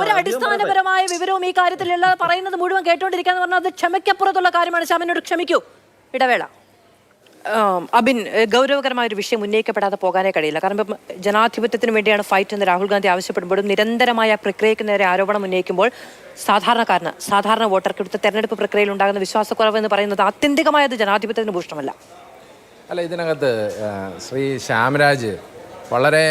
ഒരു അടിസ്ഥാനപരമായ വിവരവും ഈ കാര്യത്തിലുള്ള പറയുന്നത് മുഴുവൻ കേട്ടോണ്ടിരിക്കാന്ന് പറഞ്ഞാൽ അത് ക്ഷമയ്ക്കപ്പുറത്തുള്ള കാര്യമാണ്. ശ്യാമിനോട് ക്ഷമിക്കൂ. ഇടവേള. അബിൻ, ഗൗരവകരമായ ഒരു വിഷയം ഉന്നയിക്കപ്പെടാതെ പോകാനേ കഴിയില്ല. കാരണം ഇപ്പം ജനാധിപത്യത്തിന് വേണ്ടിയാണ് ഫൈറ്റ് എന്ന് രാഹുൽ ഗാന്ധി ആവശ്യപ്പെടുമ്പോഴും നിരന്തരമായ പ്രക്രിയയ്ക്ക് നേരെ ആരോപണം ഉന്നയിക്കുമ്പോൾ സാധാരണ വോട്ടർക്ക് ഇവിടുത്തെ തെരഞ്ഞെടുപ്പ് പ്രക്രിയയിൽ ഉണ്ടാകുന്ന വിശ്വാസക്കുറവ് എന്ന് പറയുന്നത് ആത്യന്തികമായത് ജനാധിപത്യത്തിന് ഭൂഷണമല്ല. അല്ല, ഇതിനകത്ത് ശ്രീ ശ്യാംരാജ് വളരെ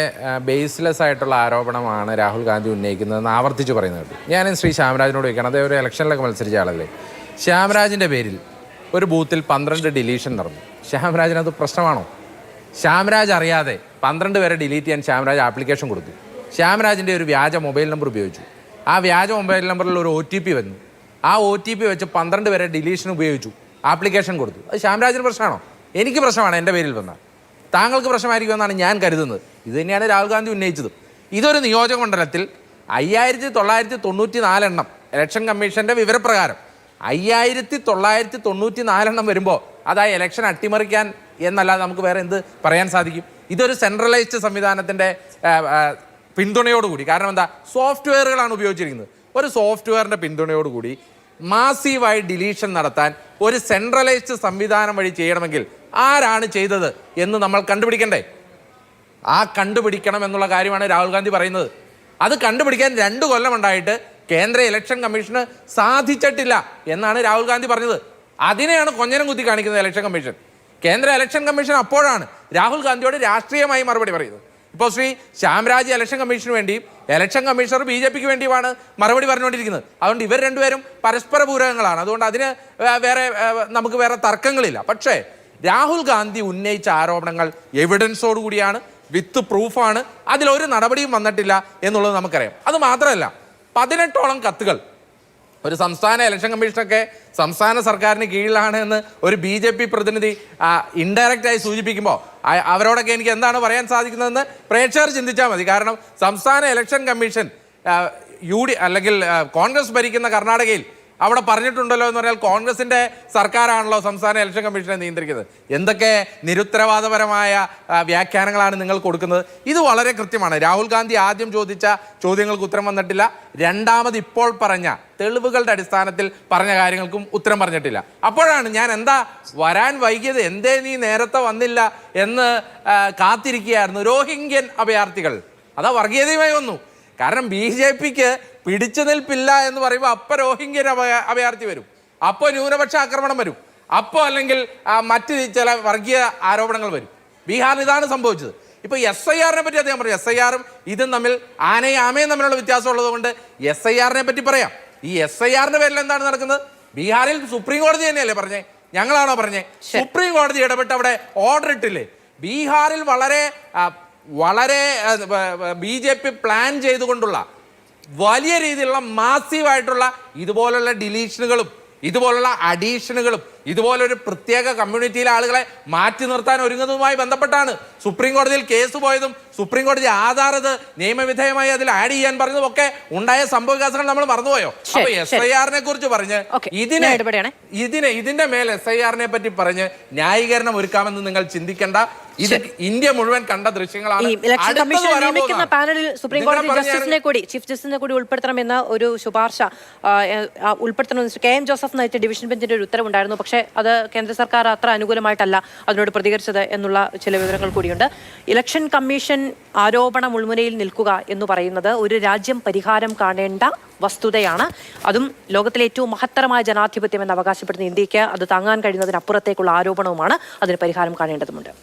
ബേസ്ലെസ് ആയിട്ടുള്ള ആരോപണമാണ് രാഹുൽ ഗാന്ധി ഉന്നയിക്കുന്നതെന്ന് ആവർത്തിച്ച് പറയുന്നത്. ഞാൻ ശ്രീ ശ്യാംരാജിനോട് ചോദിക്കണം, അതേ ഒരു ഇലക്ഷനിലൊക്കെ മത്സരിച്ച ആളല്ലേ. ശ്യാംരാജിൻ്റെ പേരിൽ ഒരു ബൂത്തിൽ 12 ഡിലീഷൻ നടന്നു. ശ്യാംരാജിനത് പ്രശ്നമാണോ? ശ്യാംരാജ് അറിയാതെ 12 പേരെ ഡിലീറ്റ് ചെയ്യാൻ ശ്യാംരാജ് ആപ്ലിക്കേഷൻ കൊടുത്തു. ശ്യാംരാജിൻ്റെ ഒരു വ്യാജ മൊബൈൽ നമ്പർ ഉപയോഗിച്ചു. ആ വ്യാജ മൊബൈൽ നമ്പറിൽ ഒരു OTP വന്നു. ആ OTP വെച്ച് 12 പേരെ ഡിലീഷൻ ഉപയോഗിച്ചു, ആപ്ലിക്കേഷൻ കൊടുത്തു. അത് ശ്യാംരാജിന് പ്രശ്നമാണോ? എനിക്ക് പ്രശ്നമാണ് എൻ്റെ പേരിൽ വന്നാൽ. താങ്കൾക്ക് പ്രശ്നമായിരിക്കുമെന്നാണ് ഞാൻ കരുതുന്നത്. ഇത് തന്നെയാണ് രാഹുൽ ഗാന്ധി ഉന്നയിച്ചത്. ഇതൊരു നിയോജക മണ്ഡലത്തിൽ 5994 എണ്ണം ഇലക്ഷൻ കമ്മീഷൻ്റെ വിവരപ്രകാരം 5994 എണ്ണം വരുമ്പോൾ അതാ ഇലക്ഷൻ അട്ടിമറിക്കാൻ എന്നല്ലാതെ നമുക്ക് വേറെ എന്ത് പറയാൻ സാധിക്കും? ഇതൊരു സെൻട്രലൈസ്ഡ് സംവിധാനത്തിൻ്റെ പിന്തുണയോടുകൂടി, കാരണം എന്താ, സോഫ്റ്റ്വെയറുകളാണ് ഉപയോഗിച്ചിരിക്കുന്നത്. ഒരു സോഫ്റ്റ്വെയറിൻ്റെ പിന്തുണയോടുകൂടി മാസീവായി ഡിലീഷൻ നടത്താൻ ഒരു സെൻട്രലൈസ്ഡ് സംവിധാനം വഴി ചെയ്യണമെങ്കിൽ ആരാണ് ചെയ്തത് എന്ന് നമ്മൾ കണ്ടുപിടിക്കണ്ടേ? ആ കണ്ടുപിടിക്കണം എന്നുള്ള കാര്യമാണ് രാഹുൽ ഗാന്ധി പറയുന്നത്. അത് കണ്ടുപിടിക്കാൻ 2 കൊല്ലം ഉണ്ടായിട്ട് കേന്ദ്ര ഇലക്ഷൻ കമ്മീഷന് സാധിച്ചിട്ടില്ല എന്നാണ് രാഹുൽ ഗാന്ധി പറഞ്ഞത്. അതിനെയാണ് കൊഞ്ഞനം കുത്തി കാണിക്കുന്നത് ഇലക്ഷൻ കമ്മീഷൻ. കേന്ദ്ര ഇലക്ഷൻ കമ്മീഷൻ അപ്പോഴാണ് രാഹുൽ ഗാന്ധിയോട് രാഷ്ട്രീയമായി മറുപടി പറയുന്നത്. ഇപ്പോൾ ശ്രീ ശ്യാംരാജ് ഇലക്ഷൻ കമ്മീഷന് വേണ്ടിയും ഇലക്ഷൻ കമ്മീഷണർ BJPക്ക് വേണ്ടിയുമാണ് മറുപടി പറഞ്ഞുകൊണ്ടിരിക്കുന്നത്. അതുകൊണ്ട് ഇവർ രണ്ടുപേരും പരസ്പര പൂരകങ്ങളാണ്. അതുകൊണ്ട് അതിന് നമുക്ക് വേറെ തർക്കങ്ങളില്ല. പക്ഷേ രാഹുൽ ഗാന്ധി ഉന്നയിച്ച ആരോപണങ്ങൾ എവിഡൻസോടുകൂടിയാണ്, വിത്ത് പ്രൂഫാണ്. അതിലൊരു നടപടിയും വന്നിട്ടില്ല എന്നുള്ളത് നമുക്കറിയാം. അത് മാത്രമല്ല, 18ഓളം കത്തുകൾ ഒരു സംസ്ഥാന ഇലക്ഷൻ കമ്മീഷനൊക്കെ സംസ്ഥാന സർക്കാരിന് കീഴിലാണ് എന്ന് ഒരു BJP പ്രതിനിധി ഇൻഡയറക്റ്റായി സൂചിപ്പിക്കുമ്പോൾ അവരോടൊക്കെ എനിക്ക് എന്താണ് പറയാൻ സാധിക്കുന്നതെന്ന് പ്രേക്ഷകർ ചിന്തിച്ചാൽ മതി. കാരണം സംസ്ഥാന ഇലക്ഷൻ കമ്മീഷൻ അല്ലെങ്കിൽ കോൺഗ്രസ് ഭരിക്കുന്ന കർണാടകയിൽ അവിടെ പറഞ്ഞിട്ടുണ്ടല്ലോ എന്ന് പറഞ്ഞാൽ കോൺഗ്രസിന്റെ സർക്കാരാണല്ലോ സംസ്ഥാന ഇലക്ഷൻ കമ്മീഷനെ നിയന്ത്രിക്കുന്നത്. എന്തൊക്കെ നിരുത്തരവാദപരമായ വ്യാഖ്യാനങ്ങളാണ് നിങ്ങൾ കൊടുക്കുന്നത്. ഇത് വളരെ കൃത്യമാണ്. രാഹുൽ ഗാന്ധി ആദ്യം ചോദിച്ച ചോദ്യങ്ങൾക്ക് ഉത്തരം വന്നിട്ടില്ല. രണ്ടാമത് ഇപ്പോൾ പറഞ്ഞ തെളിവുകളുടെ അടിസ്ഥാനത്തിൽ പറഞ്ഞ കാര്യങ്ങൾക്കും ഉത്തരം പറഞ്ഞിട്ടില്ല. അപ്പോഴാണ് ഞാൻ എന്താ വരാൻ വൈകിയത്, എന്തേ നീ നേരത്തെ വന്നില്ല എന്ന് കാത്തിരിക്കുകയായിരുന്നു. രോഹിംഗ്യൻ അഭയാർത്ഥികൾ അതാ വർഗീയതയുമായി വന്നു. കാരണം BJPക്ക് പിടിച്ചു നിൽപ്പില്ല എന്ന് പറയുമ്പോൾ അപ്പോൾ രോഹിംഗ്യൻ അഭയാർത്ഥി വരും, അപ്പോൾ ന്യൂനപക്ഷ ആക്രമണം വരും, അപ്പോൾ അല്ലെങ്കിൽ മറ്റ് ചില വർഗീയ ആരോപണങ്ങൾ വരും. ബീഹാറിൽ ഇതാണ് സംഭവിച്ചത്. ഇപ്പോൾ SIR-നെ പറ്റി അദ്ദേഹം പറഞ്ഞു. SIR-ഉം ഇതും തമ്മിൽ ആനയും ആമയും തമ്മിലുള്ള വ്യത്യാസം ഉള്ളതുകൊണ്ട് SIR-നെ പറ്റി പറയാം. ഈ SIR-ന്റെ പേരിൽ എന്താണ് നടക്കുന്നത്? ബീഹാറിൽ സുപ്രീം കോടതി തന്നെയല്ലേ പറഞ്ഞേ, ഞങ്ങളാണോ പറഞ്ഞേ? സുപ്രീം കോടതി ഇടപെട്ട് അവിടെ ഓർഡർ ഇട്ടില്ലേ? ബീഹാറിൽ വളരെ BJP പ്ലാൻ ചെയ്തുകൊണ്ടുള്ള വലിയ രീതിയിലുള്ള മാസീവായിട്ടുള്ള ഇതുപോലുള്ള ഡിലീഷനുകളും ഇതുപോലുള്ള അഡീഷനുകളും ഇതുപോലൊരു പ്രത്യേക കമ്മ്യൂണിറ്റിയിലെ ആളുകളെ മാറ്റി നിർത്താൻ ഒരുങ്ങുന്നതുമായി ബന്ധപ്പെട്ടാണ് സുപ്രീം കോടതിയിൽ കേസ് പോയതും സുപ്രീം കോടതി ആധാർ അത് നിയമവിധേയമായി അതിൽ ആഡ് ചെയ്യാൻ പറഞ്ഞതും ഒക്കെ ഉണ്ടായ സംഭവ വികാസങ്ങൾ നമ്മൾ മറന്നുപോയോ? അപ്പൊ SIR-നെ കുറിച്ച് പറഞ്ഞ് ഇതിന്റെ മേൽ SIR-നെ പറ്റി പറഞ്ഞ് ന്യായീകരണം ഒരുക്കാമെന്ന് നിങ്ങൾ ചിന്തിക്കേണ്ട. ഇത് ഇന്ത്യ മുഴുവൻ കണ്ട ദൃശ്യങ്ങളാണ്. ഇലക്ഷൻ കമ്മീഷൻ നിയമിക്കുന്ന പാനലിൽ സുപ്രീം കോടതി ചീഫ് ജസ്റ്റിസിനെ കൂടി ഉൾപ്പെടുത്തണമെന്ന ഒരു ശുപാർശ ഉൾപ്പെടുത്തണമെന്ന് KM ജോസഫ് നയിച്ച ഡിവിഷൻ ബെഞ്ചിന്റെ ഒരു ഉത്തരവുണ്ടായിരുന്നു. പക്ഷേ അത് കേന്ദ്ര സർക്കാർ അത്ര അനുകൂലമായിട്ടല്ല അതിനോട് പ്രതികരിച്ചത് എന്നുള്ള ചില വിവരങ്ങൾ കൂടിയുണ്ട്. ഇലക്ഷൻ കമ്മീഷൻ ആരോപണ മുൾമുനയിൽ നിൽക്കുക എന്ന് പറയുന്നത് ഒരു രാജ്യം പരിഹാരം കാണേണ്ട വസ്തുതയാണ്. അതും ലോകത്തിലെ ഏറ്റവും മഹത്തരമായ ജനാധിപത്യം എന്ന് അവകാശപ്പെടുന്ന ഇന്ത്യക്ക് അത് താങ്ങാൻ കഴിയുന്നതിനപ്പുറത്തേക്കുള്ള ആരോപണവുമാണ്. അതിന് പരിഹാരം കാണേണ്ടതുണ്ട്.